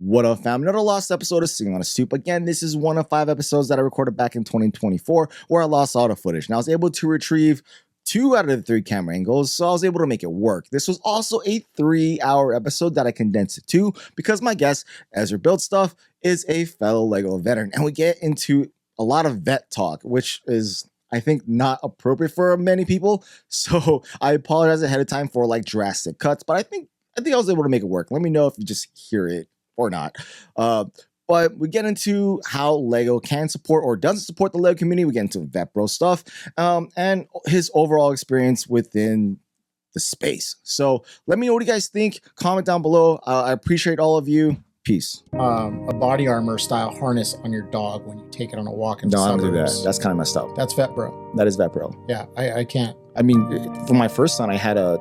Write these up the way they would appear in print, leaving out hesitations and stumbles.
What up, fam? Another lost episode of Sitting on a Stoop. Again, this is one of 5 episodes that I recorded back in 2024 where I lost all the footage. And I was able to retrieve 2 out of the 3 camera angles, so I was able to make it work. This was also a 3-hour episode that I condensed it to because my guest, Ezra Build Stuff, is a fellow LEGO veteran. And we get into a lot of vet talk, which is, I think, not appropriate for many people. So I apologize ahead of time for like drastic cuts, but I think I was able to make it work. Let me know if you just hear it or not. But we get into how LEGO can support or doesn't support the LEGO community. We get into vet bro stuff and his overall experience within the space. So let me know what you guys think. Comment down below. I appreciate all of you. Peace. A body armor style harness on your dog when you take it on a walk in the No, I suburbs. don't do that. That's kind of messed up. That's vet bro. That is vet bro. Yeah, I can't. I mean, for my first son, I had a...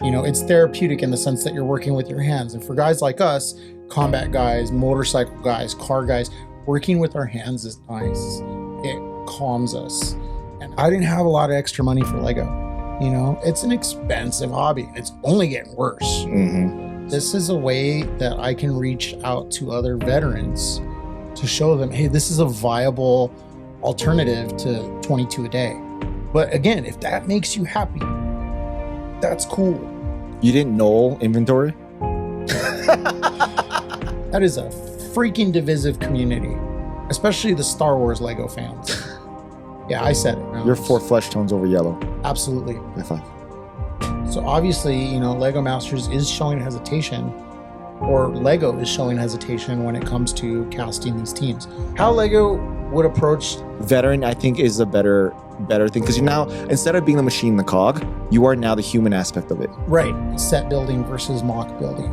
You know, it's therapeutic in the sense that you're working with your hands. And for guys like us, combat guys, motorcycle guys, car guys, working with our hands is nice. It calms us. And I didn't have a lot of extra money for LEGO. You know, it's an expensive hobby. It's only getting worse. Mm-hmm. This is a way that I can reach out to other veterans to show them, hey, this is a viable alternative to 22 a day. But again, if that makes you happy, that's cool. You didn't know inventory? That is a freaking divisive community, especially the Star Wars LEGO fans. Yeah, I said it. You're 4 flesh tones over yellow. Absolutely. High five. So obviously, you know, LEGO Masters is showing hesitation, or LEGO is showing hesitation when it comes to casting these teams. How LEGO would approach Veteran, I think, is a better thing because you now, instead of being the machine, the cog, you are now the human aspect of it. right set building versus mock building,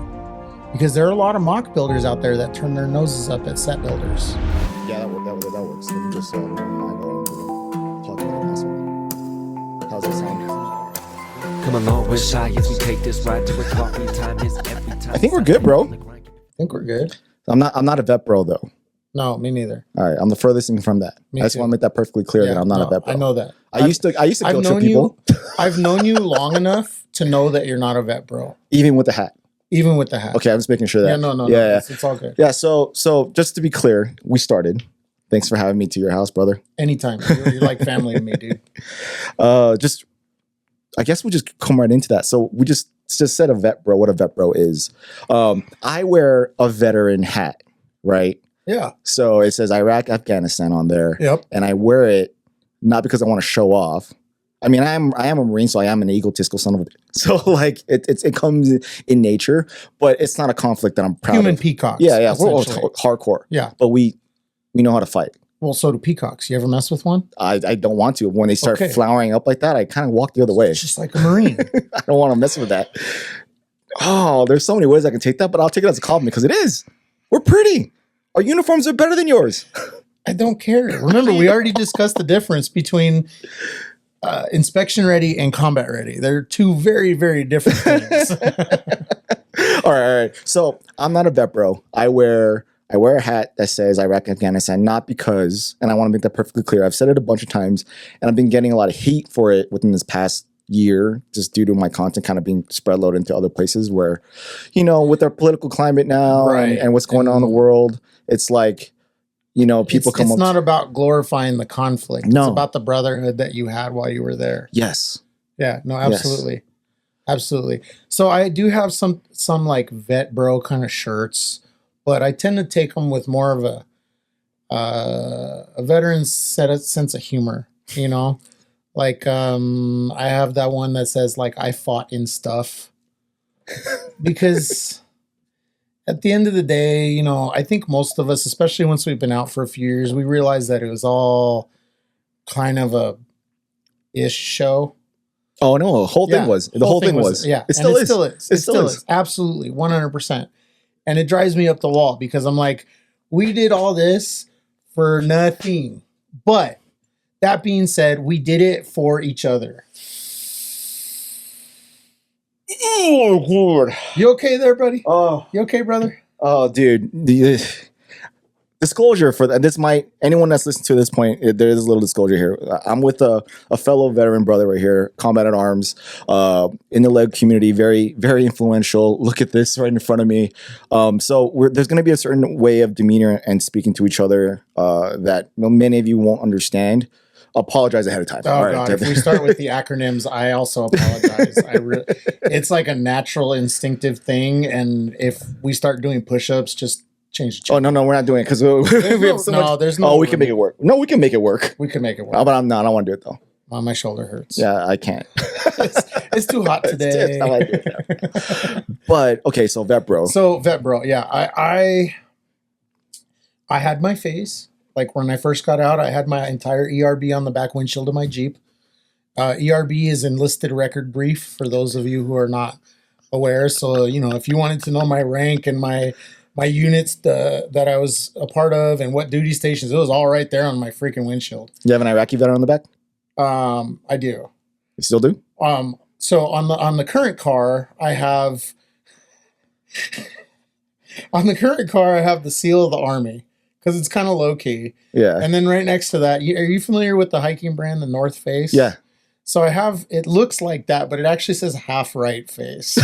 because there are a lot of mock builders out there that turn their noses up at set builders. Yeah, that works. Let me just plug in the last one. How's that sound? Come along with shy as we take this ride to a coffee time is every time. I think we're good, bro. I think we're good. I'm not a vet bro though. No, me neither. All right, I'm the furthest thing from that. Me I just too. want to make that perfectly clear that I'm not a vet bro. I know that. I used to I've guilt trip known people, I've known you long enough to know that you're not a vet bro, even with the hat. even with the hat. Okay, I'm just making sure that. Yeah, no. Yeah. It's all good. Yeah. So just to be clear, we started. Thanks for having me to your house, brother. Anytime. You're like family to me, dude. I guess we'll just come right into that. So we just said a vet bro, what a vet bro is. I wear a veteran hat, right? Yeah. So it says Iraq, Afghanistan on there. Yep. And I wear it not because I want to show off. I mean, I am a Marine, so I am an egotistical son of a bitch. So like it comes in nature, but it's not a conflict that I'm proud Human of. peacocks. Yeah. We're all essentially. hardcore. Yeah. But we know how to fight. Well, so do peacocks. You ever mess with one? I don't want to. When they start Okay. flowering up like that, I kind of walk the other way. It's just like a Marine. I don't want to mess with that. Oh, there's so many ways I can take that, but I'll take it as a compliment because it is. We're pretty. Our uniforms are better than yours. I don't care. Remember, we already discussed the difference between inspection ready and combat ready. They're 2 very, very different things. All right. So I'm not a vet bro. I wear a hat that says Iraq, Afghanistan, not because, and I want to make that perfectly clear. I've said it a bunch of times, and I've been getting a lot of hate for it within this past year, just due to my content kind of being spread loaded into other places where, you know, with our political climate now Right. and what's going on in the world, it's like, you know, people come it's up. not about glorifying the conflict. No. It's about the brotherhood that you had while you were there. Yes. Yeah, no, absolutely. Absolutely. So I do have some like vet bro kind of shirts, but I tend to take them with more of a veteran's sense of humor, you know? Like I have that one that says like I fought in stuff. Because at the end of the day, you know, I think most of us, especially once we've been out for a few years, we realize that it was all kind of a ish show. Oh no, the whole thing was. The whole thing was. Yeah. It still is. It still is. Absolutely. 100%. And it drives me up the wall because I'm like, we did all this for nothing. But that being said, we did it for each other. Oh, Lord. You okay there, buddy? Oh, You okay, brother? dude. disclosure for that. This might anyone that's listened to this point. There is a little disclosure here. I'm with a fellow veteran brother right here, combat at arms, in the leg community, very very influential. Look at this right in front of me. So there's going to be a certain way of demeanor and speaking to each other that many of you won't understand. Apologize ahead of time. Oh God! If we start with the acronyms, I also apologize. It's like a natural, instinctive thing, and if we start doing push-ups, just change the channel. Oh no, we're not doing it because we have so much. There's no. Oh, we can make it work. No, we can make it work. We can make it work. Oh, but I don't want to do it though. My shoulder hurts. Yeah, I can't. It's too hot today. It's how I do it. But okay, so vet bro. Yeah, I had my face. Like when I first got out, I had my entire ERB on the back windshield of my Jeep. ERB is enlisted record brief for those of you who are not aware. So, if you wanted to know my rank and my units that I was a part of and what duty stations, it was all right there on my freaking windshield. You have an Iraqi veteran on the back? I do. You still do? So on the current car, I have the seal of the Army. Because it's kind of low key. Yeah. And then right next to that, are you familiar with the hiking brand, the North Face? Yeah. So it looks like that, but it actually says half right face.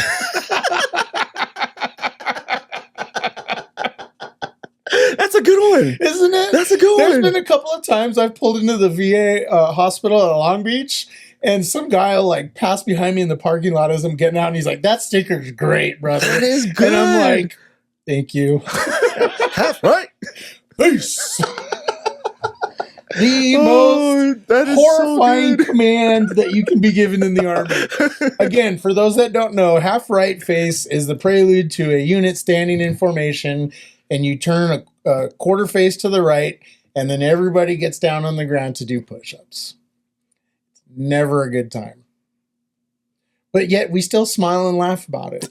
That's a good one. Isn't it? That's a good one. There's been a couple of times I've pulled into the VA hospital at Long Beach, and some guy will like pass behind me in the parking lot as I'm getting out, and he's like, "That sticker's great, brother." That is good. And I'm like, "Thank you." Half right. Peace. The most horrifying command that you can be given in the Army. Again, for those that don't know, half right face is the prelude to a unit standing in formation, and you turn a quarter face to the right, and then everybody gets down on the ground to do push-ups. Never a good time. But yet we still smile and laugh about it.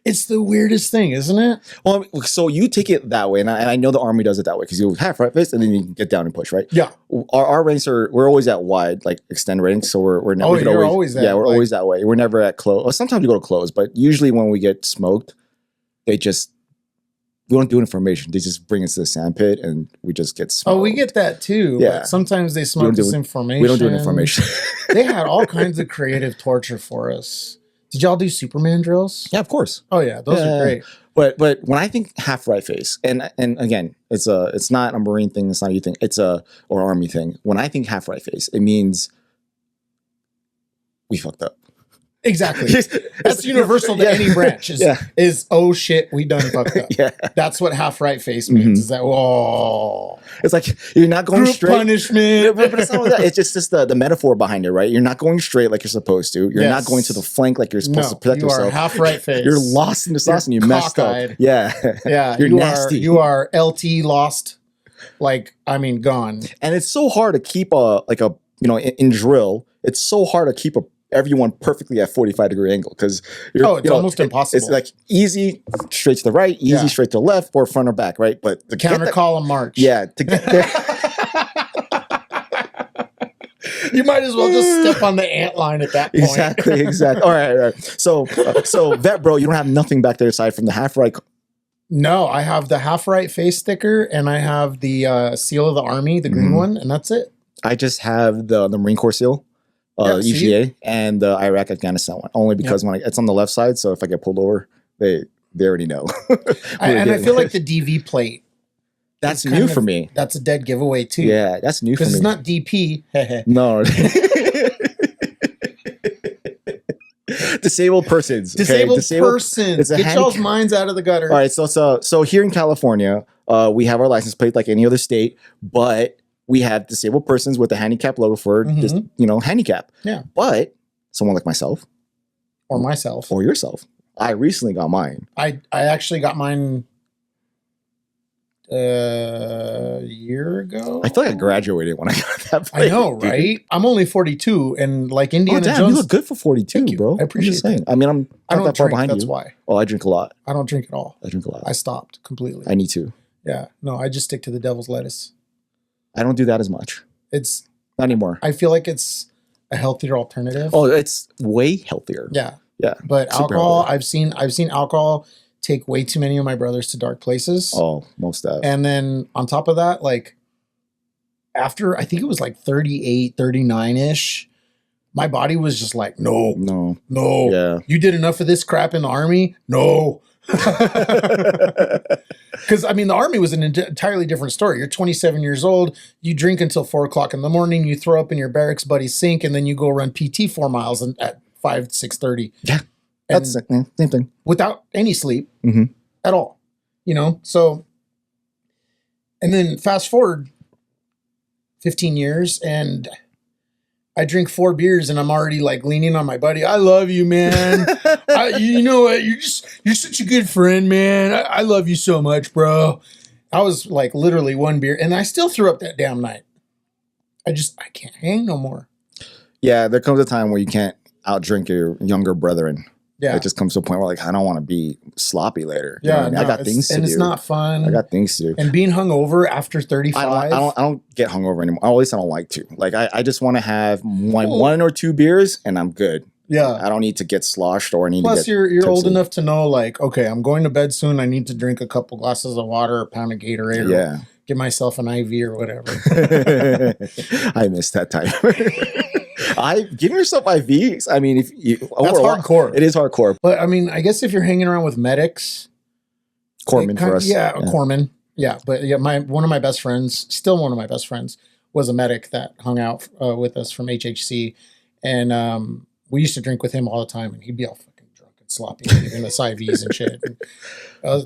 It's the weirdest thing, isn't it? Well, so you take it that way, and I know the Army does it that way because you half right face and then you can get down and push, right? Yeah. Our ranks we're always at wide, like extend ratings, so we're never. You're always that. Yeah, we're always that way. We're never at close. Well, sometimes we go to close, but usually when we get smoked, we don't do information. They just bring us to the sand pit and we just get smoked. Oh, we get that too. Yeah. But sometimes they smoke us information. We don't do information. They had all kinds of creative torture for us. Did y'all do Superman drills? Yeah, of course. Oh yeah, those are great. But when I think half right face, and again, it's not a Marine thing, it's not a you thing, or Army thing. When I think half right face, it means we fucked up. Exactly. That's universal to any branch. Is oh shit, we done fucked up. Yeah. That's what half right face means. Mm-hmm. Is that it's like you're not going group straight. Punishment. But it's not like that. It's just the metaphor behind it, right? You're not going straight like you're supposed to. You're not going to the flank like you're supposed to protect yourself. You are half right face. You're lost in the sauce and you messed up. Yeah. Yeah. You're nasty. You are LT lost. Gone. And it's so hard to keep in drill, it's so hard to keep everyone perfectly at 45-degree angle because it's almost impossible. It's like easy straight to the right, easy straight to the left, or front or back, right? But the counter column march. Yeah, to get there. You might as well just step on the ant line at that point. Exactly. All right. So vet bro, you don't have nothing back there aside from the half right. No, I have the half right face sticker and I have the seal of the Army, the green one, and that's it. I just have the Marine Corps seal. EGA and the Iraq Afghanistan one only because when it's on the left side, so if I get pulled over, they already know. And I feel like the DV plate. That's new for me. That's a dead giveaway too. Yeah, that's new for me. Because it's not DP. No. Disabled persons. Disabled persons. Get y'all's minds out of the gutter. All right, so here in California, we have our license plate like any other state, but we have disabled persons with the handicap logo for just, handicap. Yeah. But someone like myself. Or myself. Or yourself. I recently got mine. I actually got mine a year ago. I feel like I graduated when I got that plate. I know, right? I'm only 42 and like Indiana Jones. You look good for 42, bro. I appreciate that. I mean, I'm not that far behind you. That's why. Oh, I drink a lot. I don't drink at all. I drink a lot. I stopped completely. I need to. Yeah. No, I just stick to the devil's lettuce. I don't do that as much. It's not anymore. I feel like it's a healthier alternative. Oh, it's way healthier. Yeah. Yeah. But alcohol, I've seen alcohol take way too many of my brothers to dark places. Oh, most of. And then on top of that, like after I think it was like 38, 39-ish, my body was just like, no. Yeah. You did enough of this crap in the army? No. Because I mean, the army was an entirely different story. You're 27 years old. You drink until 4 o'clock in the morning. You throw up in your barracks buddy's sink, and then you go run PT 4 miles at 6:30. Yeah, that's same thing. Without any sleep Mm-hmm. at all. You know. So, and then fast forward 15 years, and I drink 4 beers and I'm already like leaning on my buddy. I love you, man. You know what? You're such a good friend, man. I love you so much, bro. I was like literally 1 beer and I still threw up that damn night. I can't hang no more. Yeah, there comes a time where you can't outdrink your younger brethren. Yeah. It just comes to a point where like, I don't want to be sloppy later. You Yeah. know what I mean? I got things to do. And it's not fun. I got things to do. And being hungover after 35. I don't get hungover anymore. At least I don't like to. Like I just want to have one or 2 beers and I'm good. Yeah. I don't need to get sloshed or I need Plus, to get you're old tipsy. enough to know, like, okay, I'm going to bed soon. I need to drink a couple glasses of water, a pound of Gatorade, Yeah. or give myself an IV or whatever. I miss that time. Giving yourself IVs. I mean, if you That's overall, hardcore. It is hardcore. But I mean, I guess if you're hanging around with medics, Corpsman for us. Yeah, corpsman. Yeah, but yeah, one of my best friends, still one of my best friends, was a medic that hung out with us from HHC, and we used to drink with him all the time, and he'd be all fucking drunk and sloppy, giving us IVs and shit. And,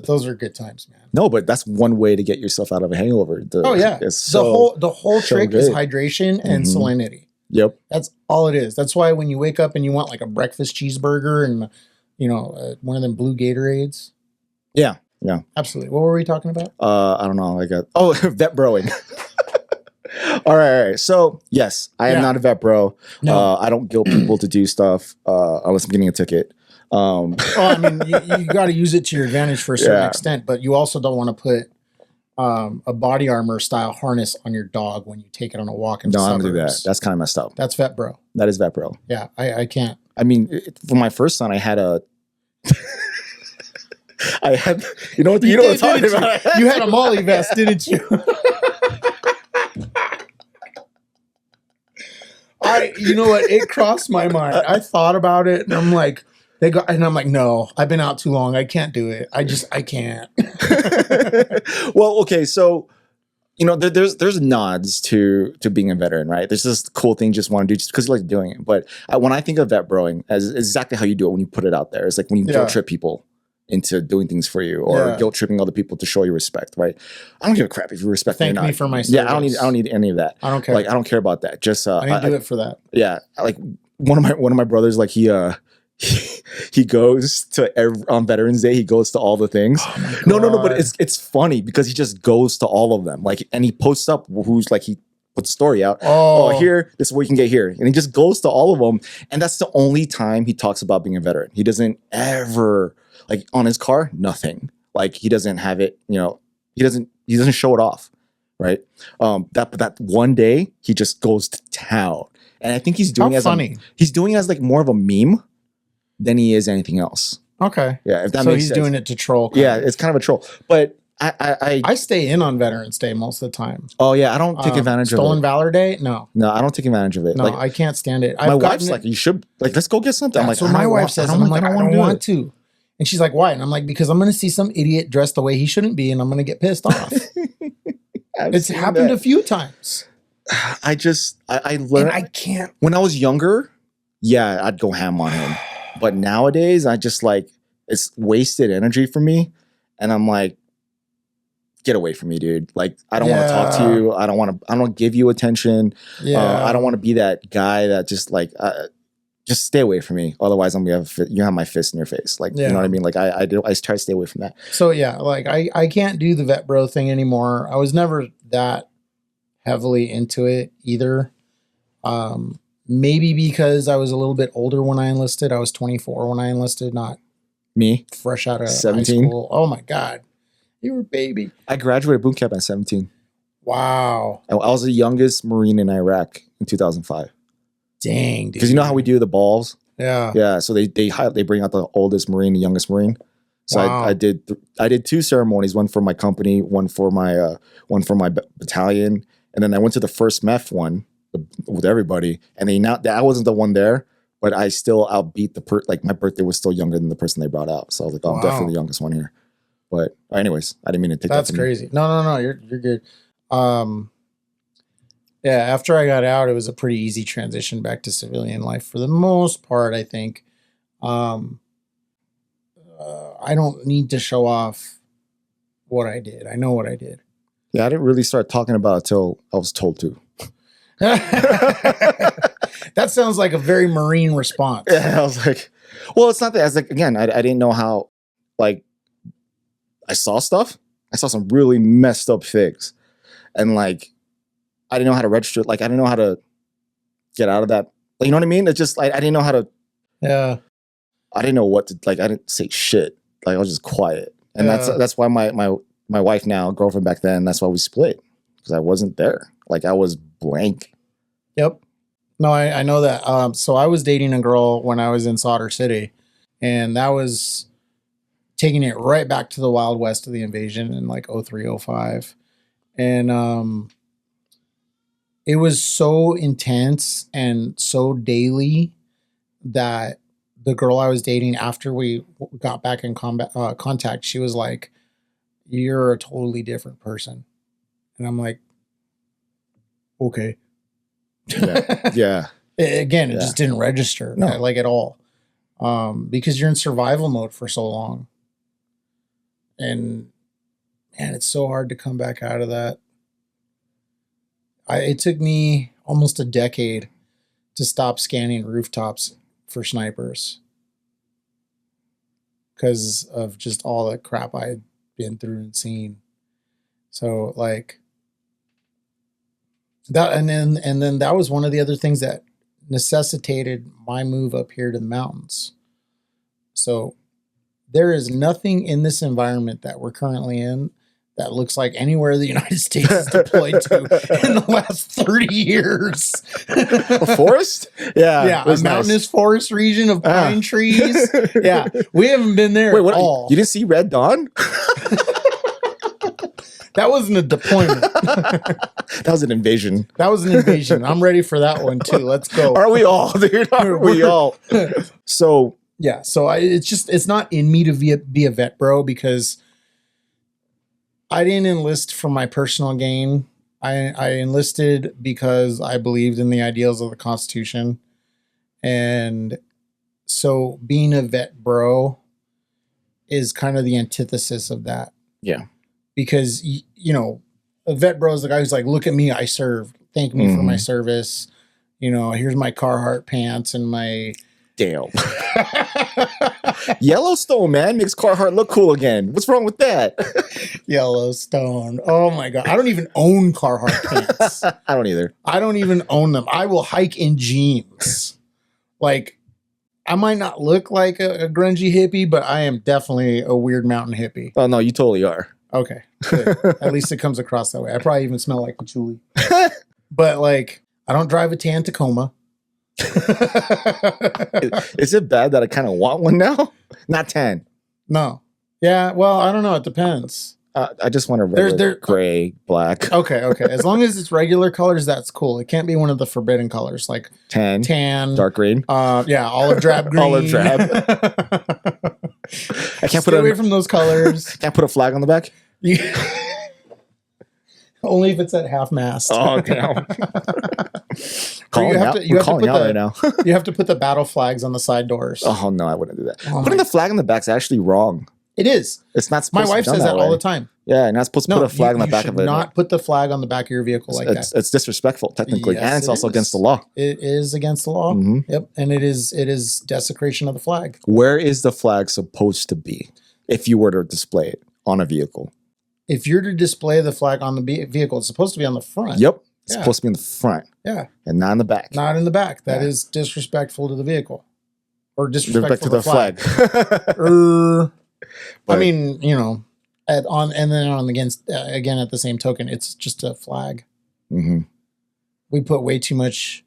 those were good times, man. No, but that's one way to get yourself out of a hangover. Oh yeah, the whole so trick is good. hydration and salinity. Yep. That's all it is. That's why when you wake up and you want like a breakfast cheeseburger and one of them blue Gatorades. Yeah. Yeah. Absolutely. What were we talking about? I don't know. Vet broing. All right. So yes, I am not a vet bro. No. I don't guilt people to do stuff unless I'm getting a ticket. I mean, you got to use it to your advantage for a certain Yeah. extent, but you also don't want to put a body armor style harness on your dog when you take it on a walk in the No, I suburbs. don't do that. That's kind of messed up. That's vet bro. That is vet bro. Yeah, I can't. I mean, for my first son, I had a. You know what I'm talking about. You had a Molly vest, didn't you? You know what? It crossed my mind. I thought about it, and I'm like, no, I've been out too long. I can't do it. I can't. Well, okay, so there's nods to being a veteran, right? There's this cool thing you just want to do just because you like doing it. But when I think of vet broing, as exactly how you do it when you put it out there, it's like when you guilt trip people into doing things for you, or guilt tripping other people to show you respect, right? I don't give a crap if you respect me or Thank not. me for my service. Yeah, I don't need any of that. I don't care. Like I don't care about that. Just I need to do it for that. Yeah, like one of my brothers, like he goes to on Veterans Day. He goes to all the things. Oh No, but it's funny because he just goes to all of them. Like, and he posts up who's like he puts a story out. Oh, here, this is what you can get here, and he just goes to all of them. And that's the only time he talks about being a veteran. He doesn't ever like on his car, nothing. Like he doesn't have it. He doesn't show it off, right? That one day he just goes to town, and I think he's doing he's doing as like more of a meme than he is anything else. Okay. Yeah, if that so makes he's sense. doing it to troll. Yeah, it's kind of a troll. But I stay in on Veterans Day most of the time. Oh yeah, I don't take advantage of it. Stolen Valor Day? No, I don't take advantage of it. No, like, I can't stand it. My wife's like, you should like, let's go get something. That's I'm like, what my wife says. I'm like, I don't want to. to. And she's like, why? And I'm like, because I'm going to see some idiot dressed the way he shouldn't be, and I'm going to get pissed off. It's happened a few times. I learned. And I can't. When I was younger, yeah, I'd go ham on him. But nowadays, I just like, it's wasted energy for me. And I'm like, get away from me, dude. Like, I don't want to talk to you. I don't want to give you attention. Yeah. I don't want to be that guy that just like, just stay away from me. Otherwise, I'm gonna have my fist in your face. Like, you know what I mean? Like, I try to stay away from that. So yeah, like I can't do the vet bro thing anymore. I was never that heavily into it either. Maybe because I was a little bit older when I enlisted. I was 24 when I enlisted, not me. Fresh out of 17. high school. Oh my God. You were a baby. I graduated boot camp at 17. Wow. I was the youngest Marine in Iraq in 2005. Dang, dude. Because you know how we do the balls? Yeah. Yeah. So they bring out the oldest Marine, the youngest Marine. So Wow. I did 2 ceremonies, one for my company, one for my battalion, and then I went to the first MEF one with everybody, and I wasn't the one there, but I still outbeat like my birthday was still younger than the person they brought out. So I was like, oh, I'm definitely the youngest one here. But anyways, I didn't mean to take That's that from you. crazy. No, you're good. Yeah, after I got out, it was a pretty easy transition back to civilian life for the most part, I think. I don't need to show off what I did. I know what I did. Yeah, I didn't really start talking about it until I was told to. That sounds like a very Marine response. Yeah, I was like, well, it's not that. I was like, again, I didn't know how, like, I saw stuff. I saw some really messed up figs. And, like, I didn't know how to register. Like, I didn't know how to get out of that. Like, you know what I mean? It's just, like, I didn't know how to. Yeah. I didn't know what to, like, I didn't say shit. Like, I was just quiet. And that's why my wife now, girlfriend back then, that's why we split. Because I wasn't there. Like, I was blank. Yep. No, I know that. So I was dating a girl when I was in Solder City, and that was taking it right back to the Wild West of the invasion in like 03, 05. And it was so intense and so daily that the girl I was dating after we got back in contact, she was like, "You're a totally different person." And I'm like, okay. Yeah. Again, it just didn't register like at all. Because you're in survival mode for so long. And man, it's so hard to come back out of that. It took me almost a decade to stop scanning rooftops for snipers because of just all the crap I had been through and seen. So like that, and then that was one of the other things that necessitated my move up here to the mountains. So there is nothing in this environment that we're currently in that looks like anywhere the United States is deployed to in the last 30 years. A forest? Yeah. Yeah, a mountainous forest region of pine trees. Yeah, we haven't been there at all. You didn't see Red Dawn? That wasn't a deployment. That was an invasion. That was an invasion. I'm ready for that one too. Let's go. Aren't we all, dude? Aren't we all? So yeah, so it's not in me to be a vet bro because I didn't enlist for my personal gain. I enlisted because I believed in the ideals of the Constitution. And so being a vet bro is kind of the antithesis of that. Yeah. Because, you know, a vet bro is the guy who's like, look at me, I served. Thank me for my service. You know, here's my Carhartt pants and my... Damn. Yellowstone, man, makes Carhartt look cool again. What's wrong with that? Yellowstone. Oh my God. I don't even own Carhartt pants. I don't either. I don't even own them. I will hike in jeans. Like, I might not look like a grungy hippie, but I am definitely a weird mountain hippie. Oh, no, you totally are. Okay. Good. At least it comes across that way. I probably even smell like patchouli. But, like, I don't drive a tan Tacoma. Is it bad that I kind of want one now? Not 10. No. Yeah, well, I don't know. It depends. I just want a regular gray, black. Okay. As long as it's regular colors, that's cool. It can't be one of the forbidden colors like tan, dark green. Yeah, olive drab green. Olive drab. I can't Stay away from those colors. Can't put a flag on the back. Only if it's at half mast. Oh, okay. You You have to put the battle flags on the side doors. Oh no, I wouldn't do that. Putting the flag on the back is actually wrong. It is. It's not supposed My wife to be says that way. all the time. Yeah, you're not supposed to put a flag on the back of it. Not put the flag on the back of your vehicle like that. It's disrespectful, technically, Yes, and it's also against the law. It is against the law. Mm-hmm. Yep, and it is desecration of the flag. Where is the flag supposed to be if you were to display it on a vehicle? If you're to display the flag on the vehicle, it's supposed to be on the front. Yep, it's supposed to be in the front. Yeah, and not in the back. Not in the back. That is disrespectful to the vehicle, or disrespectful to the flag. I mean, you know. Again at the same token, it's just a flag. Mm-hmm. We put way too much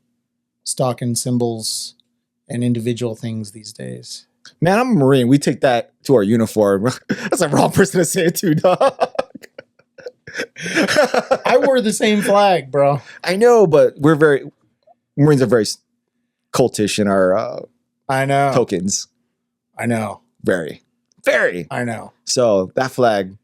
stock in symbols and individual things these days. Man, I'm a Marine. We take that to our uniform. That's the wrong person to say it to, dog. I wore the same flag, bro. I know, but Marines are very cultish in our I know. tokens. I know. Very. I know. So that flag,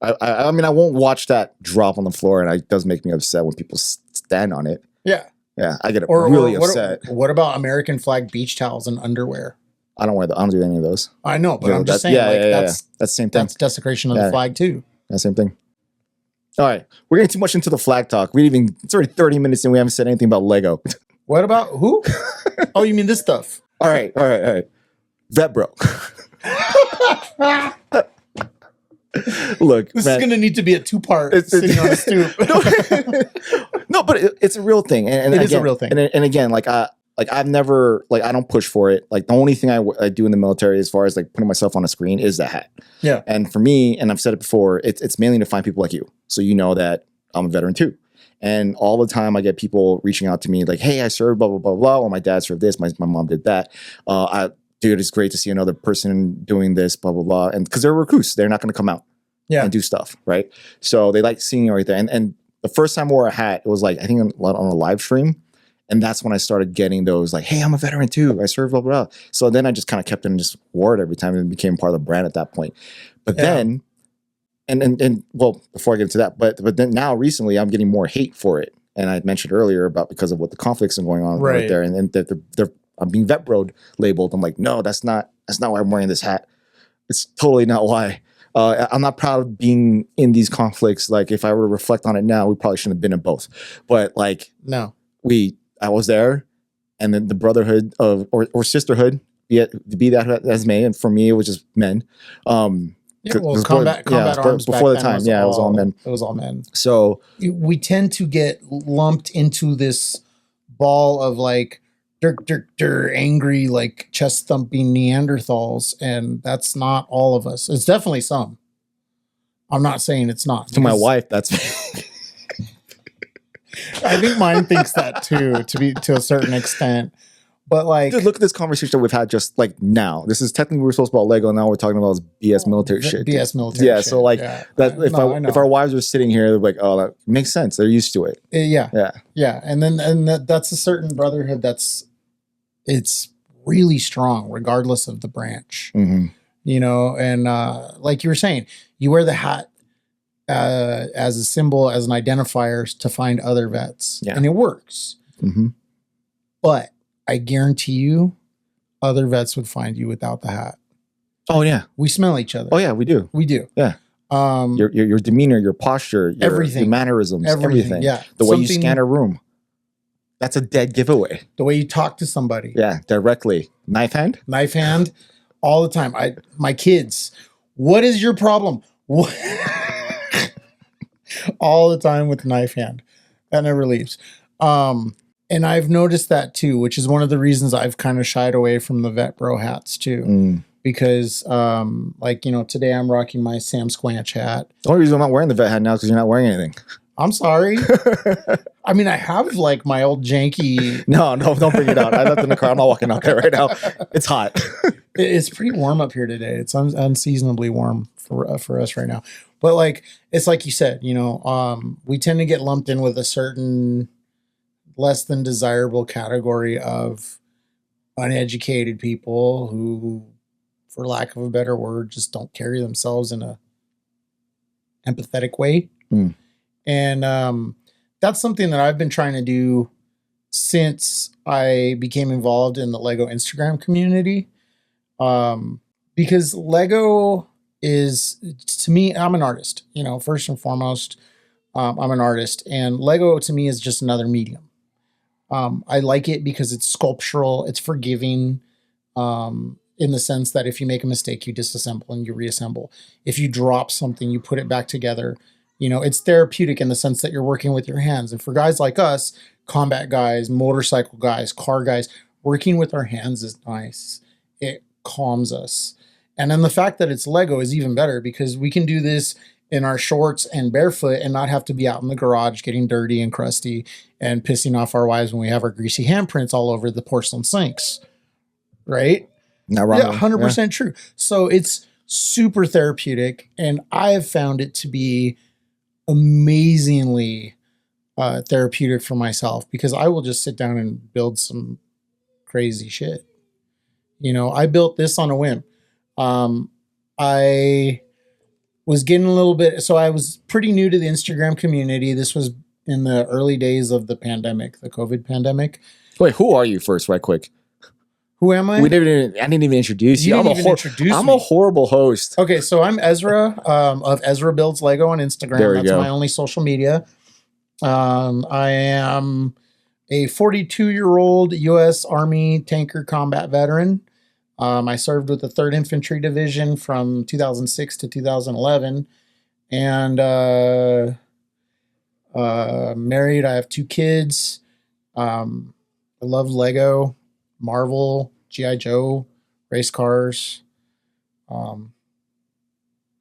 I mean, I won't watch that drop on the floor, and it does make me upset when people stand on it. Yeah. Yeah, I get really upset. What about American flag beach towels and underwear? I don't do any of those. I know, but You know, I'm just that- saying, That's the same thing. that's desecration of the flag too. That's the same thing. All right, we're getting too much into the flag talk. It's already 30 minutes and we haven't said anything about Lego. What about who? Oh, you mean this stuff? All right. Vet bro. Look, This man, is going to need to be a two-part sitting on a stoop. no, but it's a real thing, and It again, is a real thing. And again, I've never I don't push for it. Like the only thing I do in the military, as far as like putting myself on a screen, is the hat. Yeah. And for me, and I've said it before, it's mainly to find people like you, so you know that I'm a veteran too. And all the time I get people reaching out to me like, "Hey, I served blah blah blah blah," or "My dad served this, my mom did that." Dude, it's great to see another person doing this, blah blah blah, and because they're recruits, they're not going to come out and do stuff, right? So they like seeing everything. And the first time I wore a hat, it was like I think on a live stream, and that's when I started getting those like, "Hey, I'm a veteran too. I served blah blah blah." So then I just kind of kept it and just wore it every time, and it became part of the brand at that point. But then, and well, before I get into that, but then now recently I'm getting more hate for it, and I mentioned earlier about because of what the conflicts are going on right there, and they're I'm being vet broed labeled. I'm like, no, that's not why I'm wearing this hat. It's totally not why. I'm not proud of being in these conflicts. Like if I were to reflect on it now, we probably shouldn't have been in both. But like, no, I was there, and then the brotherhood of or sisterhood, be that as may, and for me it was just men. Combat arms before the back time, then it was all men. It was all men. So we tend to get lumped into this ball of like angry, like chest thumping Neanderthals, and that's not all of us. It's definitely some. I'm not saying it's not. To my wife, that's. I think mine thinks that too, to a certain extent. But like, dude, look at this conversation we've had just like now. This is technically we're supposed to about Lego, and now we're talking about BS military shit. BS military. Yeah, shit. so like that. If our wives are sitting here, they're like, oh, that makes sense. They're used to it. Yeah. And that's a certain brotherhood it's really strong, regardless of the branch. Mm-hmm. You know, and like you were saying, you wear the hat as a symbol, as an identifier to find other vets, and it works. Mm-hmm. But I guarantee you, other vets would find you without the hat. Oh yeah, we smell each other. Oh yeah, we do. We do. Yeah. Your demeanor, your posture, everything, your mannerisms, everything. Yeah. The way you scan a room. That's a dead giveaway. The way you talk to somebody. Yeah, directly. Knife hand, all the time. My kids. What is your problem? All the time with knife hand. That never leaves. And I've noticed that too, which is one of the reasons I've kind of shied away from the vet bro hats too. Because today I'm rocking my Sam Squanch hat. The only reason I'm not wearing the vet hat now is because you're not wearing anything. I'm sorry. I mean, I have like my old janky. No, don't bring it out. I left it in the car. I'm not walking out there right now. It's hot. It's pretty warm up here today. It's unseasonably warm for us right now. But like, it's like you said, we tend to get lumped in with a certain less than desirable category of uneducated people who, for lack of a better word, just don't carry themselves in a empathetic way. And that's something that I've been trying to do since I became involved in the Lego Instagram community. Because Lego is, to me, I'm an artist, first and foremost, I'm an artist, and Lego to me is just another medium. I like it because it's sculptural, it's forgiving, in the sense that if you make a mistake, you disassemble and you reassemble. If you drop something, you put it back together. It's therapeutic in the sense that you're working with your hands. And for guys like us, combat guys, motorcycle guys, car guys, working with our hands is nice. It calms us. And then the fact that it's Lego is even better because we can do this in our shorts and barefoot and not have to be out in the garage getting dirty and crusty and pissing off our wives when we have our greasy handprints all over the porcelain sinks. Right? Not wrong. Yeah, 100% true. So it's super therapeutic, and I have found it to be amazingly therapeutic for myself because I will just sit down and build some crazy shit. You know, I built this on a whim. I was getting a little bit, so I was pretty new to the Instagram community. This was in the early days of the pandemic, the COVID pandemic. Wait, who are you first, right quick? Who am I? I didn't even introduce you. You didn't even introduce I'm me. a horrible host. Okay, so I'm Ezra of Ezra Builds Lego on Instagram. There we That's go. my only social media. I am a 42-year-old U.S. Army tanker combat veteran. I served with the 3rd Infantry Division from 2006 to 2011. And married. I have 2 kids. I love Lego, Marvel, G.I. Joe, race cars. I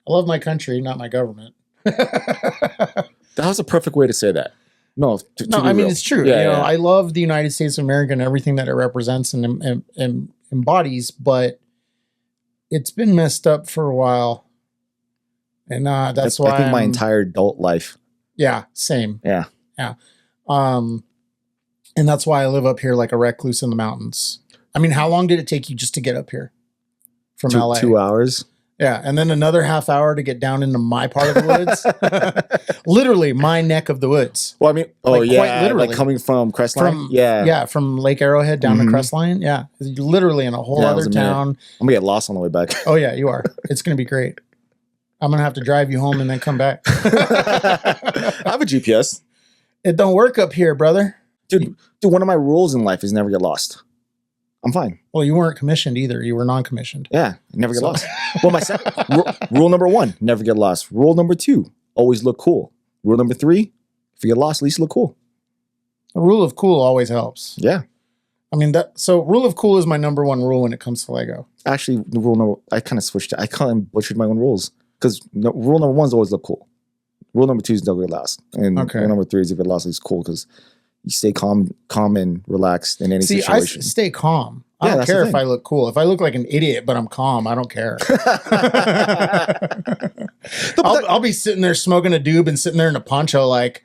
love my country, not my government. That was a perfect way to say that. No, I mean, it's true. Yeah, you know, yeah. I love the United States of America and everything that it represents and embodies, but it's been messed up for a while. And that's why I think my entire adult life. Yeah, same. Yeah. Yeah. And that's why I live up here like a recluse in the mountains. I mean, how long did it take you just to get up here from LA? 2 hours. Yeah, and then another half hour to get down into my part of the woods. Literally, my neck of the woods. Well, I mean, Like, quite literally. like coming from Crestline. From Yeah, from Lake Arrowhead down to Crestline. Yeah, literally in a whole Yeah, it other was a minute. town. I'm gonna get lost on the way back. Oh yeah, you are. It's gonna be great. I'm gonna have to drive you home and then come back. I have a GPS, It don't work up here, brother. dude. One of my rules in life is never get lost. I'm fine. Well, you weren't commissioned either. You were non-commissioned. Yeah, never get So- lost. Well, my rule number 1, never get lost. Rule number 2, always look cool. Rule number 3, if you get lost, at least look cool. The rule of cool always helps. Yeah. I mean, so rule of cool is my number 1 rule when it comes to Lego. Actually, the rule number, I kind of switched it. I kind of butchered my own rules because rule number 1 is always look cool. Rule number 2 is never get lost. And Okay. rule number 3 is if you get lost, it's cool because you stay calm and relaxed in any See, situation. I stay calm. I Yeah, don't that's the care if thing. I look cool. If I look like an idiot, but I'm calm, I don't care. I'll be sitting there smoking a doob and sitting there in a poncho like,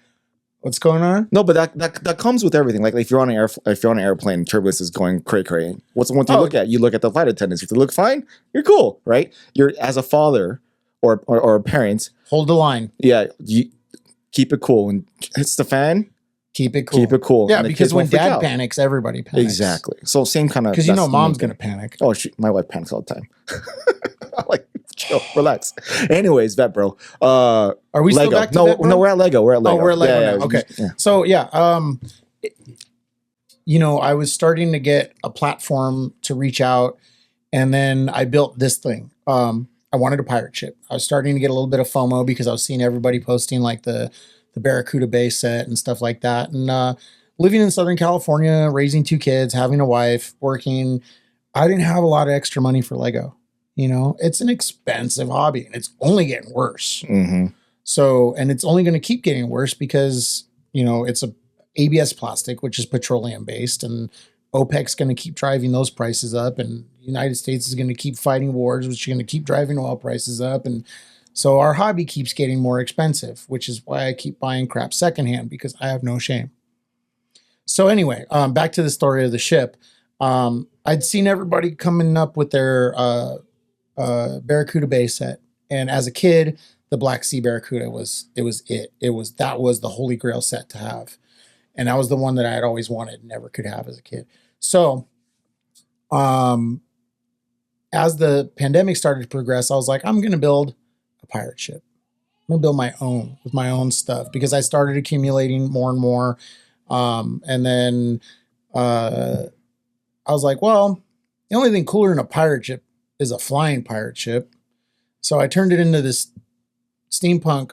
what's going on? No, but that comes with everything. Like if you're on an airplane, turbulence is going cray. What's the one thing you look at? You look at the flight attendants. If they look fine, you're cool, right? You're as a father or a parent. Hold the line. Yeah, you keep it cool. When it hits the fan, Keep it cool. keep it cool. Yeah, and the because kids when won't freak dad out. panics, everybody panics. Exactly. So same kind of Because you know that's the main mom's thing. going to panic. Oh, my wife panics all the time. I'm like, chill, relax. Anyways, vet bro. Are we Lego. still back to no, Vet Bro? no, we're at Lego. We're at Lego. we're at Lego now. Okay. Yeah. So yeah, you know, I was starting to get a platform to reach out, and then I built this thing. I wanted a pirate ship. I was starting to get a little bit of FOMO because I was seeing everybody posting like the Barracuda Bay set and stuff like that. And living in Southern California, raising 2 kids, having a wife, working, I didn't have a lot of extra money for Lego. You know, it's an expensive hobby, and it's only getting worse. Mm-hmm. So, and it's only going to keep getting worse because, you know, it's a ABS plastic, which is petroleum based, and OPEC's going to keep driving those prices up, and the United States is going to keep fighting wars, which is going to keep driving oil prices up. And so our hobby keeps getting more expensive, which is why I keep buying crap secondhand because I have no shame. So anyway, back to the story of the ship. I'd seen everybody coming up with their Barracuda Bay set. And as a kid, the Black Sea Barracuda that was the holy grail set to have. And that was the one that I had always wanted, never could have as a kid. So, as the pandemic started to progress, I was like, I'm going to build a pirate ship. I'm going to build my own with my own stuff because I started accumulating more and more. And then I was like, well, the only thing cooler than a pirate ship is a flying pirate ship. So I turned it into this steampunk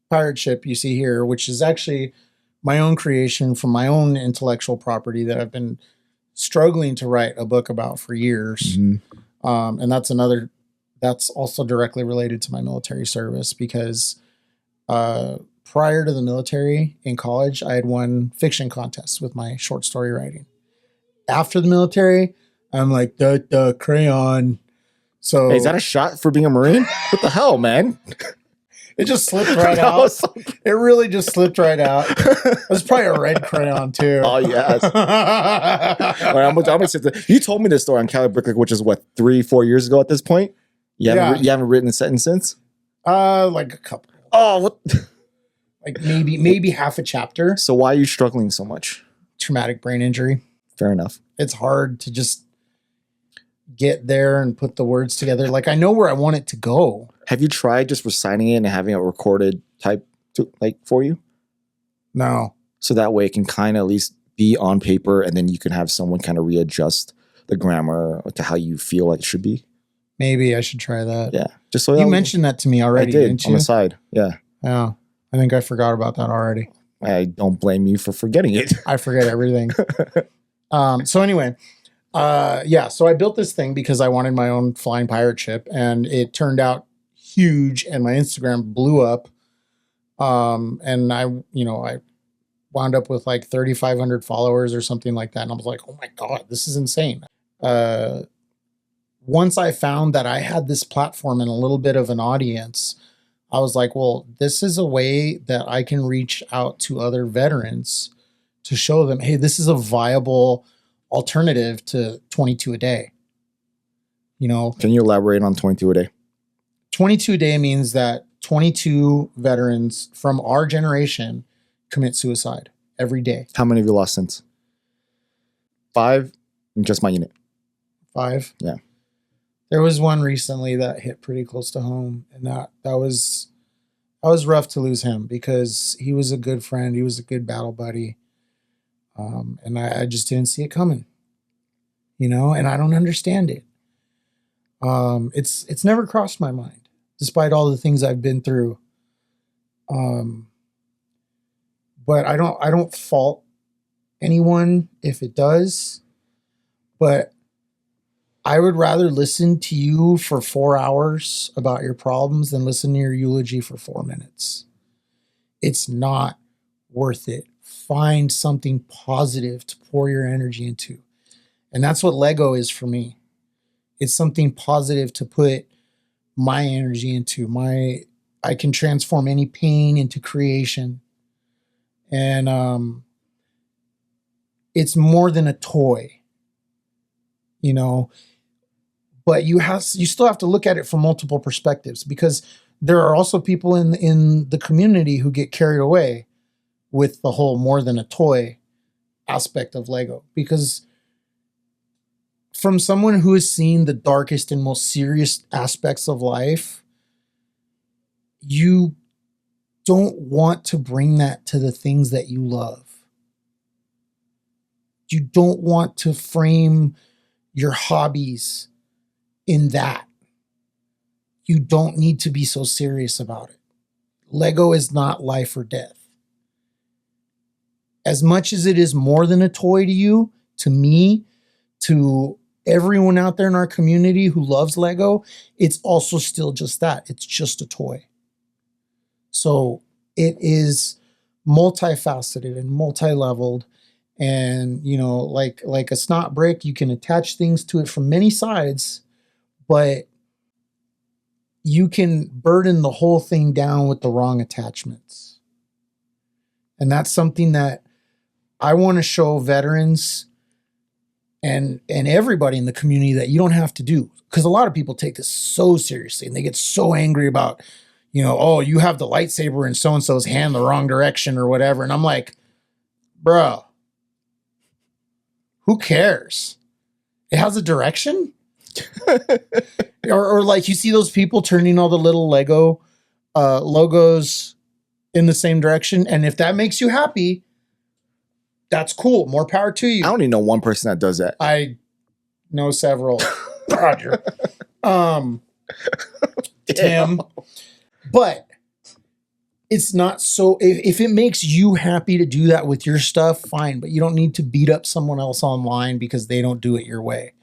pirate ship you see here, which is actually my own creation from my own intellectual property that I've been struggling to write a book about for years. Mm-hmm. And that's also directly related to my military service because prior to the military in college, I had won fiction contests with my short story writing. After the military, I'm like, the crayon. So Hey, is that a shot for being a Marine? What the hell, man? it just slipped right That out. was so- It really just slipped right out. It was probably a red crayon too. Oh, yes. All right, I'm gonna sit there. You told me this story on Cali Bricklick, which is what, 3-4 years ago at this point? You haven't written a sentence since? Like a couple. Oh, what? Like maybe half a chapter. So why are you struggling so much? Traumatic brain injury. Fair enough. It's hard to just get there and put the words together. Like I know where I want it to go. Have you tried just reciting it and having it recorded type for you? No. So that way it can kind of at least be on paper, and then you can have someone kind of readjust the grammar to how you feel like it should be. Maybe I should try that. Yeah. Just so You mentioned that to me already, I did, didn't you? on the side. Yeah. Yeah. I think I forgot about that already. I don't blame you for forgetting it. I forget everything. So anyway, so I built this thing because I wanted my own flying pirate ship, and it turned out huge, and my Instagram blew up. And I wound up with like 3,500 followers or something like that. And I was like, oh my God, this is insane. Once I found that I had this platform and a little bit of an audience, I was like, well, this is a way that I can reach out to other veterans to show them, hey, this is a viable alternative to 22 a day. You know, Can you elaborate on 22 a day? 22 a day means that 22 veterans from our generation commit suicide every day. How many have you lost since? 5 in just my unit. 5. Yeah. There was one recently that hit pretty close to home, and that was rough to lose him because he was a good friend. He was a good battle buddy. And I just didn't see it coming, and I don't understand it. It's never crossed my mind, despite all the things I've been through. But I don't fault anyone if it does, but I would rather listen to you for 4 hours about your problems than listen to your eulogy for 4 minutes. It's not worth it. Find something positive to pour your energy into. And that's what Lego is for me. It's something positive to put my energy into. I can transform any pain into creation. And it's more than a toy, but you still have to look at it from multiple perspectives, because there are also people in the community who get carried away with the whole more than a toy aspect of Lego. Because from someone who has seen the darkest and most serious aspects of life, you don't want to bring that to the things that you love. You don't want to frame your hobbies in that. You don't need to be so serious about it. Lego is not life or death. As much as it is more than a toy to you, to me, to everyone out there in our community who loves Lego, it's also still just that. It's just a toy. So it is multifaceted and multi-leveled. And, like a snot brick, you can attach things to it from many sides, but you can burden the whole thing down with the wrong attachments. And that's something that I want to show veterans and everybody in the community that you don't have to do. Because a lot of people take this so seriously and they get so angry about, oh, you have the lightsaber in so-and-so's hand the wrong direction or whatever. And I'm like, bro, who cares? It has a direction. or like you see those people turning all the little Lego logos in the same direction. And if that makes you happy, that's cool. More power to you. I only know one person that does that. I know several. Roger. Tim. But it's not so, if it makes you happy to do that with your stuff, fine. But you don't need to beat up someone else online because they don't do it your way.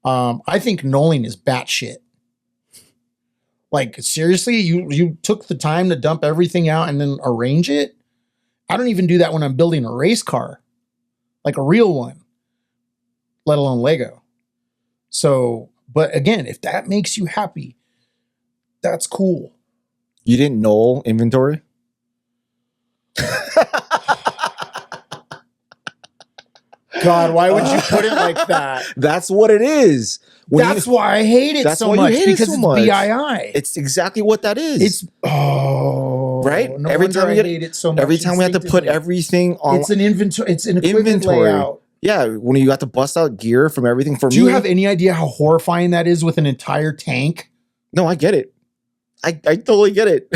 I think knolling is batshit. Like, seriously, you took the time to dump everything out and then arrange it? I don't even do that when I'm building a race car, like a real one, let alone Lego. So, but again, if that makes you happy, that's cool. You didn't know inventory? God, why would you put it like that? That's what it is. That's why I hate it so much, because it's BII. It's exactly what that is. It's right. No every wonder time I we hate it so much. every time we have to put everything on. It's an inventory. It's an equipment layout. Yeah, when you got to bust out gear from everything. Do you have any idea how horrifying that is with an entire tank? No, I get it. I totally get it.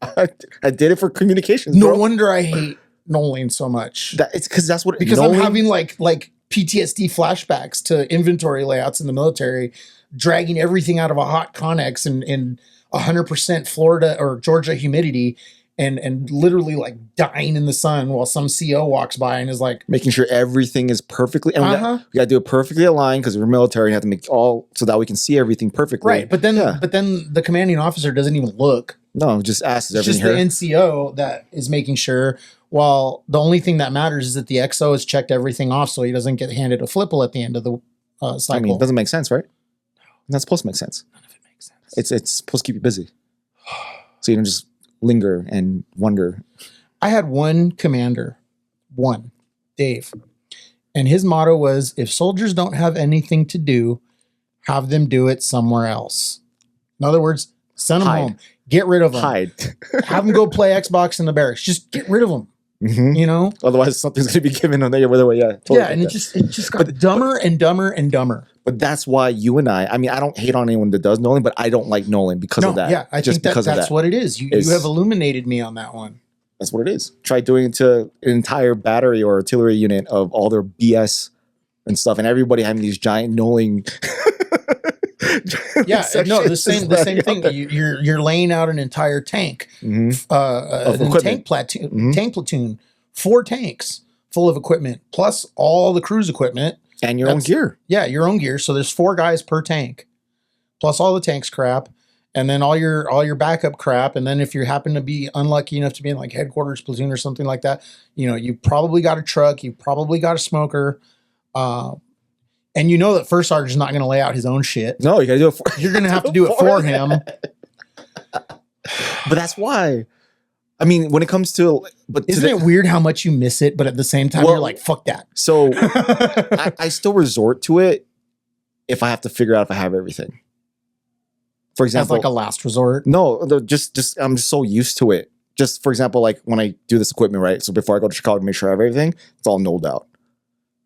I did it for communications. No bro. wonder I hate Nolan so much. It's because that's what. Because I'm having like PTSD flashbacks to inventory layouts in the military, dragging everything out of a hot Connex in 100% Florida or Georgia humidity, and literally like dying in the sun while some CO walks by and is like making sure everything is perfectly. And we got to do it perfectly aligned because we're military and have to make all so that we can see everything perfectly. Right, but then the commanding officer doesn't even look. No, just asks everything. It's just the NCO that is making sure. Well, the only thing that matters is that the XO has checked everything off, so he doesn't get handed a flipple at the end of the cycle. I mean, it doesn't make sense, right? That's supposed to make sense. None of it makes sense. It's supposed to keep you busy, so you don't just linger and wonder. I had one commander, Dave, and his motto was, "If soldiers don't have anything to do, have them do it somewhere else." In other words, send them home. Get rid of them. Hide. Have them go play Xbox in the barracks. Just get rid of them. Mm-hmm. You know? Otherwise, something's going to be given on the other way. Yeah. Totally and it just got dumber and dumber and dumber. But that's why you and I mean, I don't hate on anyone that does Nolan, but I don't like Nolan because of that. Yeah, I think that's what it is. You have illuminated me on that one. That's what it is. Try doing it to an entire battery or artillery unit of all their BS and stuff, and everybody having these giant Nolan. The same thing. You're laying out an entire tank, tank platoon, 4 tanks full of equipment, plus all the crew's equipment and your own gear. Yeah, your own gear. So there's 4 guys per tank, plus all the tanks crap, and then all your backup crap. And then if you happen to be unlucky enough to be in like headquarters platoon or something like that, you probably got a truck, you probably got a smoker. And you know that first sergeant's not going to lay out his own shit. No, you got to do it for You're going to have to do it for him. But that's why. I mean, when it comes to... Isn't it weird how much you miss it, but at the same time, you're like, fuck that. So I still resort to it if I have to figure out if I have everything. For example... As like a last resort? No, just I'm just so used to it. Just, for example, like when I do this equipment, right? So before I go to Chicago to make sure I have everything, it's all nulled out.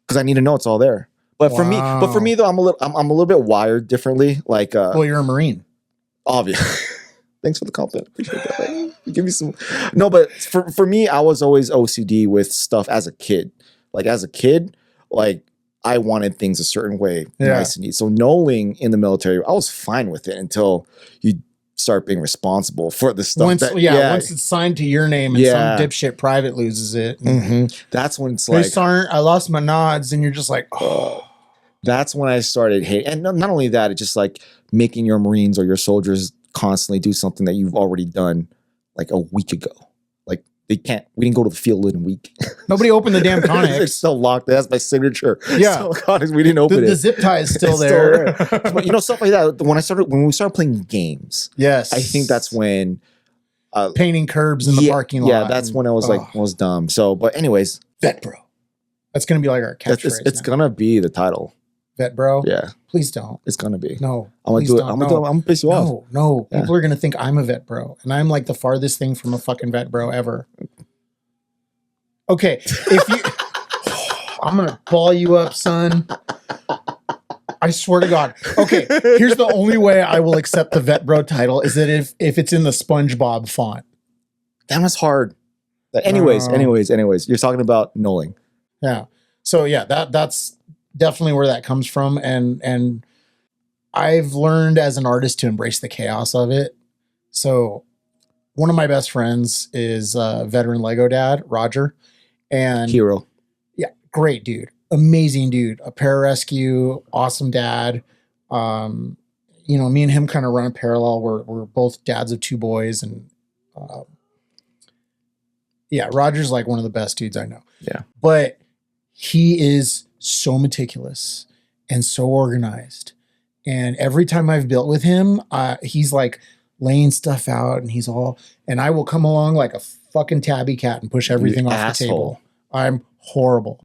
Because I need to know it's all there. But for me though, I'm a little bit wired differently. Like, well, you're a Marine. Obvious. Thanks for the compliment. Appreciate that. Right? You give me some. No, but for me, I was always OCD with stuff as a kid. Like as a kid, like I wanted things a certain way, nice and neat. So knowing in the military, I was fine with it until you start being responsible for the stuff. Once it's signed to your name and some dipshit private loses it. That's when it's like, I lost my nods, and you're just like, oh. That's when I started hating. And not only that, it's just like making your Marines or your soldiers constantly do something that you've already done like a week ago. Like we didn't go to the field in a week. Nobody opened the damn Connex. It's still locked. That's my signature. Yeah. So Connex, we didn't open it. The zip tie is still there. But stuff like that. When we started playing games. Yes. I think that's when painting curbs in the parking lot. Yeah, that's when I was was dumb. So, but anyways. Vet bro. That's gonna be like our catchphrase. It's gonna be the title. Vet bro. Yeah. Please don't. It's gonna be. No. I'm gonna do it. I'm gonna piss you off. No. Yeah. People are gonna think I'm a vet bro. And I'm like the farthest thing from a fucking vet bro ever. Okay. If you I'm gonna ball you up, son. I swear to God. Okay. Here's the only way I will accept the vet bro title is that if it's in the SpongeBob font. That was hard. Anyways. You're talking about Nolan. Yeah. So yeah, that's definitely where that comes from, and I've learned as an artist to embrace the chaos of it. So one of my best friends is veteran Lego dad, Roger, and hero. Yeah, great dude, amazing dude, a pararescue, awesome dad. Me and him kind of run a parallel. We're both dads of 2 boys, and Roger's like one of the best dudes I know. Yeah, but he is so meticulous and so organized And every time I've built with him, he's like laying stuff out and I will come along like a fucking tabby cat and push everything off the table. I'm horrible.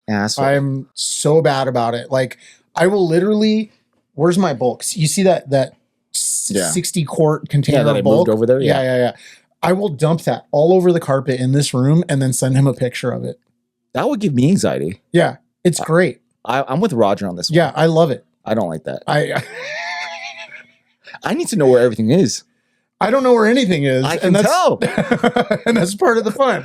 Asshole. I'm so bad about it. Like I will literally, where's my bulk? You see that 60 quart container that I of bulk moved over there? Yeah. I will dump that all over the carpet in this room and then send him a picture of it. That would give me anxiety. Yeah, it's great. I'm with Roger on this one. Yeah, I love it. I don't like that. I need to know where everything is. I don't know where anything is. I can tell. And that's part of the fun.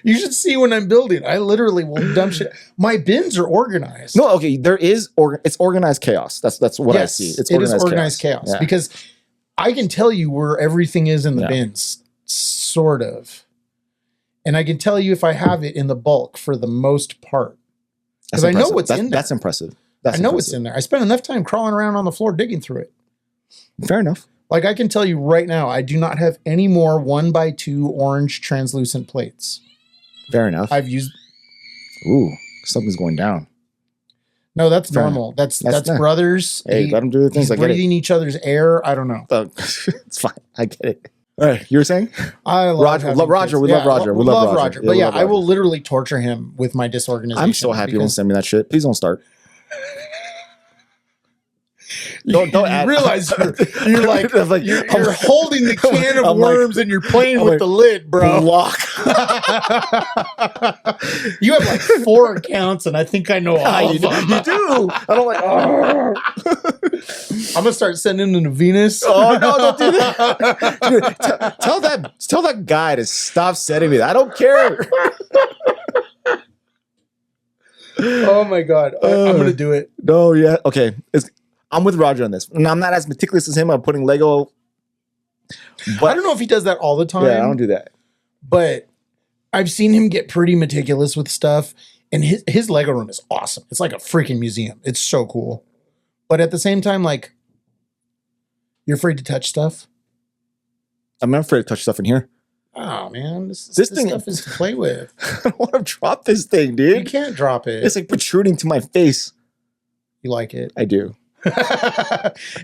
You should see when I'm building. I literally will dump shit. My bins are organized. No, okay. There is it's organized chaos. That's what I see. It is organized chaos. Yeah. Because I can tell you where everything is in the Yeah. bins, sort of. And I can tell you if I have it in the bulk for the most part. Because I know what's in there. That's impressive. I know what's in there. I spent enough time crawling around on the floor digging through it. Fair enough. Like I can tell you right now, I do not have any more 1x2 orange translucent plates. Fair enough. I've used. Ooh, something's going down. No, that's Fair normal. That's not- brothers. Hey, let them do their things. He's I get it. breathing each other's air. I don't know. It's fine. I get it. All right, you were saying? I love Roger. having Love Roger. kids. We love Roger. We love Roger. But we yeah, love I will Roger. literally torture him with my disorganization. I'm so happy you won't because send me that shit. Please don't start. Don't you add. realize you're like I'm like, you're holding the can of I'm like- worms and you're playing I'm with like, the lid, bro. block. You have like 4 accounts, and I think I know all you, of them. you do. I don't like. Oh. I'm gonna start sending them to Venus. Oh no! Don't do that. Dude, tell that guy to stop sending me that. I don't care. Oh my god, I'm gonna do it. No, yeah, okay. I'm with Roger on this. And I'm not as meticulous as him. I'm putting Lego. But I don't know if he does that all the time. yeah, I don't do that. But I've seen him get pretty meticulous with stuff, and his Lego room is awesome. It's like a freaking museum. It's so cool. But at the same time, like, you're afraid to touch stuff. I'm not afraid to touch stuff in here. Oh man, this thing- stuff is to play with. I don't want to drop this thing, You dude. can't drop it. It's like protruding to my face. You like it. I do.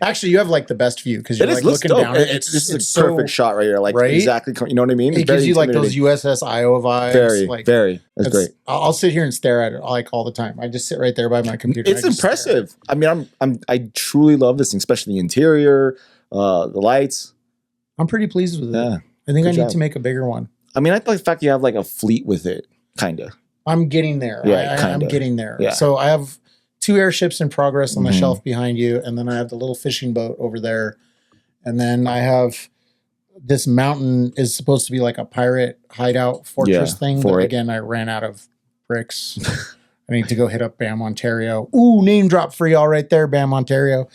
Actually, you have like the best view because you're like looks looking dope. down. This is a perfect shot right here. Like right? exactly, you know what I mean? It gives you like those USS Iowa vibes. Very, like, very. That's great. I'll sit here and stare at it like all the time. I just sit right there by my computer. It's and I just stare. impressive. I mean, I truly love this thing, especially the interior, the lights. I'm pretty pleased with it. Yeah. I think Good I need job. to make a bigger one. I mean, I like the fact you have like a fleet with it, kind of. I'm getting there. Yeah, I'm kinda. getting there. Yeah. So I have 2 airships in progress on the Mhm. shelf behind you, and then I have the little fishing boat over there, and then I have this mountain is supposed to be like a pirate hideout fortress Yeah, thing. for But it. again, I ran out of bricks. I need to go hit up Bam Ontario. Ooh, name drop for y'all right there, Bam Ontario.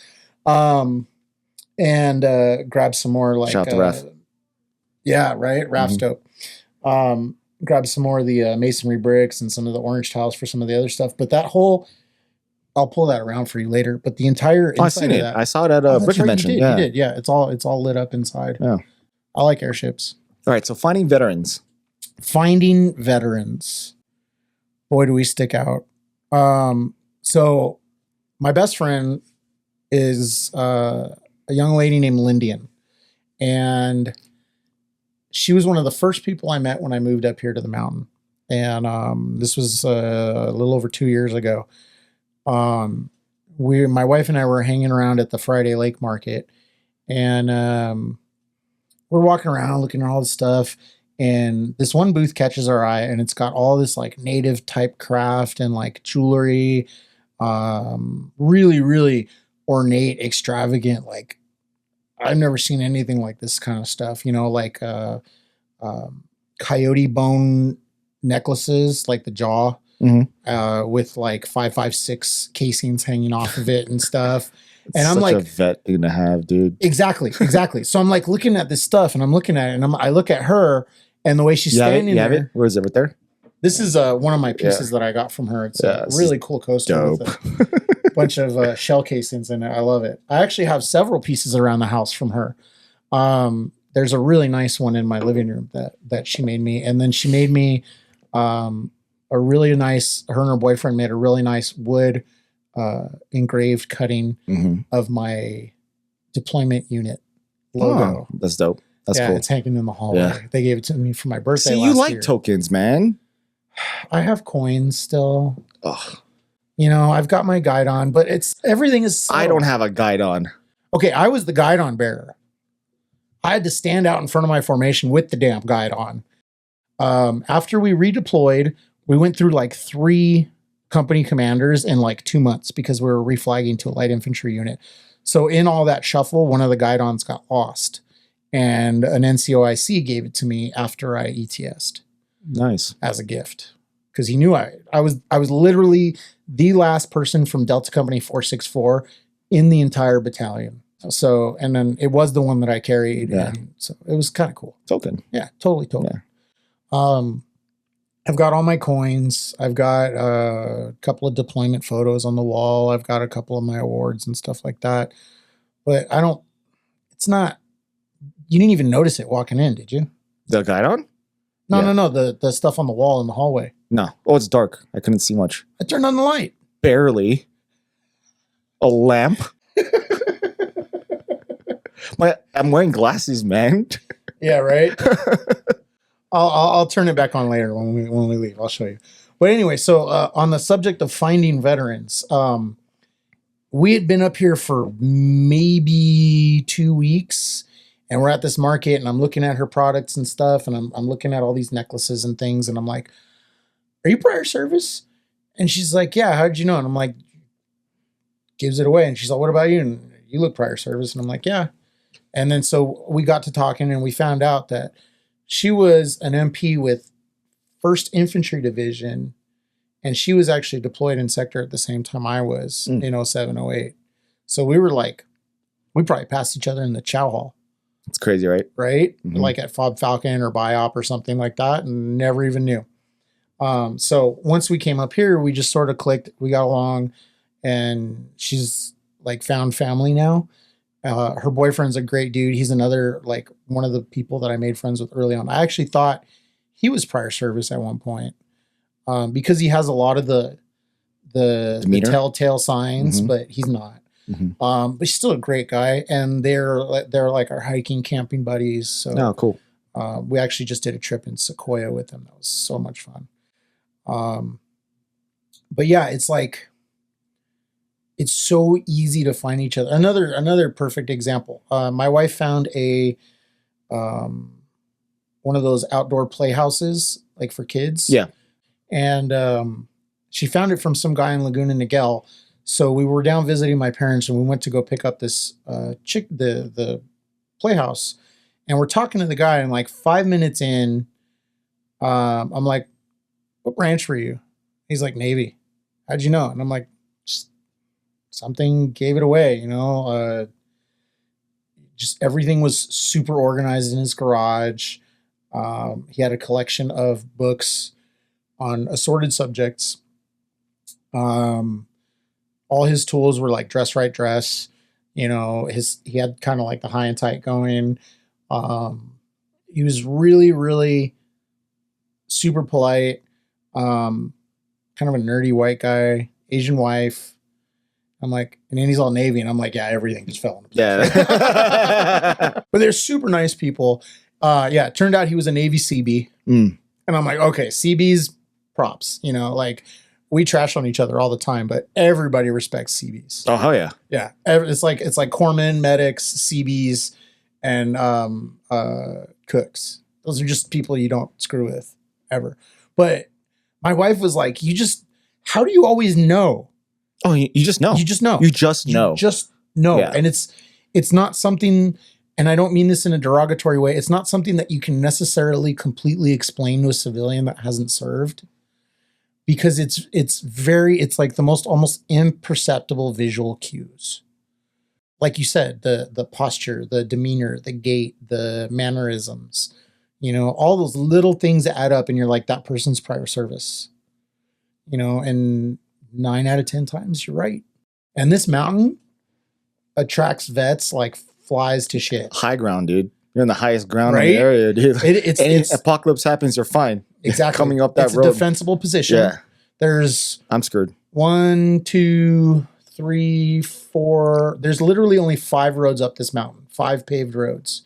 And grab some more like Shout out to Raph. yeah, right. Raph's Mhm. dope. Grab some more of the masonry bricks and some of the orange tiles for some of the other stuff. But that whole, I'll pull that around for you later. But the entire Oh, I inside seen of it. that, I saw it at Oh, a that's brick right, convention. You Yeah. did. Yeah, it's all lit up inside. Yeah. I like airships. All right. So finding veterans. Finding veterans. Boy, do we stick out. So my best friend is a young lady named Lindian. And she was one of the first people I met when I moved up here to the mountain. And this was a little over 2 years ago. My wife and I were hanging around at the Friday Lake Market, and we're walking around looking at all this stuff. And this one booth catches our eye, and it's got all this like native type craft and like jewelry, really, really ornate, extravagant. Like I've never seen anything like this kind of stuff, you know, like coyote bone necklaces, like the jaw, with like 5.56 casings hanging off of it and stuff. And I'm Such like, a vet you're gonna have, dude. exactly. So I'm like looking at this stuff, and I'm looking at it, and I look at her and the way she's You have it? standing You have there. it? Where is it? Right there? This is one of my pieces that I got from her. It's Yeah, a this really cool coaster Dope. with a bunch of shell casings in it. I love it. I actually have several pieces around the house from her. There's a really nice one in my living room that she made me. And then she made me a really nice, her and her boyfriend made a really nice wood engraved cutting of my deployment unit logo. Oh, that's dope. That's cool. It's hanging in the hallway. Yeah. They gave it to me for my birthday. See, you like tokens, man. I have coins still. Ugh. You know, I've got my guide on, but everything is slow. I don't have a guide on. Okay, I was the guide on bearer. I had to stand out in front of my formation with the damn guide on. After we redeployed, we went through like 3 company commanders in like 2 months because we were reflagging to a light infantry unit. So in all that shuffle, one of the guide-ons got lost, and an NCOIC gave it to me after I ETS'd. Nice. As a gift, because he knew I was literally the last person from Delta Company 464 in the entire battalion. So, and then it was the one that I carried. Yeah. And so it was kind of cool. Token. Yeah, totally. Yeah. I've got all my coins. I've got a couple of deployment photos on the wall. I've got a couple of my awards and stuff like that. But it's not, you didn't even notice it walking in, did you? The guide on? No. The stuff on the wall in the hallway. No. Oh, it's dark. I couldn't see much. I turned on the light. Barely. A lamp. I'm wearing glasses, man. Yeah, right. I'll turn it back on later when we leave. I'll show you. But anyway, so on the subject of finding veterans, we had been up here for maybe 2 weeks, and we're at this market, and I'm looking at her products and stuff, and I'm looking at all these necklaces and things, and I'm like, "Are you prior service?" And she's like, "Yeah, how'd you know?" And I'm like, gives it away, and she's like, "What about you?" And you look prior service, and I'm like, "Yeah." And then so we got to talking, and we found out that she was an MP with 1st Infantry Division, and she was actually deployed in sector at the same time I was in 07, 08. So we were like, we probably passed each other in the chow hall. It's crazy, right? Right? Mm-hmm. Like at Fob Falcon or BIOP or something like that, and never even knew. So once we came up here, we just sort of clicked. We got along, and she's like found family now. Her boyfriend's a great dude. He's another, like, one of the people that I made friends with early on. I actually thought he was prior service at one point, because he has a lot of the telltale signs, but he's not. But he's still a great guy, and they're like our hiking, camping buddies. So oh, cool. We actually just did a trip in Sequoia with them. That was so much fun. But yeah, it's like, it's so easy to find each other. Another perfect example. My wife found a one of those outdoor playhouses, like for kids. Yeah. And she found it from some guy in Laguna Niguel. So we were down visiting my parents, and we went to go pick up this the playhouse. And we're talking to the guy, and like 5 minutes in, I'm like, "What branch were you?" He's like, "Navy." "How'd you know?" And I'm like, something gave it away, you know. Just everything was super organized in his garage. He had a collection of books on assorted subjects. All his tools were like dress right dress. You know, he had kind of like the high and tight going. He was really, really super polite. Kind of a nerdy white guy, Asian wife. I'm like, and then he's all Navy, and I'm like, yeah, everything just fell into place. Yeah. But they're super nice people. Yeah, it turned out he was a Navy CB. And I'm like, okay, CBs, props. You know, like, we trash on each other all the time, but everybody respects CBs. Oh, hell yeah. Yeah. It's like corpsmen, medics, CBs, and cooks. Those are just people you don't screw with ever. But my wife was like, how do you always know? Oh, you just know. You just know. You just know. You just know. Yeah. And it's not something, and I don't mean this in a derogatory way, it's not something that you can necessarily completely explain to a civilian that hasn't served, because it's like the most almost imperceptible visual cues. Like you said, the posture, the demeanor, the gait, the mannerisms, you know, all those little things that add up, and you're like, that person's prior service, you know. And 9 out of 10 times you're right. And this mountain attracts vets like flies to shit. High ground, dude. You're in the highest ground in Right? the area, dude. It's apocalypse happens, you're fine. exactly Coming up that it's road. a defensible position. Yeah. There's I'm screwed. 1, 2, 3, 4. There's literally only 5 roads up this mountain, 5 paved roads.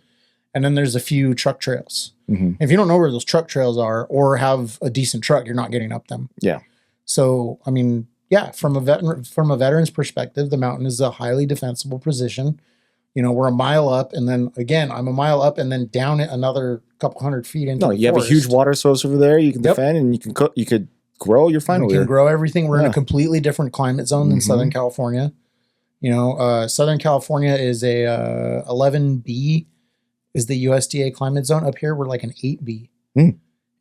And then there's a few truck trails. If you don't know where those truck trails are or have a decent truck, you're not getting up them. Yeah. So, I mean, yeah, from a veteran's perspective, the mountain is a highly defensible position. You know, we're a mile up, and then again, I'm a mile up, and then down it another couple hundred feet into the you have a huge water source over there. You can defend, and you could grow. You're fine over there. You can grow everything. We're in a completely different climate zone than Southern California. You know, Southern California is a 11B is the USDA climate zone. Up here, we're like an 8B.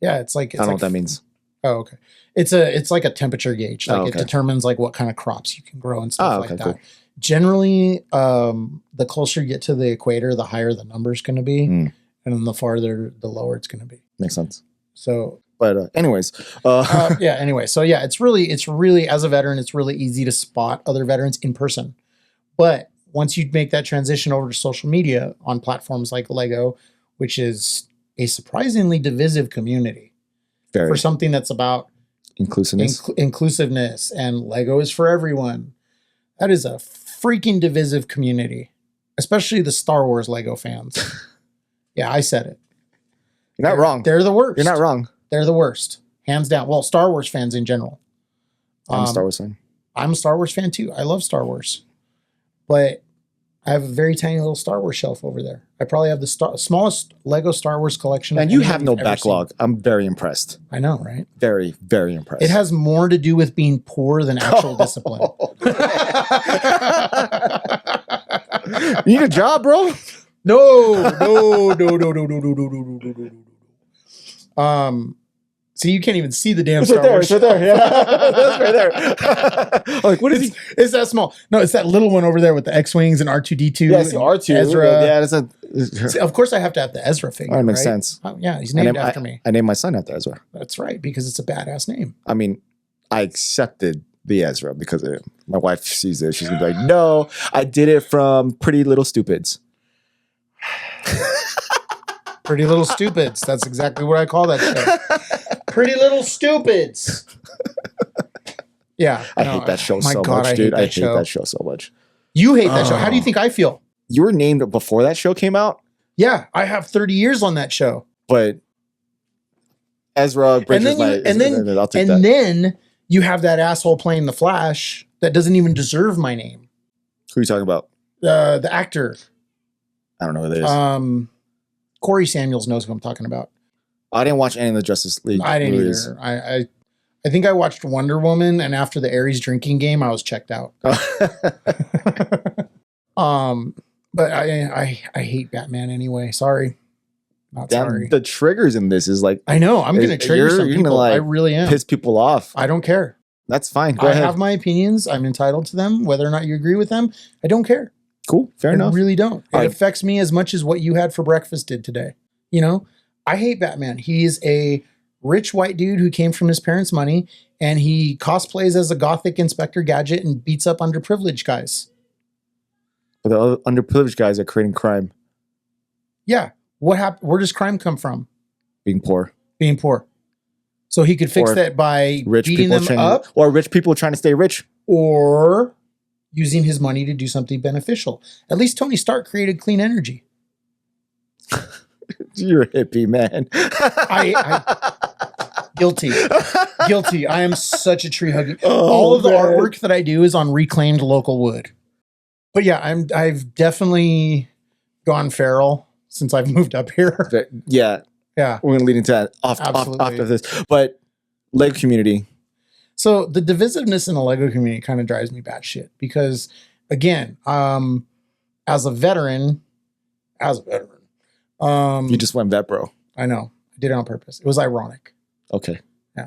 Yeah, it's like I don't know what that means. Oh, okay. It's like a temperature gauge. Like it determines like what kind of crops you can grow and stuff like that. Cool. Generally, the closer you get to the equator, the higher the number is going to be, and then the farther, the lower it's going to be. Makes sense. So, but anyways, yeah. Anyway, so yeah, it's really as a veteran, it's really easy to spot other veterans in person. But once you make that transition over to social media on platforms like Lego, which is a surprisingly divisive community for something that's about inclusiveness, and Lego is for everyone. That is a freaking divisive community, especially the Star Wars Lego fans. Yeah, I said it. You're not wrong. They're the worst. You're not wrong. They're the worst. Hands down. Well, Star Wars fans in general. I'm a Star Wars fan. I'm a Star Wars fan too. I love Star Wars. But I have a very tiny little Star Wars shelf over there. I probably have the smallest Lego Star Wars collection. And you have no backlog. I'm very impressed. I know, right? Very, very impressed. It has more to do with being poor than actual discipline. You need a job, bro? No. So you can't even see the damn Star Wars. It's right there. Yeah. That's right there. Like, what is he? It's that small. No, it's that little one over there with the X-Wings and R2-D2. Yes, R2. Ezra. Yeah, that's See, of course I have to have the Ezra figure. That makes sense. Oh, yeah, he's named after me. I named my son after Ezra. That's right, because it's a badass name. I mean, I accepted the Ezra because my wife sees it. She's going to be like, no, I did it from Pretty Little Stupids. Pretty Little Stupids. That's exactly what I call that show. Pretty Little Stupids. Yeah. I hate that show so much, dude. I hate that show so much. You hate that show. How do you think I feel? You were named before that show came out? Yeah. I have 30 years on that show. But Ezra Bridger's then you have that asshole playing the Flash that doesn't even deserve my name. Who are you talking about? The actor. I don't know who that is. Corey Samuels knows who I'm talking about. I didn't watch any of the Justice League I didn't movies. either. I think I watched Wonder Woman, and after the Ares drinking game, I was checked out. But I hate Batman anyway. Sorry. Not sorry. The triggers in this is like, I know. I'm going to trigger some people. I really am. Piss people off. I don't care. That's fine. I have my opinions. I'm entitled to them. Whether or not you agree with them, I don't care. Cool. Fair enough. I really don't. It affects me as much as what you had for breakfast did today. You know, I hate Batman. He's a rich white dude who came from his parents' money, and he cosplays as a gothic Inspector Gadget and beats up underprivileged guys. But the underprivileged guys are creating crime. Yeah. What happened? Where does crime come from? Being poor. Being poor. So he could fix that by beating them up. Or rich people trying to stay rich. Or using his money to do something beneficial. At least Tony Stark created clean energy. You're a hippie, man. Guilty. I am such a tree hugger. All of the artwork that I do is on reclaimed local wood. But yeah, I've definitely gone feral since I've moved up here. Yeah. Yeah. We're leading to that after this. But Lego community. So the divisiveness in the Lego community kind of drives me batshit because, again, as a veteran, you just went vet, bro. I know. I did it on purpose. It was ironic. Okay. Yeah.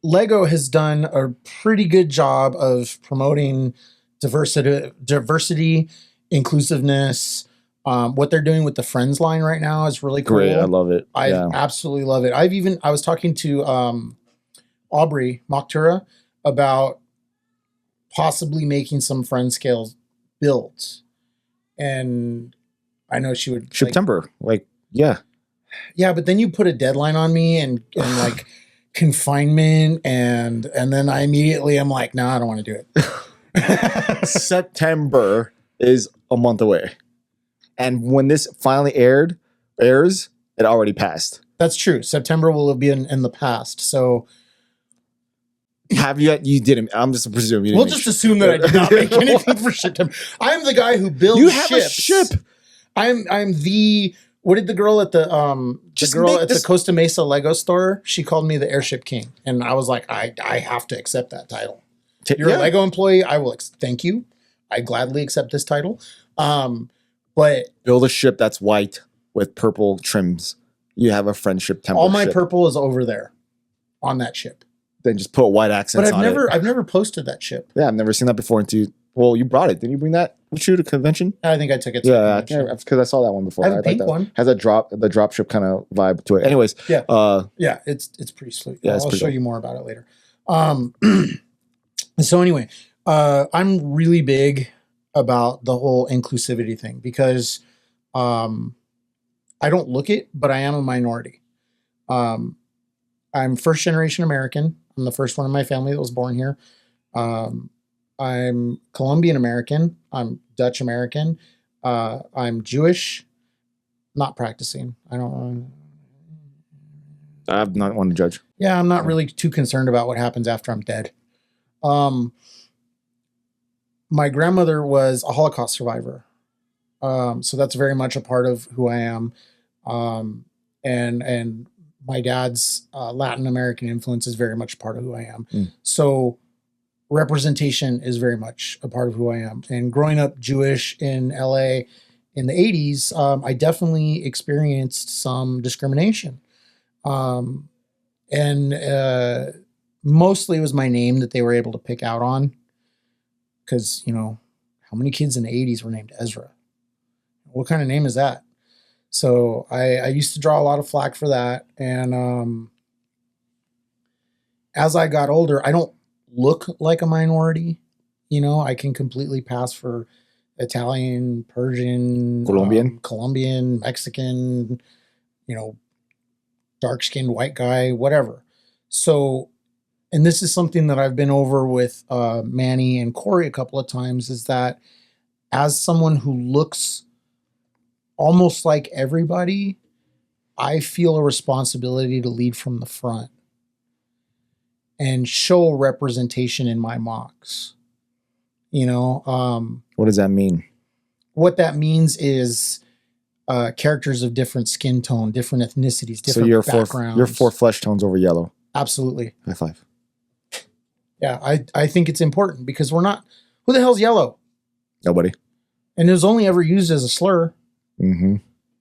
Lego has done a pretty good job of promoting diversity, inclusiveness. What they're doing with the Friends line right now is really cool. Great. I love it. I absolutely love it. I was talking to Aubrey Mokhtura about possibly making some friend scale builds. And I know she would September. Yeah. Yeah, but then you put a deadline on me and like confinement, and then I immediately am like, no, I don't want to do it. September is a month away. And when this finally airs, it already passed. That's true. September will be in the past. So have you didn't, I'm just presuming you we'll didn't just assume that I did not make anything for September. I'm the guy who builds you have ships. a ship. I'm the, what did the girl at the Costa Mesa Lego store, she called me the airship king. And I was like, I have to accept that title. You're a Lego employee. I will thank you. I gladly accept this title. But build a ship that's white with purple trims. You have a friendship temple. All my purple is over there on that ship. Then just put white accents on it. But I've never posted that ship. Yeah, I've never seen that before. Well, you brought it. Didn't you bring that with you to convention? I think I took it to a convention. Yeah, because I saw that one before. I have a pink one. Has the drop ship kind of vibe to it. Anyways. Yeah. Yeah, it's pretty sweet. Yeah, I'll show you more about it later. So anyway, I'm really big about the whole inclusivity thing because I don't look it, but I am a minority. I'm first generation American. I'm the first one in my family that was born here. I'm Colombian American. I'm Dutch American. I'm Jewish. Not practicing. I'm not one to judge. Yeah, I'm not really too concerned about what happens after I'm dead. My grandmother was a Holocaust survivor. So that's very much a part of who I am. And my dad's Latin American influence is very much a part of who I am. So representation is very much a part of who I am. And growing up Jewish in LA in the 80s, I definitely experienced some discrimination. And mostly it was my name that they were able to pick out on. Because, how many kids in the 80s were named Ezra? What kind of name is that? So I used to draw a lot of flack for that. And as I got older, I don't look like a minority. I can completely pass for Italian, Persian, Colombian, Mexican, dark-skinned white guy, whatever. So, and this is something that I've been over with Manny and Corey a couple of times, is that as someone who looks almost like everybody, I feel a responsibility to lead from the front and show representation in my mocks. What does that mean? What that means is characters of different skin tone, different ethnicities, different backgrounds. You're 4 flesh tones over yellow. Absolutely. High five. Yeah, I think it's important because we're not. Who the hell's yellow? Nobody. And it was only ever used as a slur. Mm-hmm.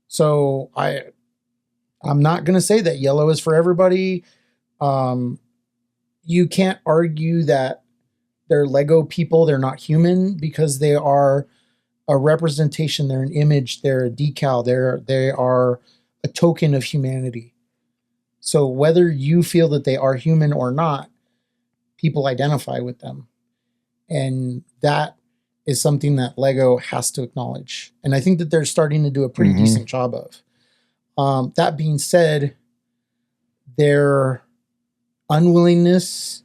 So I'm not going to say that yellow is for everybody. You can't argue that they're Lego people. They're not human because they are a representation. They're an image. They're a decal. They are a token of humanity. So whether you feel that they are human or not, people identify with them. And that is something that Lego has to acknowledge. And I think that they're starting to do a pretty decent job of. That being said, their unwillingness,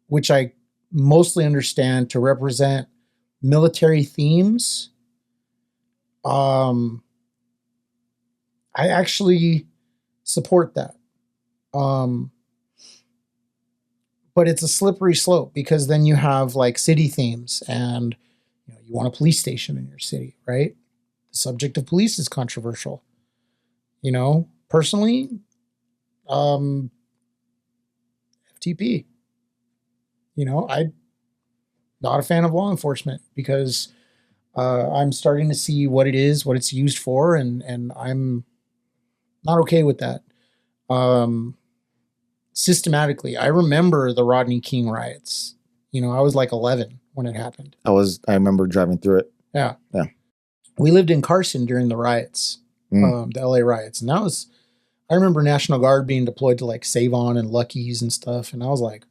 which I mostly understand, to represent military themes, I actually support that. But it's a slippery slope because then you have like city themes and you want a police station in your city, right? The subject of police is controversial. Personally, FTP. I'm not a fan of law enforcement because I'm starting to see what it is, what it's used for, and I'm not okay with that. Systematically, I remember the Rodney King riots. I was like 11 when it happened. I remember driving through it. Yeah. Yeah. We lived in Carson during the riots, the LA riots. And I remember National Guard being deployed to like Save-On and Lucky's and stuff. And I was like,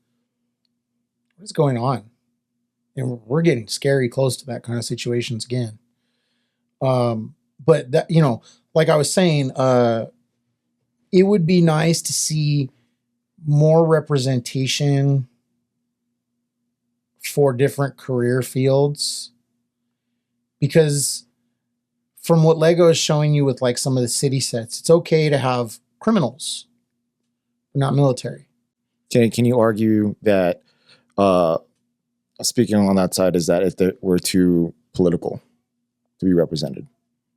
what is going on? And we're getting scary close to that kind of situations again. But that, like I was saying, it would be nice to see more representation for different career fields, because from what Lego is showing you with like some of the city sets, it's okay to have criminals, but not military. Can you argue that speaking on that side is that if we're too political to be represented?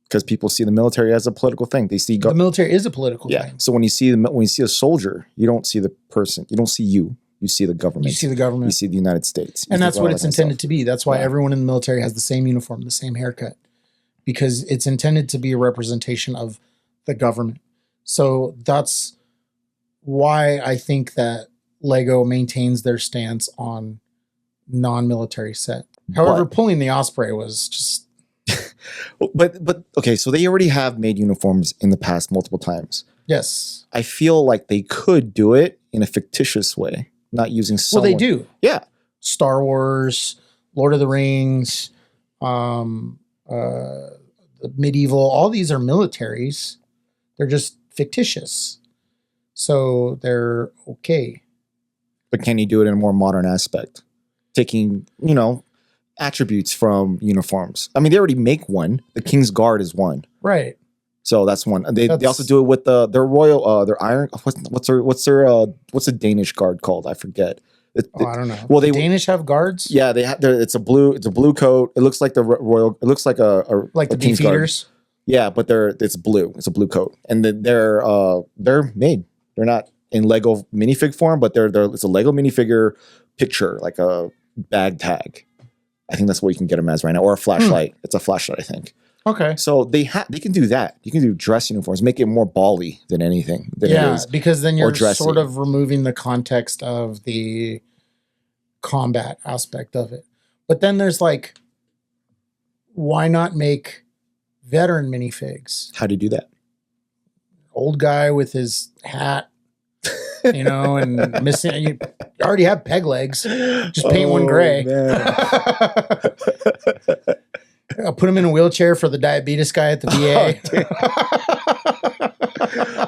Because people see the military as a political thing. They see The military is a political thing. So when you see a soldier, you don't see the person. You don't see you. You see the government. You see the government. You see the United States. And that's what it's intended to be. That's why Yeah. everyone in the military has the same uniform, the same haircut, because it's intended to be a representation of the government. So that's why I think that Lego maintains their stance on non-military set. However, pulling the Osprey was just... But okay, so they already have made uniforms in the past multiple times. Yes. I feel like they could do it in a fictitious way, not using someone. Well, they do. Yeah. Star Wars, Lord of the Rings, the medieval, all these are militaries. They're just fictitious. So they're okay. But can you do it in a more modern aspect? Taking, attributes from uniforms. I mean, they already make one. The King's Guard is one. Right. So that's one. They also do it with their royal, their iron. What's the Danish guard called? I forget. I don't know. Well, the Danish have guards. Yeah, they have. It's a blue coat. It looks like the royal. It looks like a the King's Guard. Beefeaters. Yeah, but it's blue. It's a blue coat, and they're made. They're not in Lego minifig form, but it's a Lego minifigure picture, like a bag tag. I think that's what you can get them as right now, or a flashlight. It's a flashlight, I think. Okay. So they can do that. You can do dress uniforms, make it more bally than anything. It is, because then you're dressy. sort of removing the context of the combat aspect of it. But then there's like, why not make veteran minifigs? How do you do that? Old guy with his hat, and missing. You already have peg legs. Just paint one gray. I'll put him in a wheelchair for the diabetes guy at the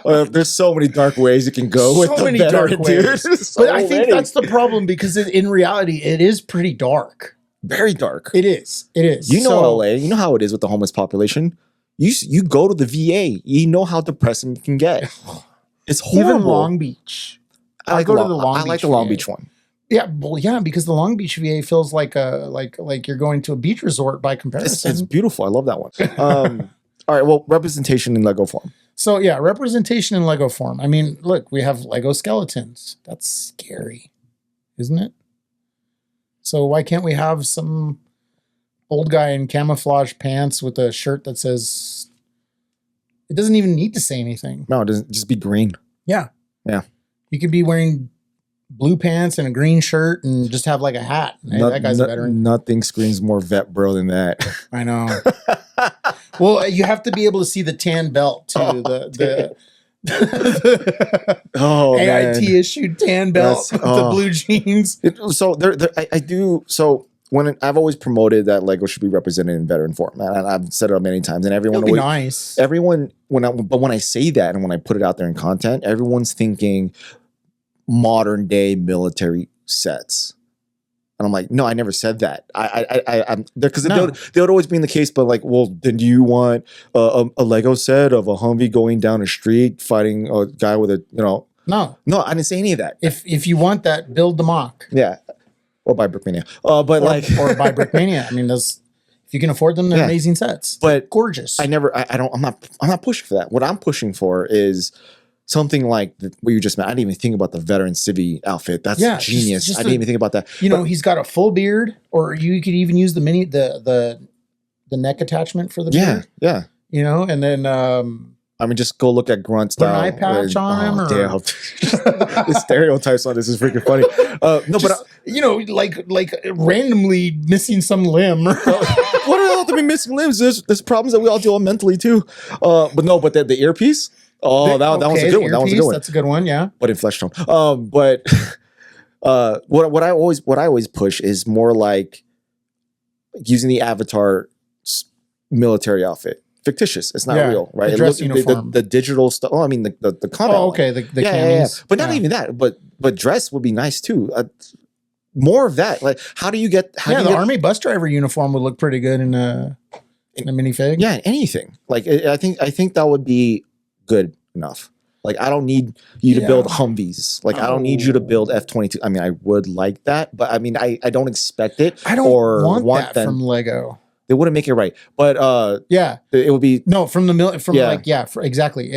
VA. There's so many dark ways you can go with the veteran, dude. But I think that's the problem, because in reality, it is pretty dark. Very dark. It is. You know LA. You know how it is with the homeless population. You go to the VA. You know how depressing it can get. It's horrible. Even Long Beach. I like the Long Beach one. Yeah, well, yeah, because the Long Beach VA feels like you're going to a beach resort by comparison. It's beautiful. I love that one. All right. Well, representation in Lego form. So yeah, representation in Lego form. I mean, look, we have Lego skeletons. That's scary, isn't it? So why can't we have some old guy in camouflage pants with a shirt that says? It doesn't even need to say anything. No, it doesn't. Just be green. Yeah. Yeah. You could be wearing blue pants and a green shirt and just have like a hat. Hey, that guy's a veteran. Nothing screams more vet bro than that. I know. Well, you have to be able to see the tan belt too. Oh, AIT man. issued tan belt with the blue jeans. I do. So when I've always promoted that Lego should be represented in veteran form, and I've said it many times, and everyone It'll be always, nice. But when I say that and when I put it out there in content, everyone's thinking modern day military sets. And I'm like, no, I never said that. I'm because they would always be in the case, but like, well, then do you want a Lego set of a Humvee going down a street fighting a guy with a, No, I didn't say any of that. If you want that, build the mock. Yeah, or buy Brickmania. Or buy Brickmania. I mean, if you can afford them, they're amazing sets. But gorgeous. I'm not pushing for that. What I'm pushing for is something like what you just meant. I didn't even think about the veteran civvy outfit. That's genius. I didn't even think about that. He's got a full beard, or you could even use the neck attachment for the beard. Yeah. And then just go look at Grunt style. Put an eye patch on him. Damn. The stereotypes on this is freaking funny. Like randomly missing some limb. What are all to be missing limbs? There's problems that we all deal with mentally too. But the earpiece. Oh, that was a good one. That was a good one. That's a good one, yeah. But in flesh tone. But what I always push is more like using the Avatar military outfit. fictitious. It's not Yeah, real, right? the dress It uniform. the digital stuff. Oh, I mean the combat. Oh, line. okay. The yeah, camis. But not even that. But dress would be nice too. More of that. Like, how do you get? The army bus driver uniform would look pretty good in a minifig. Yeah, anything. Like, I think that would be good enough. Like, I don't need you to build Humvees. Like, I don't need you to build F-22. I mean, I would like that, but I mean, I don't expect it. I don't want that them. from Lego. They wouldn't make it right. But it would be exactly.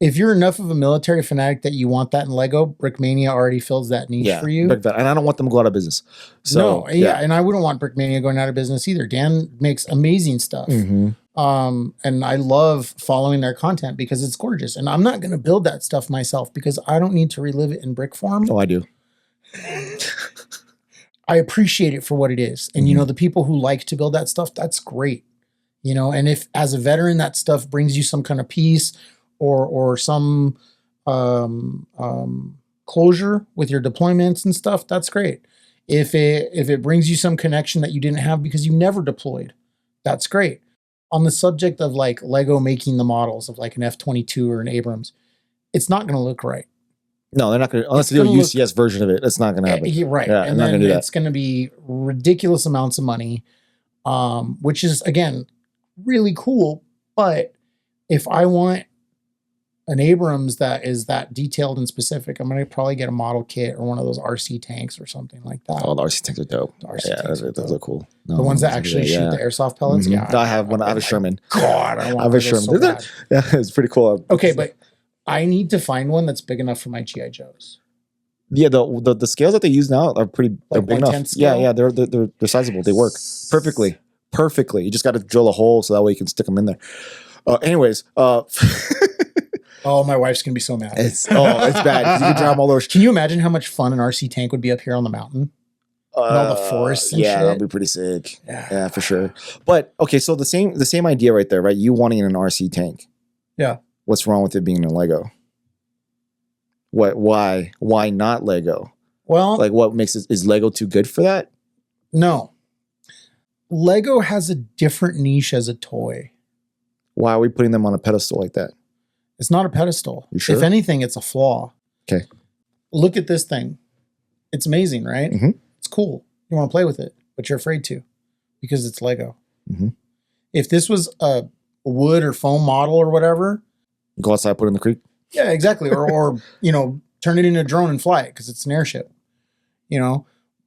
If you're enough of a military fanatic that you want that in Lego, Brickmania already fills that niche for you. And I don't want them to go out of business. So, and I wouldn't want Brickmania going out of business either. Dan makes amazing stuff. Mm-hmm. And I love following their content because it's gorgeous. And I'm not going to build that stuff myself because I don't need to relive it in brick form. Oh, I do. I appreciate it for what it is. And, the people who like to build that stuff, that's great. And if as a veteran, that stuff brings you some kind of peace or some closure with your deployments and stuff, that's great. If it brings you some connection that you didn't have because you never deployed, that's great. On the subject of like Lego making the models of like an F-22 or an Abrams, it's not going to look right. No, they're not going to, unless they do a UCS version of it, it's not going to happen. Right. Yeah, and then it's going to be ridiculous amounts of money, which is, again, really cool. But if I want an Abrams that is that detailed and specific, I'm going to probably get a model kit or one of those RC tanks or something like that. Oh, the RC tanks are dope. Those are cool. No, the ones that actually shoot the airsoft pellets. Mm-hmm. Yeah, I have one. I have a Sherman. God, I have a Sherman. So bad. Yeah, it's pretty cool. Okay, but I need to find one that's big enough for my GI Joes. Yeah, the scales that they use now are pretty. They're big enough. Yeah, they're sizable. They work perfectly. You just got to drill a hole so that way you can stick them in there. Anyways. Oh, my wife's gonna be so mad. It's bad. You can drive them all over. Can you imagine how much fun an RC tank would be up here on the mountain? And all the forests and shit. That'd be pretty sick. Yeah, for sure. But okay, so the same idea right there, right? You wanting an RC tank. Yeah. What's wrong with it being in Lego? Why not Lego? Well, like what makes it, is Lego too good for that? No. Lego has a different niche as a toy. Why are we putting them on a pedestal like that? It's not a pedestal. You sure? If anything, it's a flaw. Okay. Look at this thing. It's amazing, right? Mm-hmm. It's cool. You want to play with it, but you're afraid to because it's Lego. Mm-hmm. If this was a wood or foam model or whatever, go outside, put it in the creek. Yeah, exactly. Or turn it into a drone and fly it because it's an airship.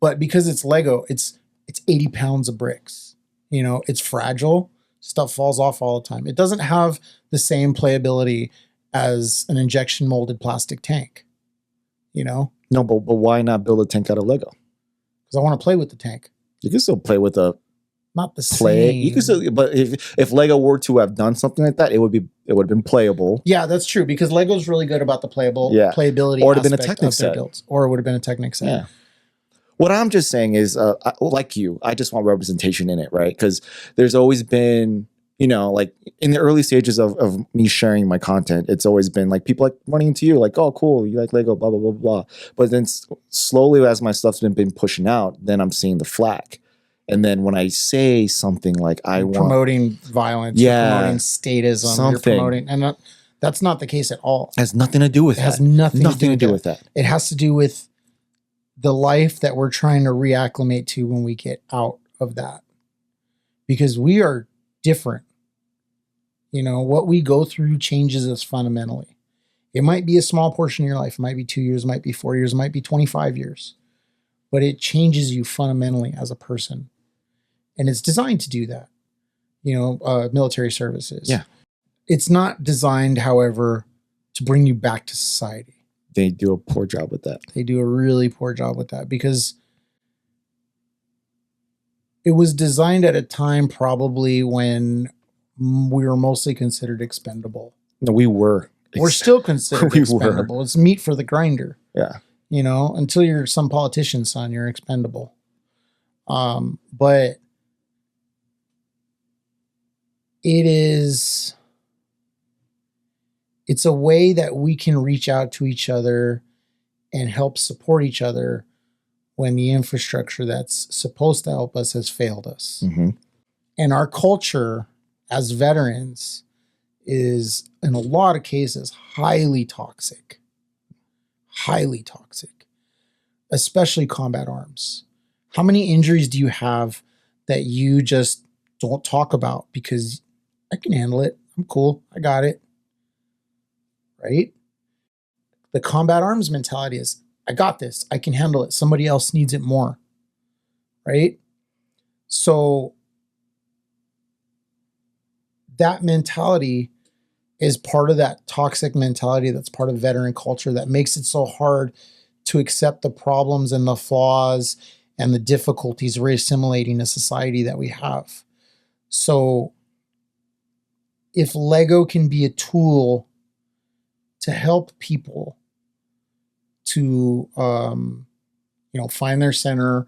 But because it's Lego, it's 80 pounds of bricks. It's fragile. Stuff falls off all the time. It doesn't have the same playability as an injection molded plastic tank. No, but why not build a tank out of Lego? Because I want to play with the tank. You can still play with not the same. You can still, but if Lego were to have done something like that, it would have been playable. Yeah, that's true because Lego's really good about the playability. Or it would have been a Technic set. Or it would have been a Technic set. Yeah. What I'm just saying is, like you, I just want representation in it, right? Because there's always been, like in the early stages of me sharing my content, it's always been like people like running into you, like, oh, cool, you like Lego, blah, blah, blah, blah. But then slowly as my stuff's been pushing out, then I'm seeing the flack. And then when I say something like you're promoting violence, you're promoting statism, something. You're promoting, and that's not the case at all. It has nothing to do with that. It has nothing to do with that. It has to do with the life that we're trying to reacclimate to when we get out of that. Because we are different. What we go through changes us fundamentally. It might be a small portion of your life. It might be 2 years, it might be 4 years, it might be 25 years. But it changes you fundamentally as a person. And it's designed to do that. Military services. Yeah. It's not designed, however, to bring you back to society. They do a poor job with that. They do a really poor job with that because it was designed at a time probably when we were mostly considered expendable. No, we were. We're still considered expendable. It's meat for the grinder. Yeah. Until you're some politician's son, you're expendable. But it's a way that we can reach out to each other and help support each other when the infrastructure that's supposed to help us has failed us. Mm-hmm. And our culture as veterans is in a lot of cases highly toxic, especially combat arms. How many injuries do you have that you just don't talk about because I can handle it? I'm cool. I got it. Right? The combat arms mentality is, I got this. I can handle it. Somebody else needs it more. Right? So that mentality is part of that toxic mentality that's part of veteran culture that makes it so hard to accept the problems and the flaws and the difficulties we're assimilating a society that we have. So if Lego can be a tool to help people to find their center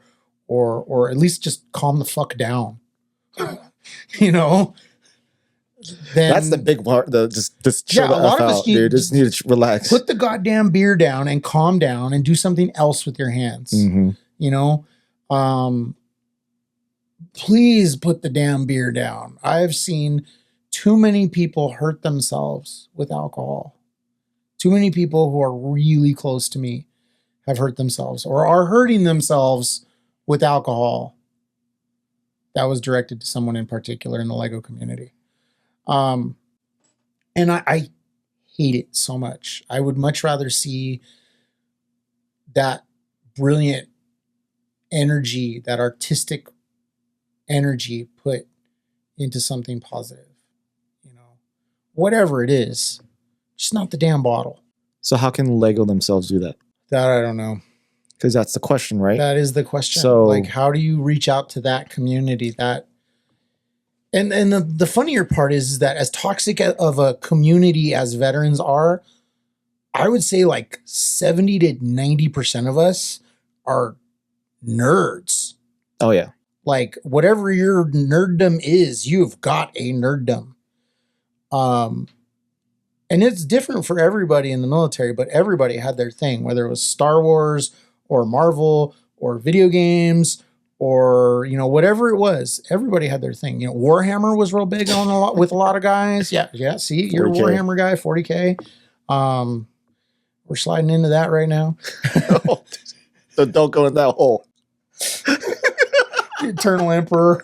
or at least just calm the fuck down, then that's the big part. Just chill a lot of us dude. Just need to relax. Put the goddamn beer down and calm down and do something else with your hands. Please put the damn beer down. I've seen too many people hurt themselves with alcohol. Too many people who are really close to me have hurt themselves or are hurting themselves with alcohol. That was directed to someone in particular in the Lego community. And I hate it so much. I would much rather see that brilliant energy, that artistic energy put into something positive, whatever it is, just not the damn bottle. So how can Lego themselves do that? That I don't know. Because that's the question, right? That is the question. So, like, how do you reach out to that community? And the funnier part is that as toxic of a community as veterans are, I would say like 70 to 90% of us are nerds. Oh, yeah. Like, whatever your nerddom is, you've got a nerddom. And it's different for everybody in the military, but everybody had their thing, whether it was Star Wars or Marvel or video games or, whatever it was. Everybody had their thing. Warhammer was real big with a lot of guys. Yeah. See, you're a 40K. Warhammer guy, 40K. We're sliding into that right now. So don't go in that hole. Eternal Emperor.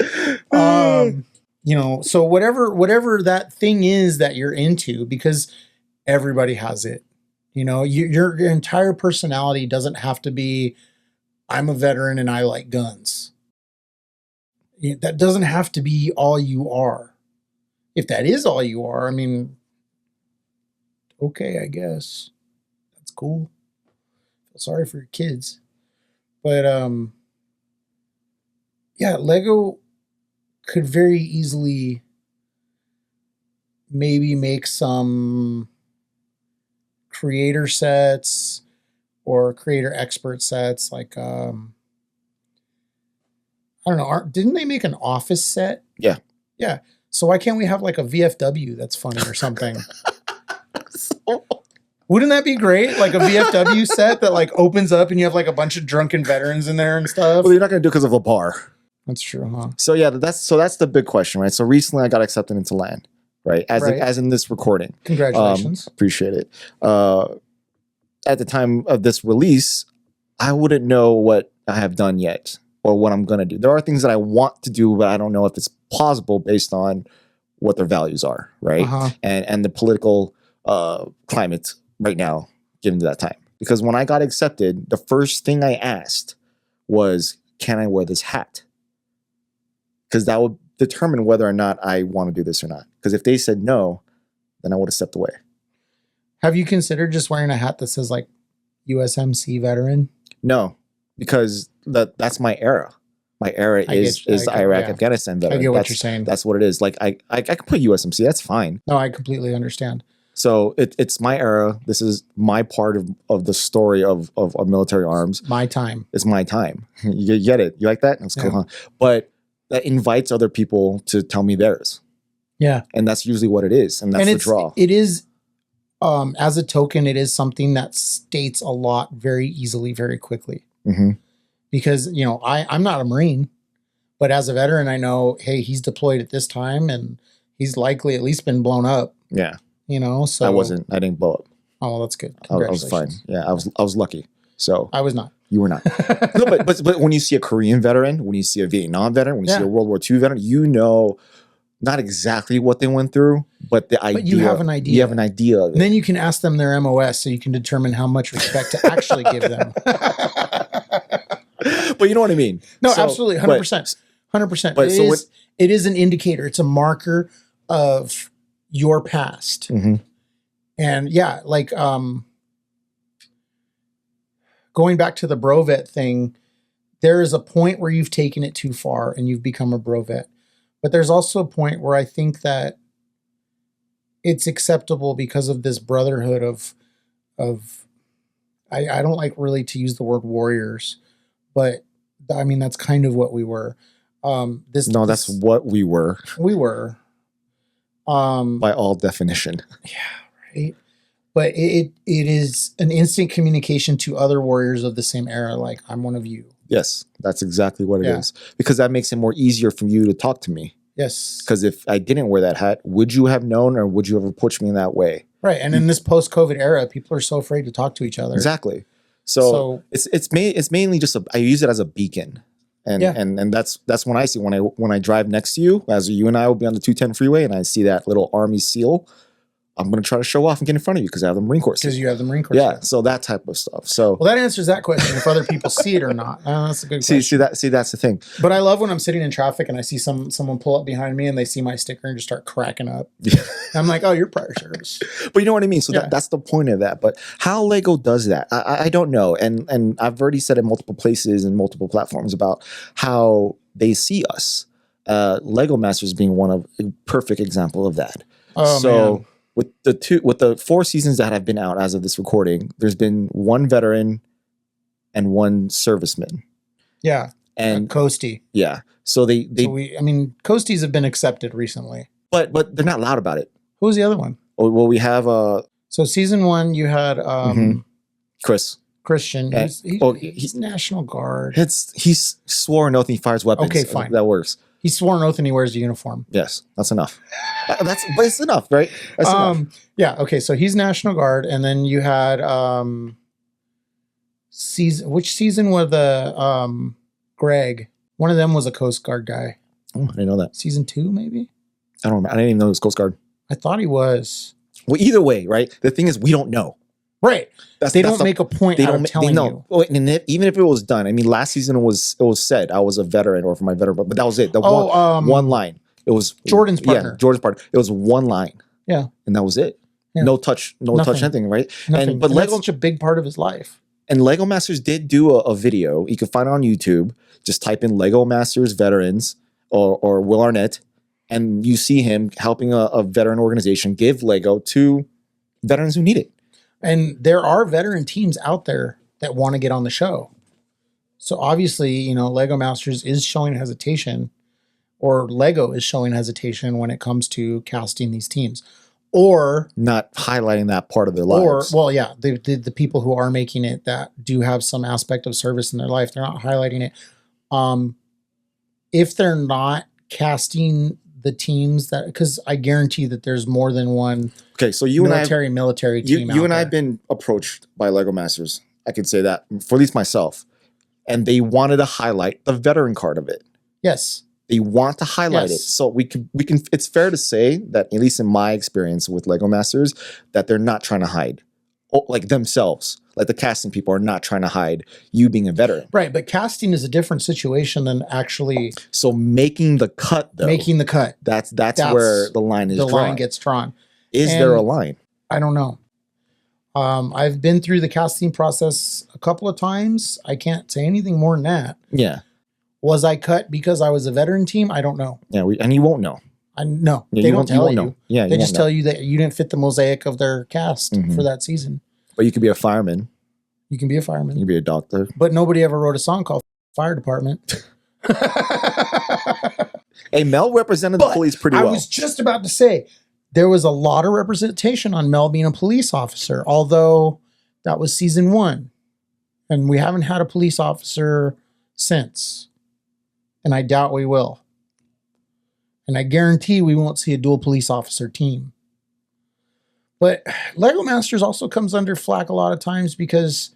So whatever that thing is that you're into, because everybody has it, your entire personality doesn't have to be, I'm a veteran and I like guns. That doesn't have to be all you are. If that is all you are, okay, I guess that's cool. Feel sorry for your kids, but, Lego could very easily maybe make some creator sets or creator expert sets. Like, I don't know. Didn't they make an office set? Yeah. Yeah. So why can't we have like a VFW that's funny or something? Wouldn't that be great? Like a VFW set that like opens up and you have like a bunch of drunken veterans in there and stuff. Well, you're not going to do it because of a bar. That's true, huh? So yeah, that's the big question, right? So recently I got accepted into LAN, right? As in this recording. Congratulations. Appreciate it. At the time of this release, I wouldn't know what I have done yet or what I'm going to do. There are things that I want to do, but I don't know if it's plausible based on what their values are, right? And the political climate right now, given to that time. Because when I got accepted, the first thing I asked was, can I wear this hat? Because that would determine whether or not I want to do this or not. Because if they said no, then I would have stepped away. Have you considered just wearing a hat that says like USMC veteran? No, because that's my era. My era is Iraq, Afghanistan veteran. I get what you're saying. That's what it is. Like I can put USMC. That's fine. No, I completely understand. So it's my era. This is my part of the story of military arms. My time. It's my time. You get it. You like that? That's cool, huh? But that invites other people to tell me theirs. Yeah. And that's usually what it is. And that's the draw. It is, as a token, it is something that states a lot very easily, very quickly. Mm-hmm. Because, I'm not a Marine, but as a veteran, I know, hey, he's deployed at this time and he's likely at least been blown up. Yeah. You know, so I didn't blow up. Oh, well, that's good. I was fine. Yeah, I was lucky. So I was not. You were not. No, but when you see a Korean veteran, when you see a Vietnam veteran, when you see a World War II veteran, you know not exactly what they went through, but the idea. But you have an idea. You have an idea of it. And then you can ask them their MOS so you can determine how much respect to actually give them. But you know what I mean? No, absolutely. 100%. 100%. But it is an indicator. It's a marker of your past. Mm-hmm. And yeah, like going back to the bro vet thing, there is a point where you've taken it too far and you've become a bro vet. But there's also a point where I think that it's acceptable because of this brotherhood of I don't like really to use the word warriors, but I mean that's kind of what we were. That's what we were. We were. By all definition. Yeah, right. But it is an instant communication to other warriors of the same era. Like, I'm one of you. Yes, that's exactly what it is. Because that makes it more easier for you to talk to me. Yes. Because if I didn't wear that hat, would you have known or would you have approached me in that way? Right. And in this post-COVID era, people are so afraid to talk to each other. Exactly. So it's mainly just I use it as a beacon. And that's when I see when I drive next to you, as you and I will be on the 210 freeway and I see that little Army SEAL, I'm going to try to show off and get in front of you because I have the Marine Corps. Because you have the Marine Corps. Yeah, so that type of stuff. So well, that answers that question. If other people see it or not, that's a good question. See, that's the thing. But I love when I'm sitting in traffic and I see someone pull up behind me and they see my sticker and just start cracking up. I'm like, oh, you're prior service. But you know what I mean. So that's the point of that. But how Lego does that, I don't know. And I've already said in multiple places and multiple platforms about how they see us. Lego Masters being a perfect example of that. Oh, so. Man. With the 4 seasons that have been out as of this recording, there's been 1 veteran and 1 serviceman. Yeah. And Coastie. Yeah. So Coasties have been accepted recently. But they're not loud about it. Who was the other one? Oh, well, we have so season 1 you had Christian. He's National Guard. He's swore an oath and he fires weapons. Okay, fine. That works. He swore an oath and he wears a uniform. Yes, that's enough. But it's enough, right? That's enough. Yeah. Okay. So he's National Guard, and then you had which season were the Greg? One of them was a Coast Guard guy. Oh, I didn't know that. Season 2, maybe. I don't remember. I didn't even know it was Coast Guard. I thought he was. Well, either way, right? The thing is, we don't know. Right. They don't make a point out of telling you. Oh, and even if it was done, I mean, last season it was said I was a veteran or for my veteran, but that was it. One line. It was Jordan's partner. Yeah, Jordan's partner. It was 1 line. Yeah. And that was it. Yeah. No touch, anything, right? Nothing. But Lego, that's such a big part of his life. And Lego Masters did do a video. You can find it on YouTube. Just type in Lego Masters veterans or Will Arnett, and you see him helping a veteran organization give Lego to veterans who need it. And there are veteran teams out there that want to get on the show. So obviously, Lego Masters is showing hesitation, or Lego is showing hesitation when it comes to casting these teams, or not highlighting that part of their lives. Or, well, yeah, the people who are making it that do have some aspect of service in their life, they're not highlighting it. If they're not casting the teams because I guarantee that there's more than one. Okay, so military team. You and I have been approached by Lego Masters. I can say that for at least myself, and they wanted to highlight the veteran card of it. Yes, they want to highlight it, so we can. It's fair to say that at least in my experience with Lego Masters, that they're not trying to hide, like themselves. Like the casting people are not trying to hide you being a veteran. Right, but casting is a different situation than actually. So making the cut, though. Making the cut. That's where the line is drawn. The line gets drawn. Is there a line? I don't know. I've been through the casting process a couple of times. I can't say anything more than that. Yeah. Was I cut because I was a veteran team? I don't know. Yeah, and you won't know. No, yeah, they don't tell you. Know. Yeah, they just tell you that you didn't fit the mosaic of their cast for that season. But you could be a fireman. You can be a fireman. You can be a doctor. But nobody ever wrote a song called Fire Department. Hey, Mel represented the police pretty well. I was just about to say, there was a lot of representation on Mel being a police officer, although that was season 1. And we haven't had a police officer since. And I doubt we will. And I guarantee we won't see a dual police officer team. But Lego Masters also comes under flack a lot of times because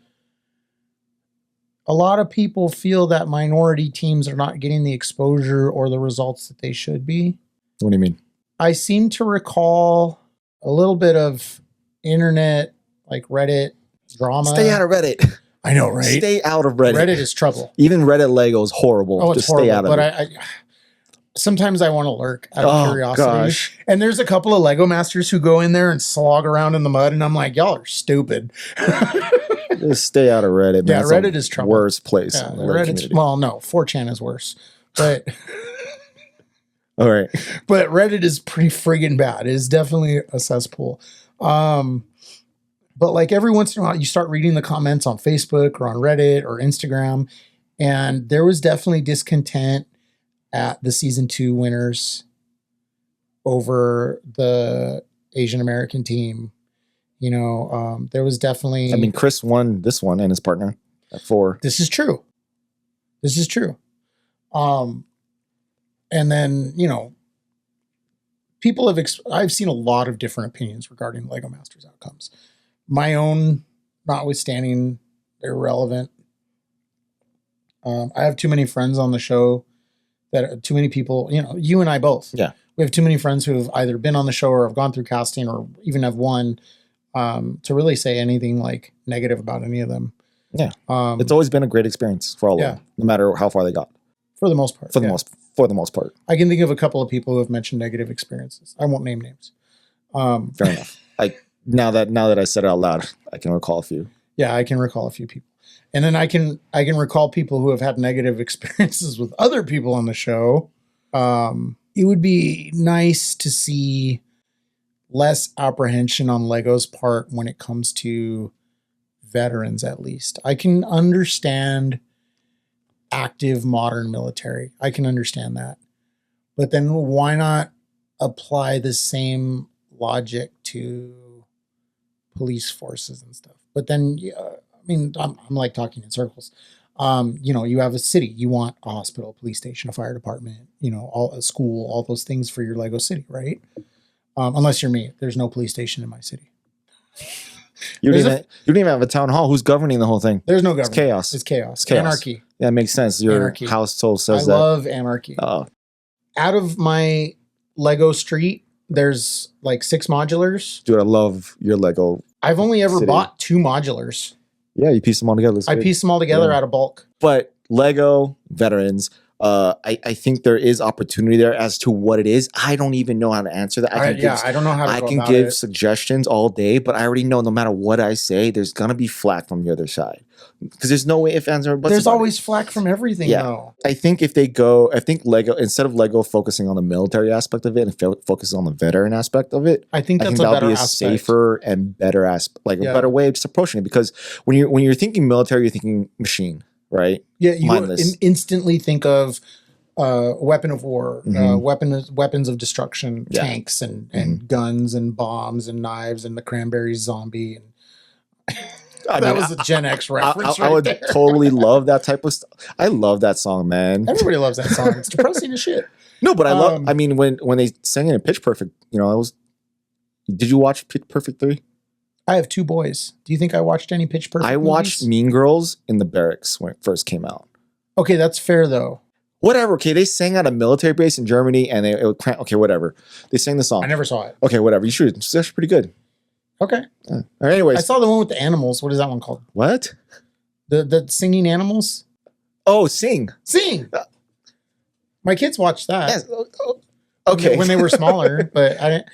a lot of people feel that minority teams are not getting the exposure or the results that they should be. What do you mean? I seem to recall a little bit of internet, like Reddit drama. Stay out of Reddit. I know, right? Stay out of Reddit. Reddit is trouble. Even Reddit Lego is horrible. Oh, it's Just horrible. stay out of but it. I sometimes I want to lurk out of curiosity. Gosh. And there's a couple of Lego Masters who go in there and slog around in the mud, and I'm like, y'all are stupid. Just stay out of Reddit. Man. Yeah, It's Reddit the is trouble. worst place. Yeah, in the Reddit Reddit's, community. well, no, 4chan is worse. But All right. but Reddit is pretty friggin' bad. It is definitely a cesspool. But like every once in a while, you start reading the comments on Facebook or on Reddit or Instagram, and there was definitely discontent at the season 2 winners over the Asian American team. You know, there was definitely. I mean, Chris won this one and his partner at 4. This is true. This is true. And then, you know, people have, I've seen a lot of different opinions regarding Lego Masters outcomes. My own, notwithstanding, they're relevant. I have too many friends on the show that too many people, you know, you and I both. Yeah. We have too many friends who have either been on the show or have gone through casting or even have won to really say anything like negative about any of them. Yeah. It's always been a great experience for all of them, no matter how far they got. For the most part. For the most part. I can think of a couple of people who have mentioned negative experiences. I won't name names. Fair enough. Now that I said it out loud, I can recall a few. Yeah, I can recall a few people. And then I can recall people who have had negative experiences with other people on the show. It would be nice to see less apprehension on Lego's part when it comes to veterans, at least. I can understand active modern military. I can understand that. But then why not apply the same logic to police forces and stuff? But then, I mean, I'm like talking in circles. You know, you have a city, you want a hospital, a police station, a fire department, you know, a school, all those things for your Lego city, right? Unless you're me, there's no police station in my city. You don't even have a town hall. Who's governing the whole thing? There's no government. It's chaos. It's chaos. It's chaos. Anarchy. Yeah, it makes sense. Your Anarchy. household says I that. love anarchy. Oh, Out of my Lego street, there's like 6 modulars. dude, I love your Lego. I've only ever City. bought 2 modulars. Yeah, you piece them all together. I pieced them all together Yeah. out of bulk. But Lego veterans, I think there is opportunity there as to what it is. I don't even know how to answer that. I don't know how to I go can about give it. suggestions all day, but I already know no matter what I say, there's gonna be flack from the other side because there's no way if answer or buts. There's about it. always flack from everything, Yeah. though. I think Lego, instead of Lego focusing on the military aspect of it and focusing on the veteran aspect of it, I think I that's think a that'll better be a aspect. safer and better a Yeah. better way of just approaching it. Because when you're thinking military, you're thinking machine, right? Yeah, you mindless. instantly think of weapon of war, Mhm. weapons of destruction, Yeah. tanks and guns and bombs and knives and the cranberry zombie. And that was a Gen X reference. I would there. totally love that type of stuff. I love that song, man. Everybody loves that song. It's depressing as shit. No, but I love. Um, I mean, when they sang it in Pitch Perfect, you know, I was. Did you watch Pitch Perfect 3? I have 2 boys. Do you think I watched any Pitch Perfect? I watched movies? Mean Girls in the barracks when it first came out. Okay, that's fair though. Whatever. Okay, they sang at a military base in Germany, and okay, whatever. They sang the song. I never saw it. Okay, whatever. You should. It's actually pretty good. Okay, All right, anyways, I saw the one with the animals. What is that one called? what? The singing animals. Oh, sing. Sing. My kids watched that. Yes. Okay. when they were smaller, but I didn't.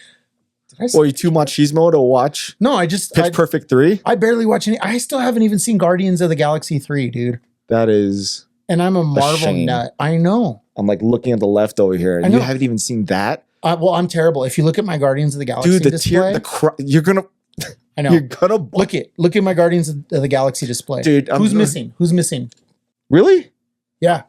Did I see? Or you too machismo to watch No, I just Pitch Perfect 3? I barely watch any. I still haven't even seen Guardians of the Galaxy 3, dude. That is. And I'm a Marvel shame. nut. I know. I'm like looking at the left over here, I and you know. haven't even seen that, Well, I'm terrible. If you look at my Guardians of the Galaxy dude. The display, you're gonna. I know. You're gonna Look at my Guardians of the Galaxy display, dude. Who's missing? Who's missing? Really? Yeah,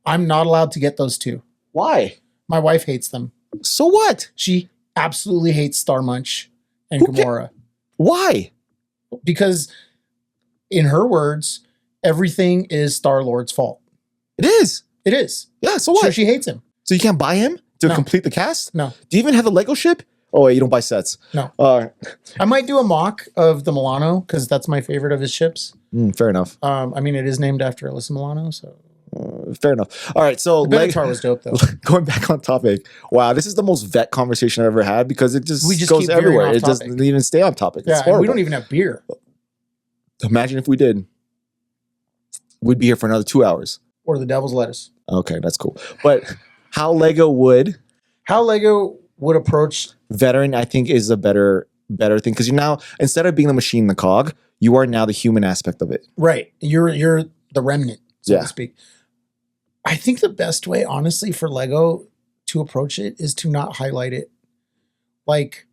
I'm not allowed to get those 2. Why? My wife hates them. So what? She absolutely hates Star Munch and Who ca- Gamora Why? because, in her words, everything is Star Lord's fault. It is. It is. Yeah. So what? So she hates him. So you can't buy him? to No. complete the cast? No. Do you even have the Lego ship? Oh, wait, you don't buy sets. No. Uh, I might do a mock of the Milano because that's my favorite of his ships. fair enough. I mean, it is named after Alyssa Milano, so Fair enough. All right, so the Benatar was dope though. going back on topic. Wow, this is the most vet conversation I've ever had because it just, We just goes keep veering everywhere. off It topic. doesn't even stay on topic. It's Yeah, and horrible. we don't even have beer Imagine if we did. We'd be here for another 2 hours. or the devil's lettuce. Okay, that's cool. But how Lego would approach. veteran, I think, is a better thing because you're now, instead of being the machine, the cog, you are now the human aspect of it. Right. You're the remnant, so Yeah. to speak. I think the best way, honestly, for Lego to approach it is to not highlight it. Like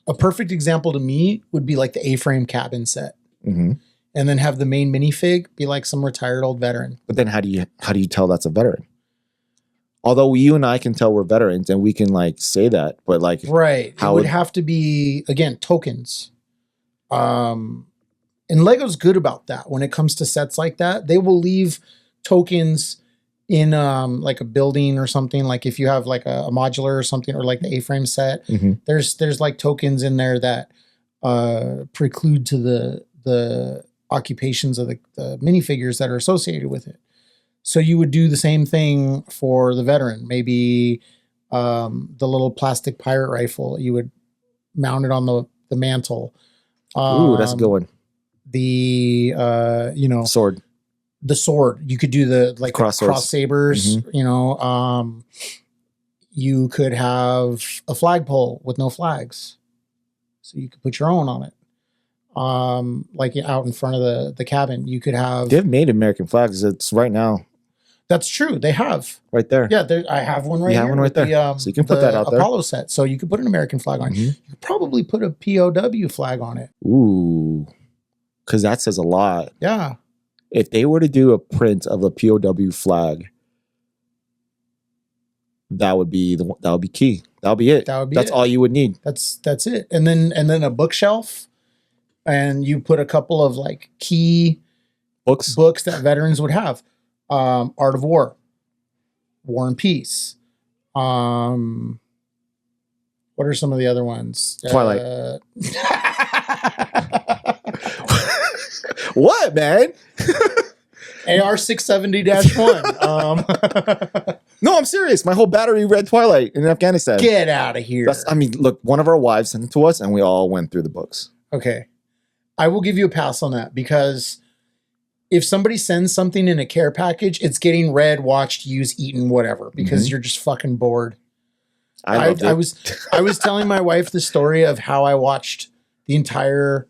a perfect example to me would be like the A-frame cabin set. Mm-hmm. And then have the main minifig be like some retired old veteran. But then how do you tell that's a veteran? Although you and I can tell we're veterans and we can like say that, but like Right. how it would have to be, again, tokens. And Lego's good about that. When it comes to sets like that, they will leave tokens in like a building or something. Like if you have like a modular or something, or like the A-frame set, there's like tokens in there that preclude to the occupations of the minifigures that are associated with it. So you would do the same thing for the veteran. Maybe the little plastic pirate rifle, you would mount it on the mantle. Ooh, that's a good one. The Sword. the sword. You could do the like Cross sabers. You could have a flagpole with no flags, so you could put your own on it. Like out in front of the cabin, you could have. They've made American flags. It's right now. That's true. They have. Right there. Yeah, I have one right You here. have one right with there. So you can put that out there. Apollo set. So you could put an American flag on it. You could probably put a POW flag on it. Ooh. Because that says a lot. Yeah. If they were to do a print of a POW flag, that would be key. That would be it. That's all you would need. That's it. And then a bookshelf, and you put a couple of like key Books that veterans would have. Art of War, War and Peace. What are some of the other ones? Twilight. What, man? AR 670-1. No, I'm serious. My whole battery read Twilight in Afghanistan. Get out of here. Look, one of our wives sent it to us and we all went through the books. Okay. I will give you a pass on that because if somebody sends something in a care package, it's getting read, watched, used, eaten, whatever, because you're just fucking bored. I was telling my wife the story of how I watched the entire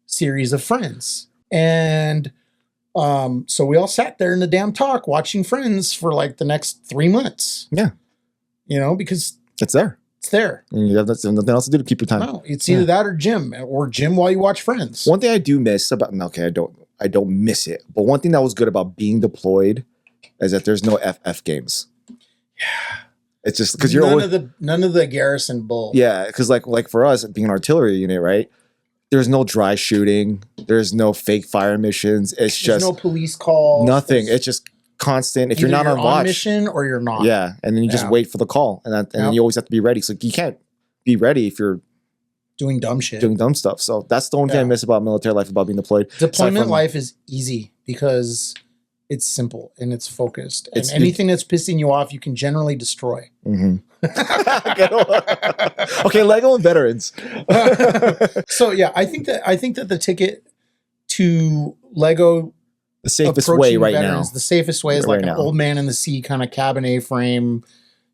series of Friends. And so we all sat there in the damn talk watching Friends for like the next 3 months. Yeah. Because it's there. It's there. And you have nothing else to do to keep your time. No, it's either that or gym while you watch Friends. One thing I do miss about, I don't miss it. But one thing that was good about being deployed is that there's no FF games. Yeah. It's just because you're none of the garrison bull. Yeah, because like for us being an artillery unit, right? There's no dry shooting. There's no fake fire missions. There's just no police calls. Nothing. It's just constant. If you're not on watch, mission or you're not. Yeah, and then you just wait for the call, and then you always have to be ready. So you can't be ready if you're doing dumb shit, doing dumb stuff. So that's the only thing I miss about military life, about being deployed. Deployment life is easy because it's simple and it's focused. And anything that's pissing you off, you can generally destroy. Okay, Lego and veterans. So yeah, I think that the ticket to Lego, the safest way right now, the safest way is like an old man in the sea kind of cabin A-frame,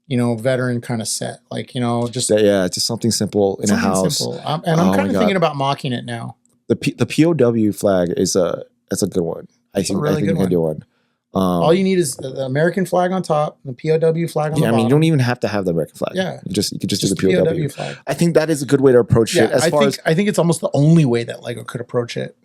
veteran kind of set. Like, just just something simple in a house. Simple. And I'm kind of thinking about mocking it now. The POW flag that's a good one. I think we can do one. All you need is the American flag on top, the POW flag on the bottom. You don't even have to have the American flag. Yeah, you could just do the POW flag. I think that is a good way to approach it. I think it's almost the only way that Lego could approach it.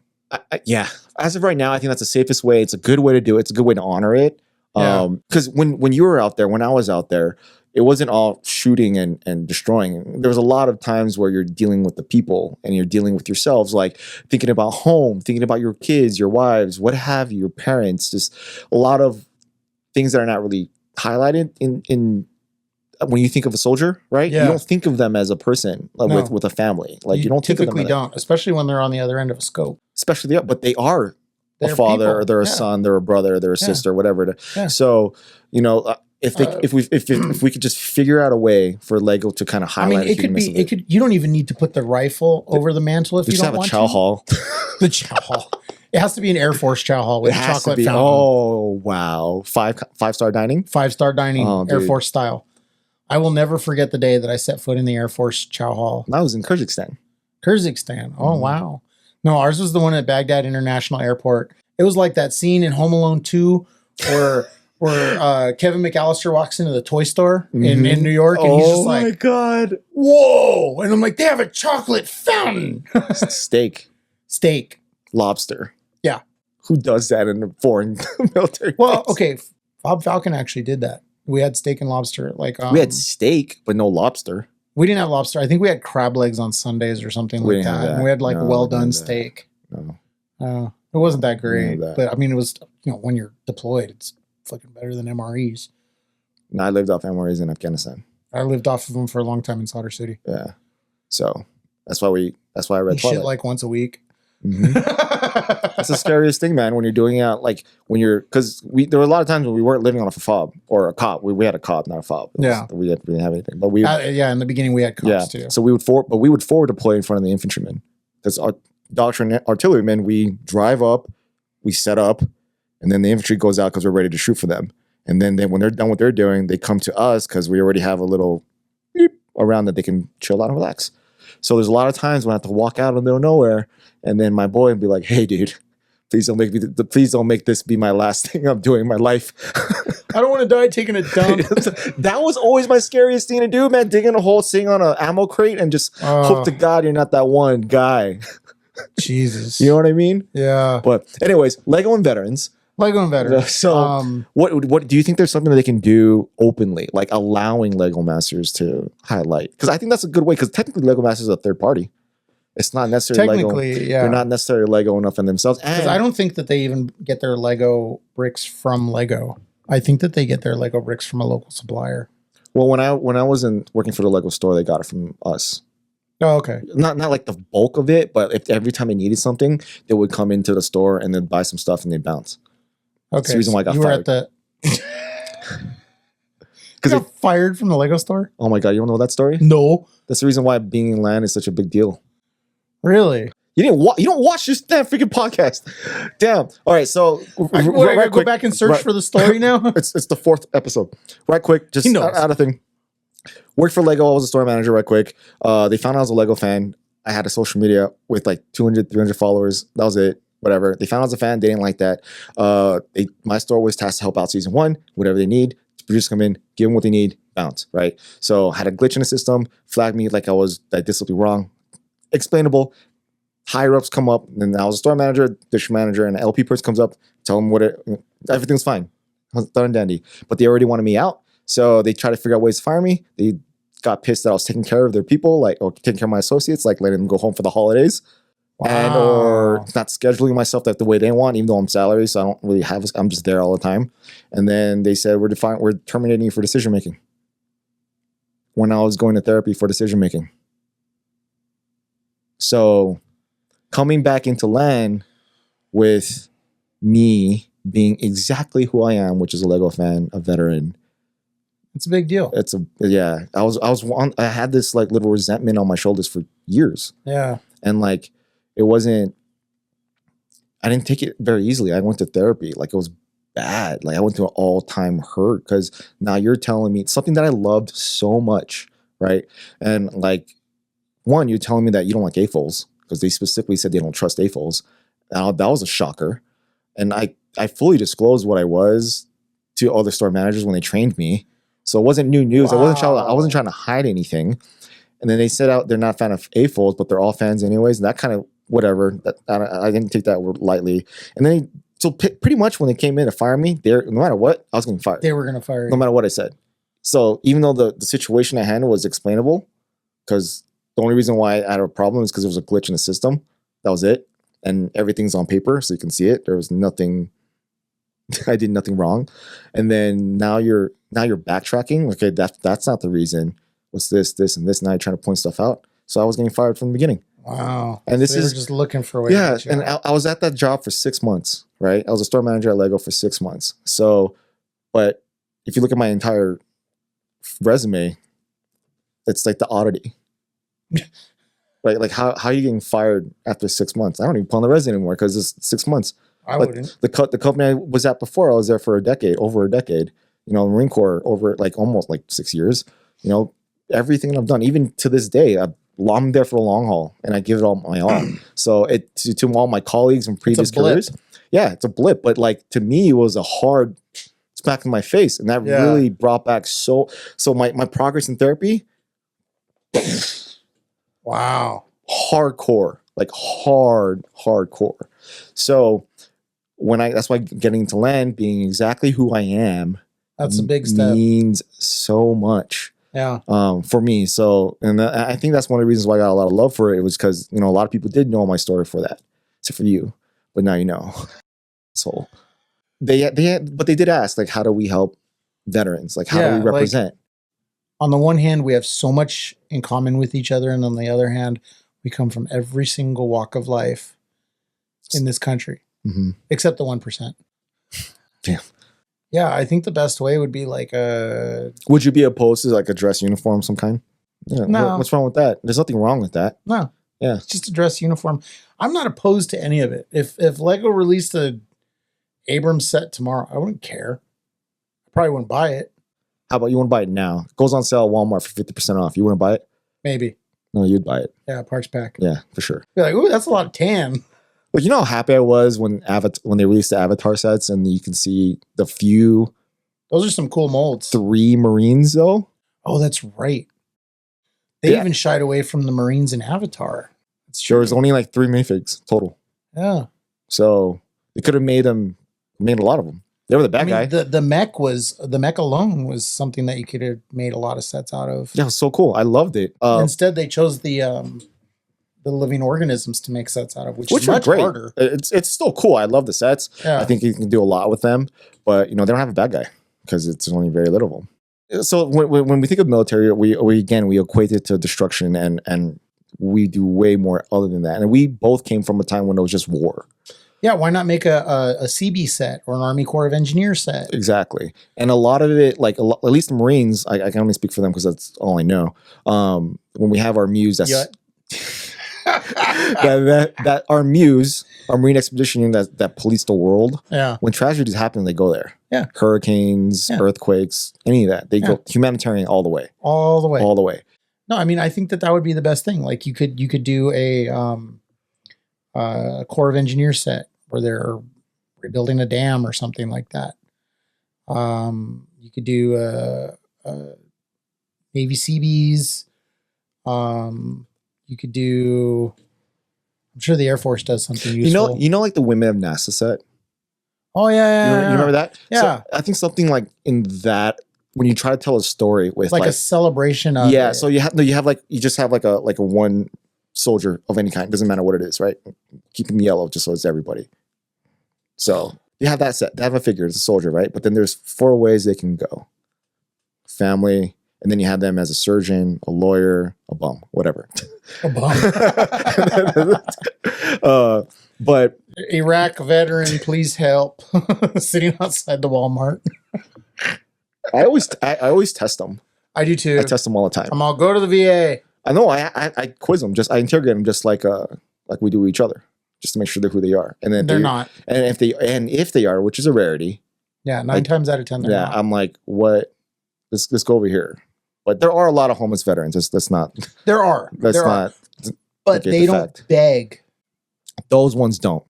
As of right now, I think that's the safest way. It's a good way to do it. It's a good way to honor it. Because when you were out there, when I was out there, it wasn't all shooting and destroying. There was a lot of times where you're dealing with the people and you're dealing with yourselves, like thinking about home, thinking about your kids, your wives, what have you, your parents, just a lot of things that are not really highlighted in when you think of a soldier, right? Yeah. You don't think of them as a person No. with a family. Like you don't think of them typically as don't, especially when they're on the other end of a scope. especially but they are They're a father people. or they're a Yeah. son, they're a brother, they're a Yeah. sister, whatever. Yeah. So, if we could just figure out a way for Lego to kind of I mean, highlight, it could be. It could. You don't even need to put the rifle over the mantle if they you just don't have a want chow to. hall. The chow hall. It has to be an Air Force chow hall with It a has to chocolate be. fountain. Oh wow, five-star dining. 5-star dining, Oh, Air dude. Force style. I will never forget the day that I set foot in the Air Force chow hall. That was in Kyrgyzstan. Kyrgyzstan. Oh, Mhm. wow. No, ours was the one at Baghdad International Airport. It was like that scene in Home Alone 2 where Kevin McAllister walks into the toy store in New York and he's just like, god, whoa. And I'm like, they have a chocolate fountain. steak, lobster. Yeah. Who does that in a foreign military? Well, base? okay. Bob Falcon actually did that. We had steak and lobster. Like We had steak, but no lobster. we didn't have lobster. I think we had crab legs on Sundays or something We like didn't have that. that. And we had like No, well we didn't done have that. steak. No. It wasn't that We great, didn't have that. but I mean, it was, when you're deployed, it's fucking better than MREs. No, I lived off MREs in Afghanistan. I lived off of them for a long time in Solder City. Yeah. So that's why I read You shit Twilight. like once a week. Mhm. That's the scariest thing, man. When you're doing it, like when you're, because there were a lot of times when we weren't living on a fob or a cop. We had a cop, not a fob. Yeah. We didn't have anything, but we Yeah, in the beginning we had cops too. So we would forward deploy in front of the infantrymen because our doctrine artillerymen, we drive up, we set up, and then the infantry goes out because we're ready to shoot for them. And then when they're done what they're doing, they come to us because we already have a little beep around that they can chill out and relax. So there's a lot of times when I have to walk out in the middle of nowhere, and then my boy would be like, "Hey, dude, please don't make this be my last thing I'm doing in my life." I don't want to die taking a dump. That was always my scariest thing to do, man. Digging a hole, sitting on an ammo crate, and just hope to God you're not that one guy. Jesus. You know what I mean? Yeah. But anyways, Lego and veterans. Lego and veterans. So what do you think there's something that they can do openly, like allowing Lego Masters to highlight? Because I think that's a good way, because technically Lego Masters is a third party. It's not necessarily technically, Lego. yeah. They're not necessarily Lego enough in themselves. Because I don't think that they even get their Lego bricks from Lego. I think that they get their Lego bricks from a local supplier. Well, when I wasn't working for the Lego store, they got it from us. Oh, okay. Not like the bulk of it, but if every time they needed something, they would come into the store and then buy some stuff and they'd bounce. Okay. That's the reason why I got you were fired. at the. Because you got fired from the Lego store? oh my God, you don't know that story? No. That's the reason why being in LAN is such a big deal. Really? You don't watch this damn freaking podcast. Damn. All right, so I gotta go back and search for the story now. It's the 4th episode. Right quick, just He knows. out of thing. Worked for Lego. I was a store manager. Right quick. They found I was a Lego fan. I had a social media with like 200, 300 followers. That was it. Whatever. They found I was a fan. They didn't like that. My store was tasked to help out season 1. Whatever they need, producers come in, give them what they need, bounce. Right. So had a glitch in the system, flagged me like I did something wrong. Explainable. Higher ups come up, and I was a store manager, district manager, and an LP person comes up, tell them everything's fine, done and dandy. But they already wanted me out, so they tried to figure out ways to fire me. They got pissed that I was taking care of their people, or taking care of my associates, like letting them go home for the holidays, and or not scheduling myself the way they want, even though I'm salary, so I don't really have. I'm just there all the time. And then they said we're terminating you for decision making. When I was going to therapy for decision making, so. Coming back into LAN with me being exactly who I am, which is a Lego fan, a veteran. It's a big deal. I had this like little resentment on my shoulders for years. Yeah. And like, I didn't take it very easily. I went to therapy. Like it was bad. Like I went to an all-time hurt because now you're telling me something that I loved so much. Right. And like, one, you're telling me that you don't like AFOLs. Because they specifically said they don't trust AFOLs. Now, that was a shocker. And I fully disclosed what I was to other store managers when they trained me. So it wasn't new news. Wow. I wasn't trying to hide anything. And then they said they're not a fan of AFOLs, but they're all fans anyways. And that kind of, whatever. I didn't take that lightly. And then, pretty much when they came in to fire me, no matter what, I was getting fired. They were going to fire you. No matter what I said. So even though the situation at hand was explainable, because the only reason why I had a problem is because there was a glitch in the system. That was it. And everything's on paper, so you can see it. There was nothing I did nothing wrong. And then now you're backtracking. Okay, that's not the reason. What's this, and this? Now you're trying to point stuff out. So I was getting fired from the beginning. Wow. And this so is just looking for a way. yeah. To get And you out. I was at that job for 6 months, right? I was a store manager at Lego for 6 months. So, but if you look at my entire resume, it's like the oddity. Right? Like how are you getting fired after 6 months? I don't even put on the resume anymore because it's 6 months. I Like wouldn't. the company I was at before, I was there for over a decade. You know, Marine Corps over like almost like 6 years. You know, everything I've done, even to this day, I'm there for the long haul, and I give it all my all. So to all my colleagues from previous careers, yeah, it's a blip. But like to me, it was a hard smack in my face, and that really brought back so my progress in therapy. Wow. Hardcore, like hardcore. So that's why getting to land, being exactly who I am, that's a big step. Means so much. Yeah. For me. So, and I think that's one of the reasons why I got a lot of love for it. It was because, you know, a lot of people did know my story for that, except for you, but now you know. So but they did ask, like, how do we help veterans? Like, how do we represent? Like, on the one hand, we have so much in common with each other. And on the other hand, we come from every single walk of life in this country, except the 1%. Damn. Yeah, I think the best way would be like Would you be opposed to like a dress uniform of some kind? Yeah. No. What's wrong with that? There's nothing wrong with that. No. Yeah. It's just a dress uniform. I'm not opposed to any of it. If Lego released a Abrams set tomorrow, I wouldn't care. I probably wouldn't buy it. How about you want to buy it now? It goes on sale at Walmart for 50% off. You wouldn't buy it? Maybe. No, you'd buy it. Yeah, parts pack. Yeah, for sure. Be like, ooh, that's a lot of tan. But you know how happy I was when they released the Avatar sets and you can see the few. Those are some cool molds. 3 Marines though. Oh, that's right. They even shied away from the Marines in Avatar. It's true. There was only like 3 minifigs total. Yeah. So they could have made a lot of them. They were the bad guy. The mech alone was something that you could have made a lot of sets out of. Yeah, it was so cool. I loved it. Instead, they chose the living organisms to make sets out of, which is much great. harder. It's still cool. I love the sets. Yeah. I think you can do a lot with them, but you know they don't have a bad guy because it's only very little of them. So when we think of military, we equate it to destruction, and we do way more other than that. And we both came from a time when it was just war. Yeah, why not make a CB set or an Army Corps of Engineers set? Exactly. And a lot of it, like at least the Marines, I can only speak for them because that's all I know. When we have our muse, that's that our muse, our Marine expedition that police the world. Yeah. When tragedies happen, they go there. Yeah. Hurricanes, earthquakes, any of that. They go humanitarian all the way. All the way. All the way. No, I mean, I think that would be the best thing. Like you could do a Corps of Engineers set where they're rebuilding a dam or something like that. You could do Navy Seabees. You could do. I'm sure the Air Force does something useful. You know, like the Women of NASA set. Oh yeah, you remember that? Yeah. So I think something like in that when you try to tell a story with like a celebration of it. So you just have like a one soldier of any kind. Doesn't matter what it is, right? Keep them yellow just so it's everybody. So you have that set. They have a figure. It's a soldier, right? But then there's 4 ways they can go. Family, and then you have them as a surgeon, a lawyer, a bum, whatever. A bum. But Iraq veteran, please help. Sitting outside the Walmart. I always test them. I do too. I test them all the time. I'll go to the VA. I know. I quiz them. I interrogate them just like we do each other, just to make sure they're who they are. And then they're not. And if they are, which is a rarity. Yeah, 9 times out of 10. They're not. I'm like, what? Let's go over here. But there are a lot of homeless veterans. That's not. There are. But they don't beg. Those ones don't.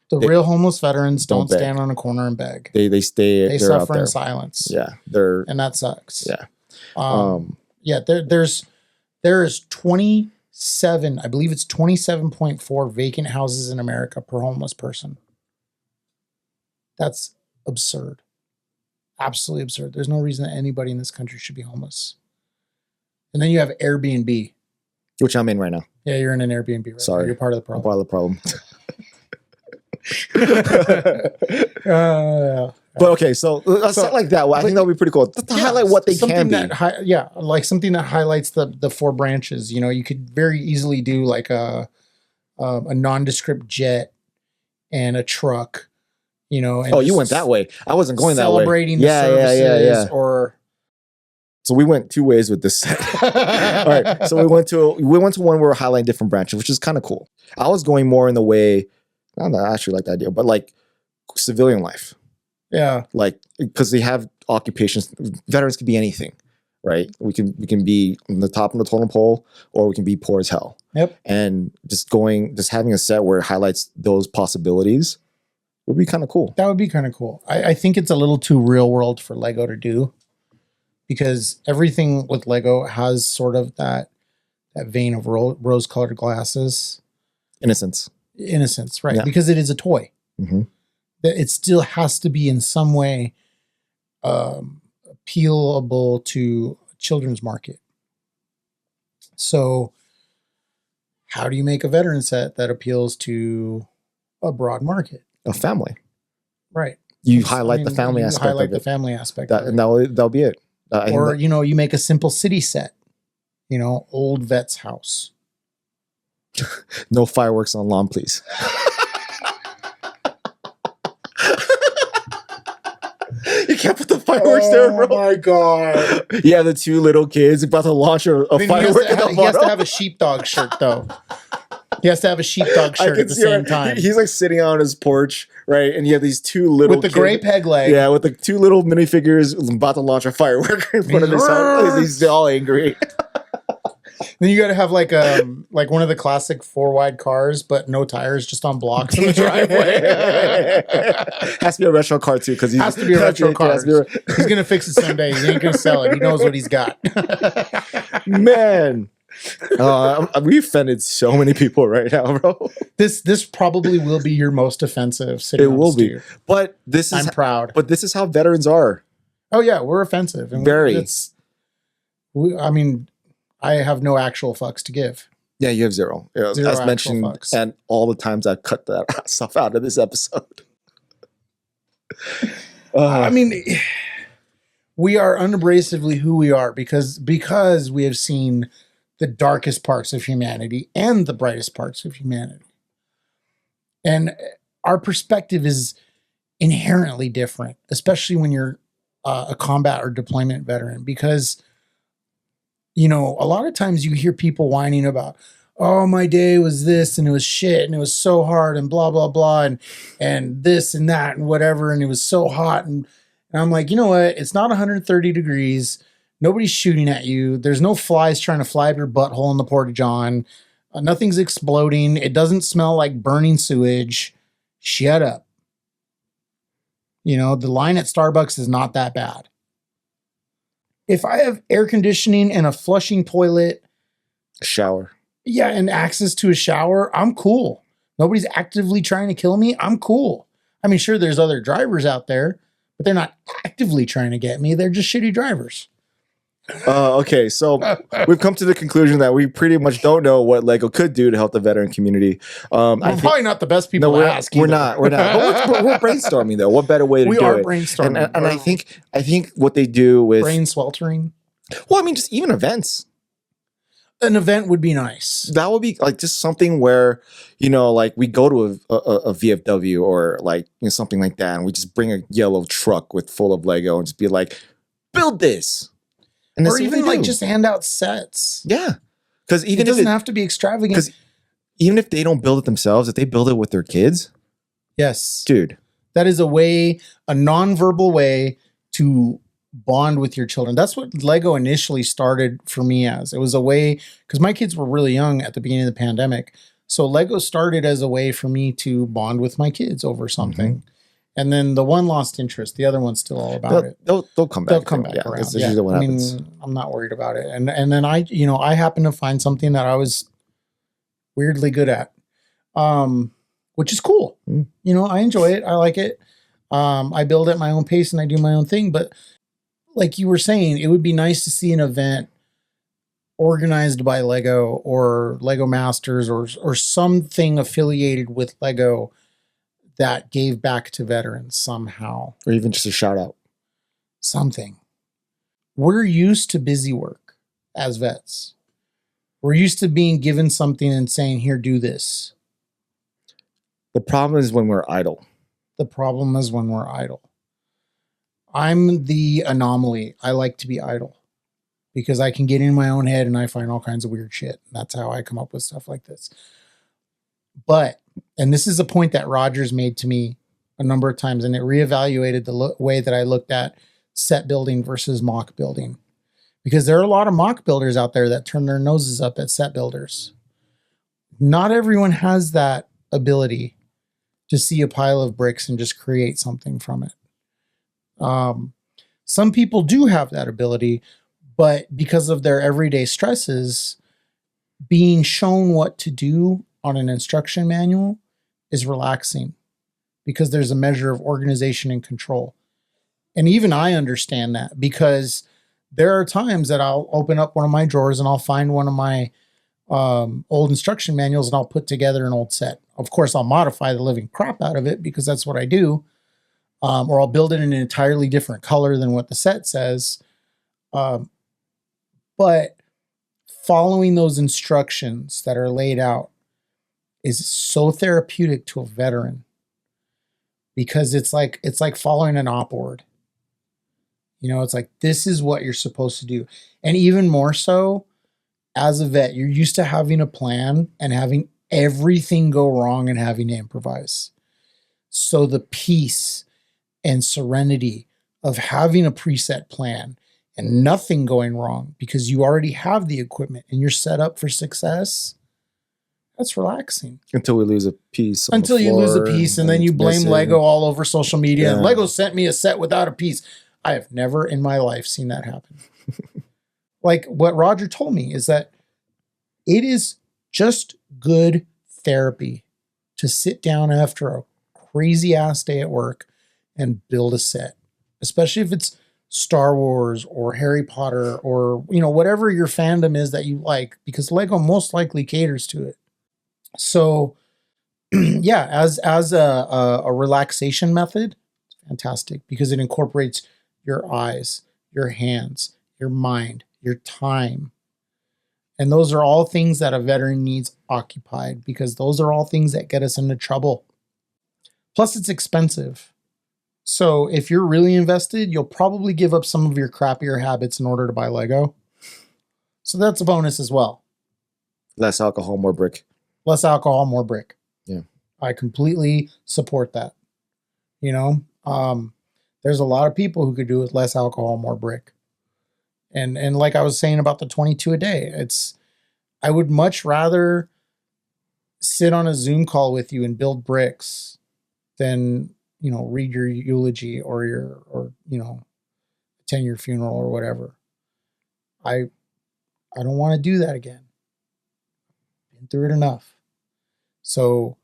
The real homeless veterans don't stand on a corner and beg. They stay. They suffer in silence. Yeah, and that sucks. Yeah. There is 27. I believe it's 27.4 vacant houses in America per homeless person. That's absurd. Absolutely absurd. There's no reason that anybody in this country should be homeless. And then you have Airbnb, which I'm in right now. Yeah, you're in an Airbnb right Sorry. now. You're part of the problem. I'm part of the problem. But okay, so a set like that, I think that would be pretty cool to highlight what they can be. Like something that highlights the four branches. You know, you could very easily do like a nondescript jet and a truck. You know, and you went that way. I wasn't going that way. Celebrating the services or. So we went two ways with this set. All right. So we went to one where we're highlighting different branches, which is kind of cool. I was going more in the way, I don't know, I actually like the idea, but like civilian life. Yeah. Like, because they have occupations, veterans can be anything, right? We can be on the top of the totem pole, or we can be poor as hell. Yep. And just having a set where it highlights those possibilities would be kind of cool. That would be kind of cool. I think it's a little too real world for Lego to do, because everything with Lego has sort of that vein of rose-colored glasses. Innocence, right? Yeah. Because it is a toy. Mm-hmm. That it still has to be in some way appealable to a children's market. So how do you make a veteran set that appeals to a broad market? A family. Right. You highlight the family aspect. Highlight the family aspect. And that'll be it. Or, you make a simple city set. Old vet's house. No fireworks on lawn, please. You can't put the fireworks there, bro. Oh my god! Yeah, the two little kids about to launch a firework. He has to have a sheepdog shirt, though. He has to have a sheepdog shirt at the same time. He's like sitting on his porch, right? And you have these two little with the gray peg leg. Yeah, with the two little minifigures about to launch a firework in front of his house. He's all angry. Then you got to have like one of the classic 4-wide cars, but no tires, just on blocks in the driveway. Has to be a retro car too, because he has to be a retro car. He's gonna fix it someday. He ain't gonna sell it. He knows what he's got. Man, we offended so many people right now, bro. This probably will be your most offensive. It will be, but I'm proud. But this is how veterans are. Oh yeah, we're offensive. And very. I have no actual fucks to give. Yeah, you have zero. As mentioned, fucks. And all the times I cut that stuff out of this episode. We are unabrasively who we are because we have seen the darkest parts of humanity and the brightest parts of humanity. And our perspective is inherently different, especially when you're a combat or deployment veteran, because a lot of times you hear people whining about, oh, my day was this and it was shit and it was so hard and blah, blah, blah, and this and that and whatever. And it was so hot. And I'm like, you know what? It's not 130 degrees. Nobody's shooting at you. There's no flies trying to fly up your butthole in the porta-john. Nothing's exploding. It doesn't smell like burning sewage. Shut up. The line at Starbucks is not that bad. If I have air conditioning and a flushing toilet, a shower, and access to a shower, I'm cool. Nobody's actively trying to kill me. I'm cool. I mean, sure, there's other drivers out there, but they're not actively trying to get me. They're just shitty drivers. Okay, so we've come to the conclusion that we pretty much don't know what Lego could do to help the veteran community. We're probably not the best people to ask. We're not. But we're brainstorming though. What better way to do it? We are brainstorming, and I think what they do with brain sweltering. Well, I mean, just even events. An event would be nice. That would be like just something where like we go to a VFW or like something like that, and we just bring a yellow truck full of Lego and just be like, build this. Or even like just hand out sets. Yeah. Because even it doesn't have to be extravagant. Because even if they don't build it themselves, if they build it with their kids. Yes. Dude. That is a nonverbal way to bond with your children. That's what Lego initially started for me as. It was a way, because my kids were really young at the beginning of the pandemic. So Lego started as a way for me to bond with my kids over something. Mm-hmm. And then the one lost interest. The other one's still all about it. They'll come back. They'll come back around. That's usually what happens. I'm not worried about it. And then I happen to find something that I was weirdly good at, which is cool. Mm. I enjoy it. I like it. I build at my own pace and I do my own thing. But like you were saying, it would be nice to see an event organized by Lego or Lego Masters or something affiliated with Lego that gave back to veterans somehow. Or even just a shout out. Something. We're used to busy work as vets. We're used to being given something and saying, here, do this. The problem is when we're idle. The problem is when we're idle. I'm the anomaly. I like to be idle because I can get in my own head and I find all kinds of weird shit. That's how I come up with stuff like this. But, and this is a point that Rogers made to me a number of times, and it reevaluated the way that I looked at set building versus mock building. Because there are a lot of mock builders out there that turn their noses up at set builders. Not everyone has that ability to see a pile of bricks and just create something from it. Some people do have that ability, but because of their everyday stresses, being shown what to do on an instruction manual is relaxing because there's a measure of organization and control. And even I understand that because there are times that I'll open up one of my drawers and I'll find one of my old instruction manuals and I'll put together an old set. Of course, I'll modify the living crap out of it because that's what I do. Or I'll build it in an entirely different color than what the set says. But following those instructions that are laid out is so therapeutic to a veteran because it's like following an op board. You know, it's like, this is what you're supposed to do. And even more so, as a vet, you're used to having a plan and having everything go wrong and having to improvise. So the peace and serenity of having a preset plan and nothing going wrong because you already have the equipment and you're set up for success, that's relaxing. Until we lose a piece. Until you lose a piece and then you blame Lego all over social media. Yeah. And Lego sent me a set without a piece. I have never in my life seen that happen. Like what Roger told me is that it is just good therapy to sit down after a crazy ass day at work and build a set, especially if it's Star Wars or Harry Potter or, you know, whatever your fandom is that you like, because Lego most likely caters to it. So yeah, as a relaxation method, it's fantastic because it incorporates your eyes, your hands, your mind, your time. And those are all things that a veteran needs occupied because those are all things that get us into trouble. Plus, it's expensive. So if you're really invested, you'll probably give up some of your crappier habits in order to buy Lego. So that's a bonus as well. Less alcohol, more brick. Less alcohol, more brick. Yeah. I completely support that. You know, there's a lot of people who could do with less alcohol, more brick. And like I was saying about the 22 a day, I would much rather sit on a Zoom call with you and build bricks than, you know, read your eulogy or you know, attend your funeral or whatever. I don't want to do that again. Been through it enough. So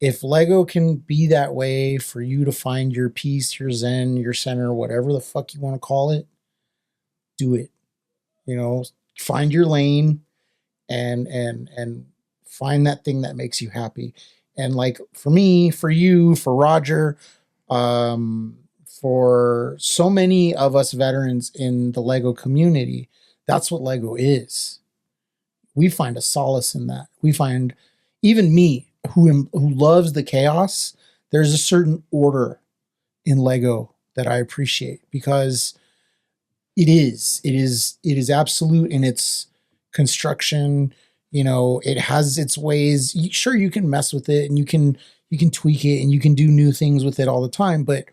if Lego can be that way for you to find your peace, your zen, your center, whatever the fuck you want to call it, do it. You know, find your lane and find that thing that makes you happy. And like for me, for you, for Roger, for so many of us veterans in the Lego community, that's what Lego is. We find a solace in that. We find, even me, who loves the chaos, there's a certain order in Lego that I appreciate because it is absolute in its construction. You know, it has its ways. Sure, you can mess with it and you can tweak it and you can do new things with it all the time, but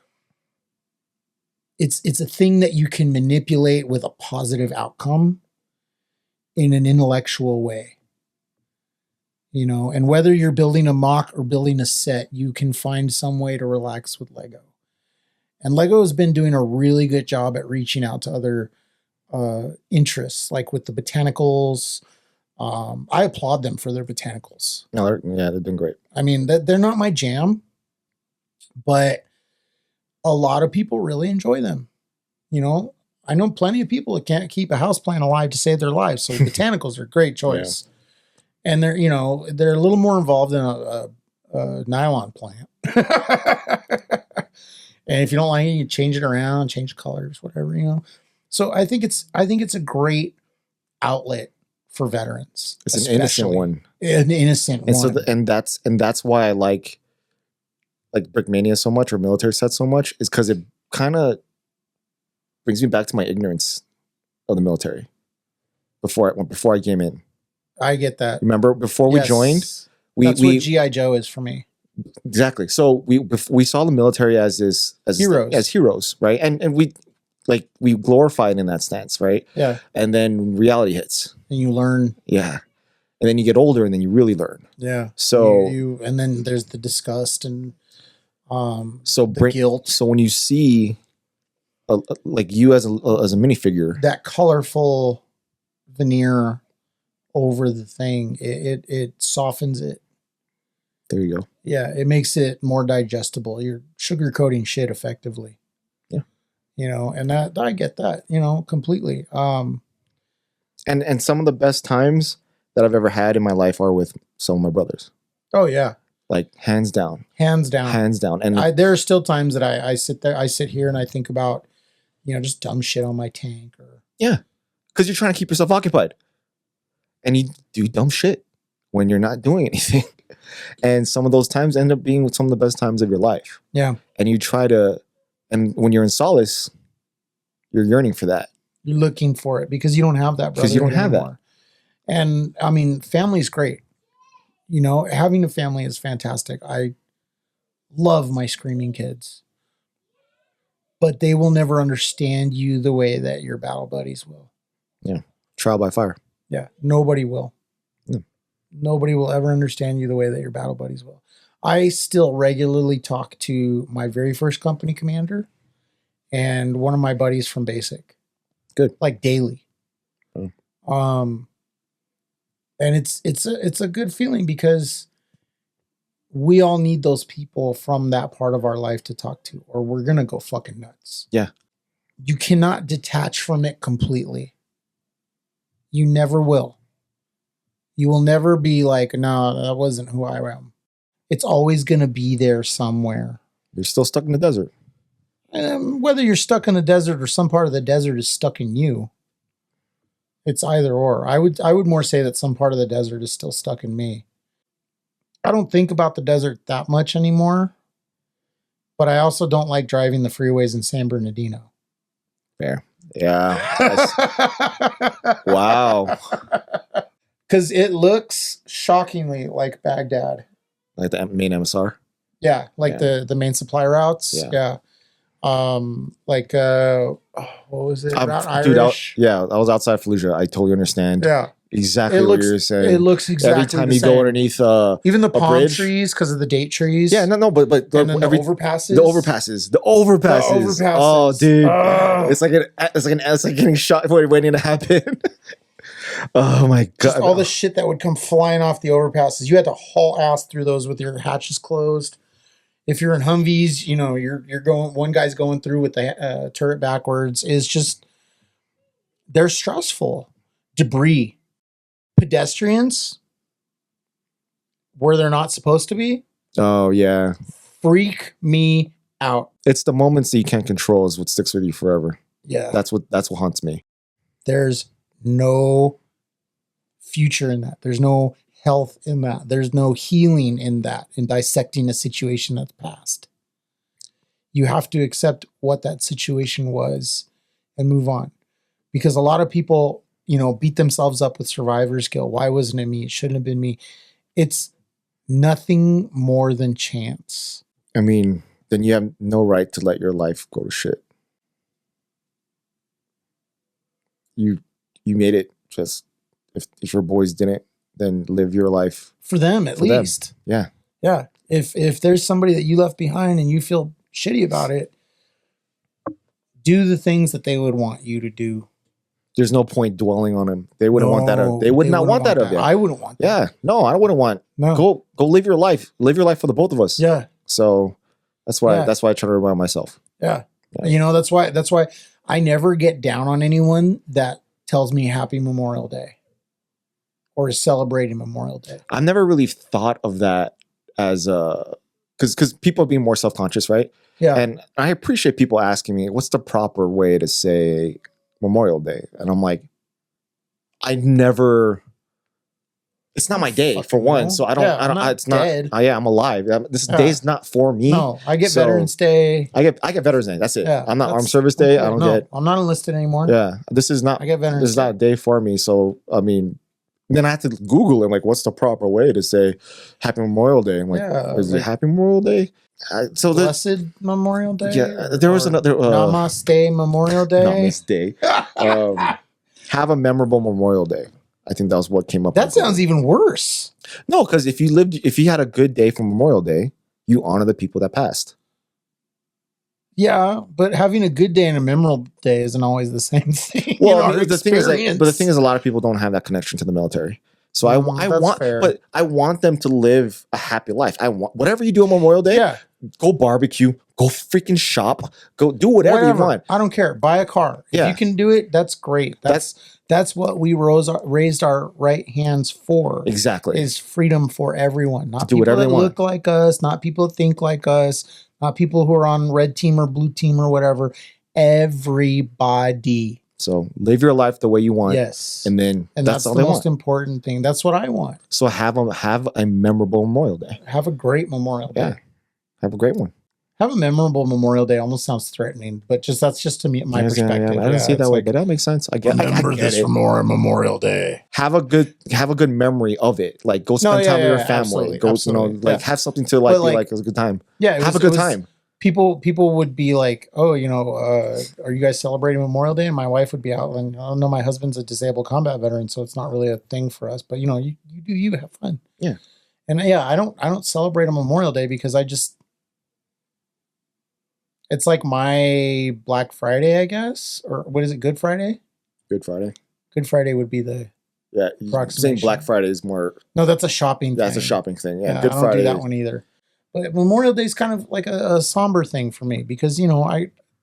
it's a thing that you can manipulate with a positive outcome in an intellectual way. You know, and whether you're building a mock or building a set, you can find some way to relax with Lego. And Lego has been doing a really good job at reaching out to other interests, like with the botanicals. I applaud them for their botanicals. No, they've been great. I mean, they're not my jam, but a lot of people really enjoy them. You know, I know plenty of people that can't keep a houseplant alive to save their lives. So botanicals are a great choice. Yeah. And they're, you know, they're a little more involved than a nylon plant. And if you don't like it, you change it around, change colors, whatever, you know. So I think it's a great outlet for veterans. It's an innocent one. An innocent And one. so that's why I like Brickmania so much, or military sets so much, is because it kind of brings me back to my ignorance of the military before I came in. I get that. Remember before we joined, that's what GI Joe is for me. Exactly. So we saw the military as heroes, right? And we glorified in that stance, right? Yeah. And then reality hits, and you learn. Yeah. And then you get older, and then you really learn. Yeah. So and then there's the disgust and the guilt. So when you see like you as a minifigure, that colorful veneer over the thing, it softens it. There you go. Yeah, it makes it more digestible. You're sugarcoating shit effectively. Yeah. You know, and that I get that, you know, completely. And some of the best times that I've ever had in my life are with some of my brothers. Oh yeah. Like hands down. Hands down. Hands down. And there are still times that I sit here and I think about, you know, just dumb shit on my tank or. Yeah. Because you're trying to keep yourself occupied. And you do dumb shit when you're not doing anything. And some of those times end up being some of the best times of your life. Yeah. And you try to, and when you're in solace, you're yearning for that. You're looking for it because you don't have that, brother. Because you don't have that. And I mean, family's great. You know, having a family is fantastic. I love my screaming kids. But they will never understand you the way that your battle buddies will. Yeah. Trial by fire. Yeah. Nobody will. No. Nobody will ever understand you the way that your battle buddies will. I still regularly talk to my very first company commander and one of my buddies from basic. Good. Like daily. Oh. And it's a good feeling because we all need those people from that part of our life to talk to, or we're going to go fucking nuts. Yeah. You cannot detach from it completely. You never will. You will never be like, no, that wasn't who I am. It's always going to be there somewhere. You're still stuck in the desert. Whether you're stuck in the desert or some part of the desert is stuck in you. It's either or. I would more say that some part of the desert is still stuck in me. I don't think about the desert that much anymore, but I also don't like driving the freeways in San Bernardino. Fair. Yeah. Wow. Because it looks shockingly like Baghdad. Like the main MSR? Yeah, like the main supply routes. Yeah. What was it? Route Irish? I was outside Fallujah. I totally understand. Yeah. Exactly what you're saying. It looks exactly every time the you same. go underneath even the palm bridge, trees because of the date trees. Yeah, no, but and then the overpasses. The overpasses. Oh, dude, it's like getting shot waiting to happen. Oh my god! Just all the shit that would come flying off the overpasses. You had to haul ass through those with your hatches closed. If you're in Humvees, you know you're going. One guy's going through with the turret backwards. Is just they're stressful. Debris. Pedestrians where they're not supposed to be. Oh yeah, freak me out. It's the moments that you can't control is what sticks with you forever. Yeah, that's what haunts me. There's no future in that. There's no health in that. There's no healing in that. In dissecting a situation that's past, you have to accept what that situation was and move on, because a lot of people, you know, beat themselves up with survivor's guilt. Why wasn't it me? It shouldn't have been me. It's nothing more than chance. I mean, then you have no right to let your life go to shit. You made it. Just if your boys didn't, then live your life for them at least. Yeah. Yeah. If there's somebody that you left behind and you feel shitty about it, do the things that they would want you to do. There's no point dwelling on them. They wouldn't want that. They would not want that of you. I wouldn't want that. Yeah. No, I wouldn't want. No. Go live your life. Live your life for the both of us. Yeah. So that's why I try to remind myself. Yeah. You know, that's why I never get down on anyone that tells me Happy Memorial Day or is celebrating Memorial Day. I've never really thought of that as a because people are being more self-conscious, right? Yeah. And I appreciate people asking me, what's the proper way to say Memorial Day? And I'm like, I never. It's not my day for one, so I don't. Yeah, I don't. I'm not It's not. dead. Yeah, I'm alive. This Yeah. day's not for me. No, I get So- Veterans Day. I get Veterans Day. That's it. Yeah, I'm not that's- Armed Service Day. okay, I don't no, get. I'm not enlisted anymore. Yeah, this is not. I get Veterans This is not a day for me. So I mean, then I have to Google it. Like, what's the proper way to say Happy Memorial Day? I'm like, Yeah, is like- it Happy Memorial Day? So the Blessed Memorial Day. yeah, there was Or another Namaste Memorial Day. Namaste Day. Have a memorable Memorial Day. I think that was what came up. That sounds even worse. no, because if you had a good day for Memorial Day, you honor the people that passed. Yeah, but having a good day and a memorable day isn't always the same thing. Well, in I our mean, the thing is, experience. but the thing is, a lot of people don't have that connection to the military. So I that's want, fair. but I want them to live a happy life. I want whatever you do on Memorial Day. yeah, Go barbecue. Go freaking shop. Go do whatever you want. I don't care. Buy a car. If Yeah. you can do it, that's great. That's what we raised our right hands for. Exactly. Is freedom for everyone, not Do people whatever that they want. look like us, not people that think like us, not people who are on red team or blue team or whatever. Everybody. So live your life the way you want. Yes. And then And that's that's all the they most want. important thing. That's what I want. So have a memorable Memorial Day. Have a great Memorial Day. Yeah. Have a great one. Have a memorable Memorial Day almost sounds threatening, but that's just to me my Yeah, perspective. I didn't see it it's that way, like, but that makes sense. I get it. for Memorial Day. Have a good memory of it. Like go spend time with your family. absolutely, Go, absolutely, have something to But, be like, like it was a good time. Yeah, Have a good time. People would be like, "Oh, are you guys celebrating Memorial Day?" And my wife would be out, and oh no, my husband's a disabled combat veteran, so it's not really a thing for us. But you have fun. Yeah. And yeah, I don't celebrate a Memorial Day because it's like my Black Friday, I guess, or what is it? Good Friday. Good Friday. Good Friday would be the Yeah. Saying Approximation. Black Friday is more. no. That's a shopping. That's a thing. shopping thing. Yeah. Yeah, Good I don't Friday. do that one either. But Memorial Day is kind of like a somber thing for me because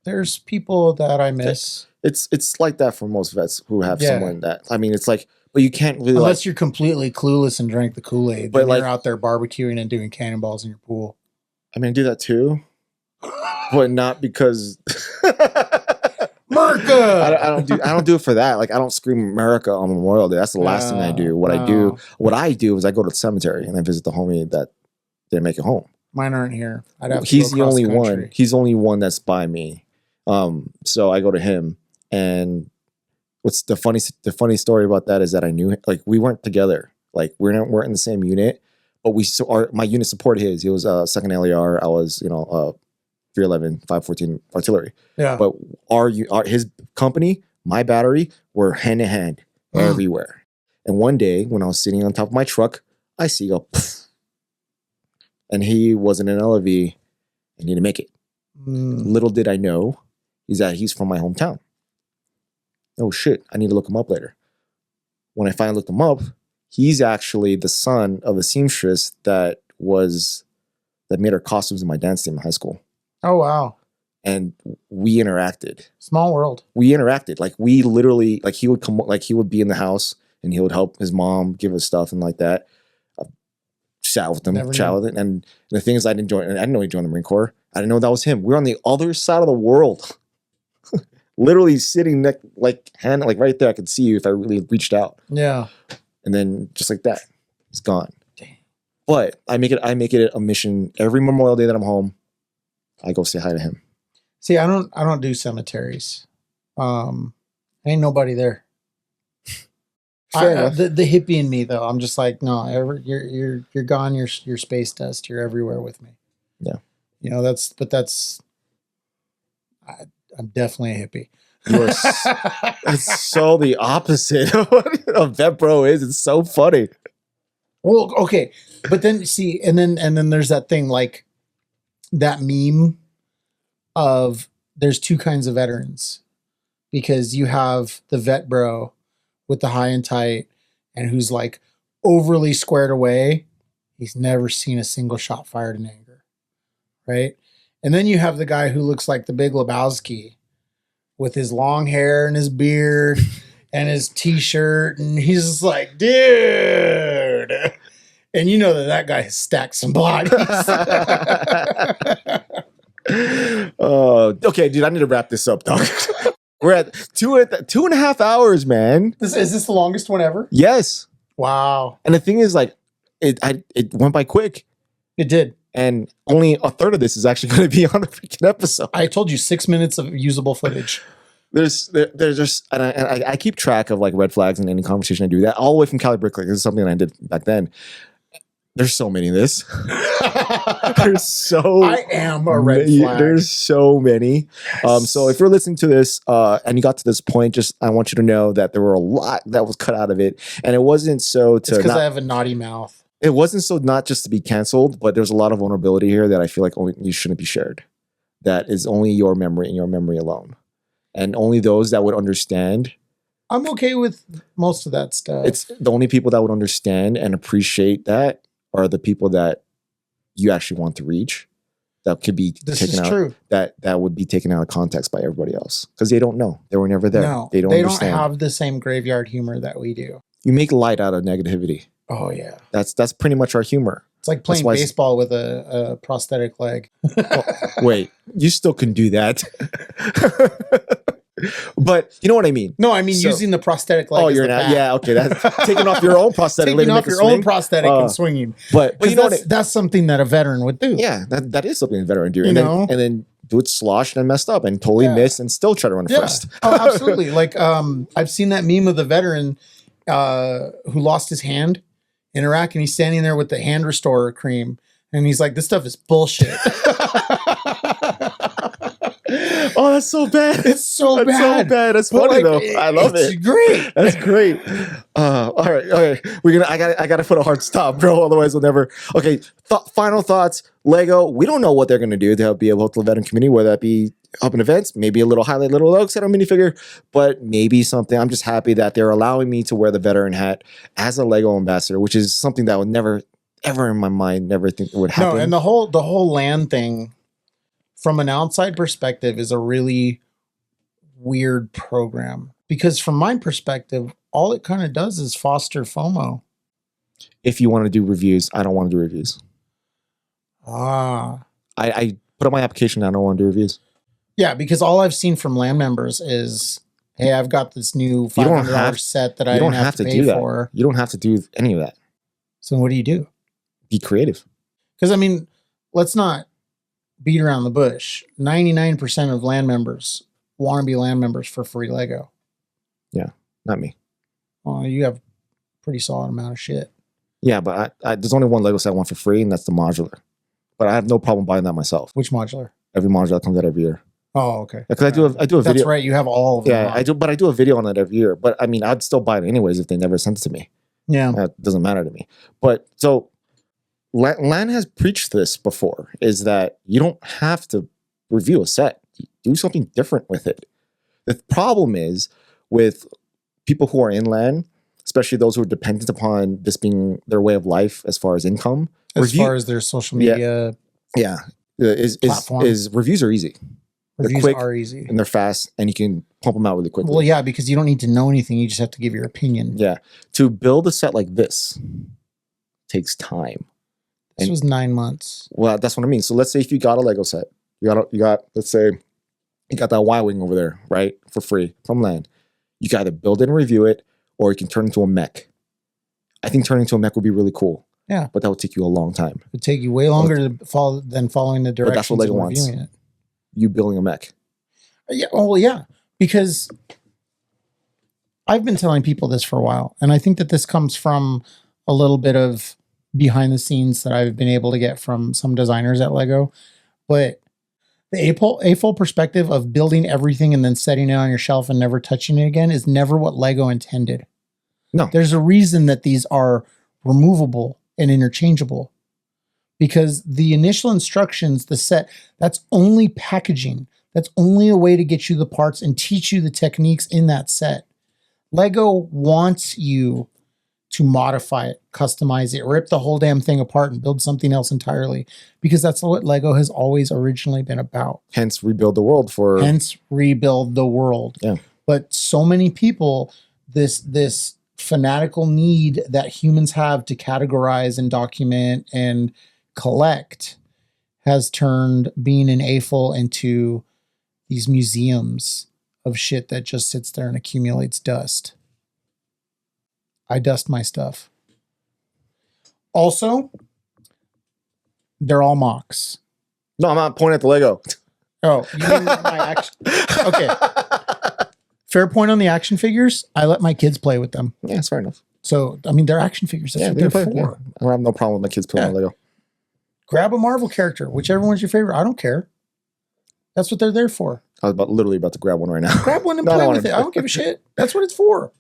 there's people that I miss. It's like that for most vets who have Yeah. someone that. I mean, it's like, but you can't really Unless you're completely clueless and drank the Kool-Aid, But then like- you're out there barbecuing and doing cannonballs in your pool. I mean, I do that too, but not because. America. I don't do it for that. Like I don't scream America on Memorial Day. That's the last thing I do. What I do is I go to the cemetery and I visit the homie that didn't make it home. Mine aren't here. I'd have to He's go the cross only one. country. He's the only one that's by me. So I go to him. And what's the funny story about that is that I knew like we weren't together. Like we're in the same unit, but my unit supported his. He was second LER. I was 311 514 artillery. Yeah. But his company, my battery, were hand in hand everywhere. And one day when I was sitting on top of my truck, I see a poof, and he wasn't an LV and he didn't make it. Little did I know is that he's from my hometown. Oh shit, I need to look him up later. When I finally looked him up, he's actually the son of a seamstress that made our costumes in my dance team in high school. Oh wow. And we interacted. Small world. Like we literally, like he would come, like he would be in the house and he would help his mom give us stuff and like that. Chat with him, Never chat knew. with it. And the thing is, I didn't know he joined the Marine Corps. I didn't know that was him. We were on the other side of the world. Literally sitting right there. I could see you if I really reached out. Yeah. And then just like that, it's gone. Damn. But I make it a mission every Memorial Day that I'm home. I go say hi to him. See, I don't do cemeteries. Ain't nobody there. Fair enough. The hippie in me though, I'm just like, no, you're gone. You're space dust. You're everywhere with me. Yeah. I'm definitely a hippie. It's so the opposite of what a vet bro is. It's so funny. Well, okay, but then see, and then there's that thing like that meme of there's two kinds of veterans because you have the vet bro with the high and tight and who's like overly squared away. He's never seen a single shot fired in anger, right? And then you have the guy who looks like the Big Lebowski with his long hair and his beard and his t-shirt. And he's just like, dude. And you know that guy has stacked some bodies. Okay, dude, I need to wrap this up, dog. We're at 2.5 hours, man. Is this the longest one ever? Yes. Wow. And the thing is, like, it went by quick. It did. And only a third of this is actually going to be on the freaking episode. I told you 6 minutes of usable footage. There's just, and I keep track of like red flags in any conversation I do. That all the way from Cali Brick. Like, this is something that I did back then. There's so many of this. There's so I am a red flag. There's so many. So if you're listening to this and you got to this point, just I want you to know that there were a lot that was cut out of it, and it wasn't so to. It's because I have a naughty mouth. It wasn't so not just to be canceled, but there's a lot of vulnerability here that I feel like only you shouldn't be shared. That is only your memory and your memory alone, and only those that would understand. I'm okay with most of that stuff. It's the only people that would understand and appreciate that are the people that you actually want to reach. That could be taken out. True. That would be taken out of context by everybody else because they don't know. They were never there. No, they don't understand. have the same graveyard humor that we do. You make light out of negativity. Oh yeah, that's pretty much our humor. It's like playing baseball with a prosthetic leg. Wait, you still can do that. But you know what I mean? No, I mean using the prosthetic leg. Oh, you're not. Yeah, okay. That's taking off your own prosthetic leg. Taking off your own prosthetic and swinging. But you know that's something that a veteran would do. Yeah, that is something a veteran do. And then do it sloshed and messed up and totally miss and still try to run first. Oh, absolutely. Like I've seen that meme of the veteran who lost his hand in Iraq, and he's standing there with the hand restorer cream, and he's like, "This stuff is bullshit." Oh, that's so bad. It's so bad. So bad. That's funny though. I love it. It's great. That's great. All right. Okay. I gotta put a hard stop, bro. Otherwise we'll never. Okay. Final thoughts. Lego. We don't know what they're gonna do to be able to help the veteran community, whether that be open events, maybe a little highlight, little logo set on minifigure, but maybe something. I'm just happy that they're allowing me to wear the veteran hat as a Lego ambassador, which is something that I would never, ever in my mind, never think would happen. No, and the whole land thing, from an outside perspective, is a really weird program because from my perspective, all it kind of does is foster FOMO. If you want to do reviews, I don't want to do reviews. I put on my application. I don't want to do reviews. Yeah, because all I've seen from land members is, hey, I've got this new $500 set that I don't have to pay for. You don't have to do any of that. So what do you do? Be creative. Because I mean, let's not beat around the bush. 99% of land members want to be land members for free Lego. Yeah, not me. Well, you have a pretty solid amount of shit. Yeah, but there's only one Lego set I want for free, and that's the modular. But I have no problem buying that myself. Which modular? Every modular that comes out every year. Oh, okay. Because I do a video. That's right. You have all of them. Yeah, I do. But I do a video on that every year. But I mean, I'd still buy it anyways if they never sent it to me. Yeah, that doesn't matter to me. But so, LAN has preached this before: is that you don't have to review a set. Do something different with it. The problem is with people who are in LAN, especially those who are dependent upon this being their way of life as far as income. As far as their social media. Yeah. Is reviews are easy. Reviews quick, are easy. and they're fast, and you can pump them out really quickly. Well, yeah, because you don't need to know anything. You just have to give your opinion. Yeah. To build a set like this takes time. This was 9 months. Well, that's what I mean. So let's say if you got a Lego set, you got let's say you got that Y-Wing over there, right? For free from LAN. You can either build it and review it, or you can turn it into a mech. I think turning into a mech would be really cool. Yeah. But that would take you a long time. It would take you way longer than following the directions that's what Lego and reviewing wants. it. You building a mech. Yeah. Oh, well, yeah. Because I've been telling people this for a while, and I think that this comes from a little bit of behind the scenes that I've been able to get from some designers at Lego. But the a full perspective of building everything and then setting it on your shelf and never touching it again is never what Lego intended. No. There's a reason that these are removable and interchangeable, because the initial instructions, the set, that's only packaging. That's only a way to get you the parts and teach you the techniques in that set. Lego wants you to modify it, customize it, rip the whole damn thing apart and build something else entirely, because that's what Lego has always originally been about. Hence rebuild the world Hence rebuild the world. Yeah. But so many people, this fanatical need that humans have to categorize and document and collect has turned being an AFOL into these museums of shit that just sits there and accumulates dust. I dust my stuff. Also, they're all mocks. No, I'm not pointing at the Lego. Oh, you mean my action? Okay. Fair point on the action figures. I let my kids play with them. Yeah, it's fair enough. So, I mean, they're action figures. That's what they're for. Yeah. I don't have no problem with my kids playing on Lego. Grab a Marvel character, whichever one's your favorite. I don't care. That's what they're there for. I was literally about to grab one right now. Grab one and play with it. I don't give a shit. That's what it's for.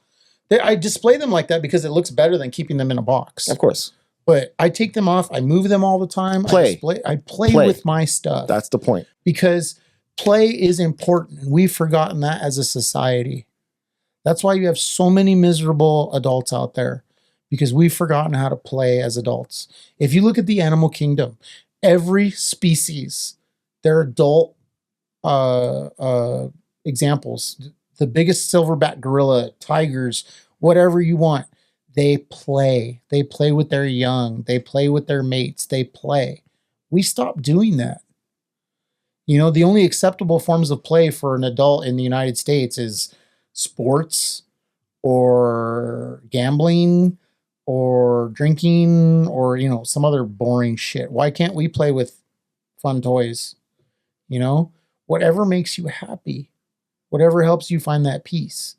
I display them like that because it looks better than keeping them in a box. Of course. But I take them off. I move them all the time. I play with my stuff. That's the point. Because play is important. And we've forgotten that as a society. That's why you have so many miserable adults out there. Because we've forgotten how to play as adults. If you look at the animal kingdom, every species, their adult examples, the biggest silverback gorilla, tigers, whatever you want, they play. They play with their young. They play with their mates. They play. We stopped doing that. You know, the only acceptable forms of play for an adult in the United States is sports or gambling or drinking or, you know, some other boring shit. Why can't we play with fun toys? You know, whatever makes you happy, whatever helps you find that peace.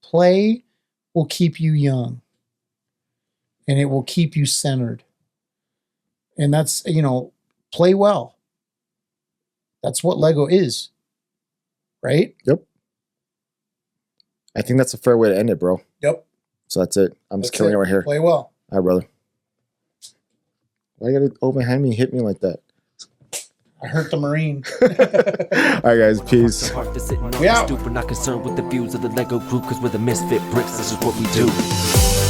Play will keep you young and it will keep you centered. And that's, you know, play well. That's what Lego is. Right? Yep. I think that's a fair way to end it, bro. Yep. So that's it. I'm just killing it right here. Play well. All right, brother. Why you gotta open hand me and hit me like that? I hurt the Marine. All right, guys. Peace. We out. Stoop, we're not concerned with the views of the Lego group because we're the misfit bricks. This is what we do.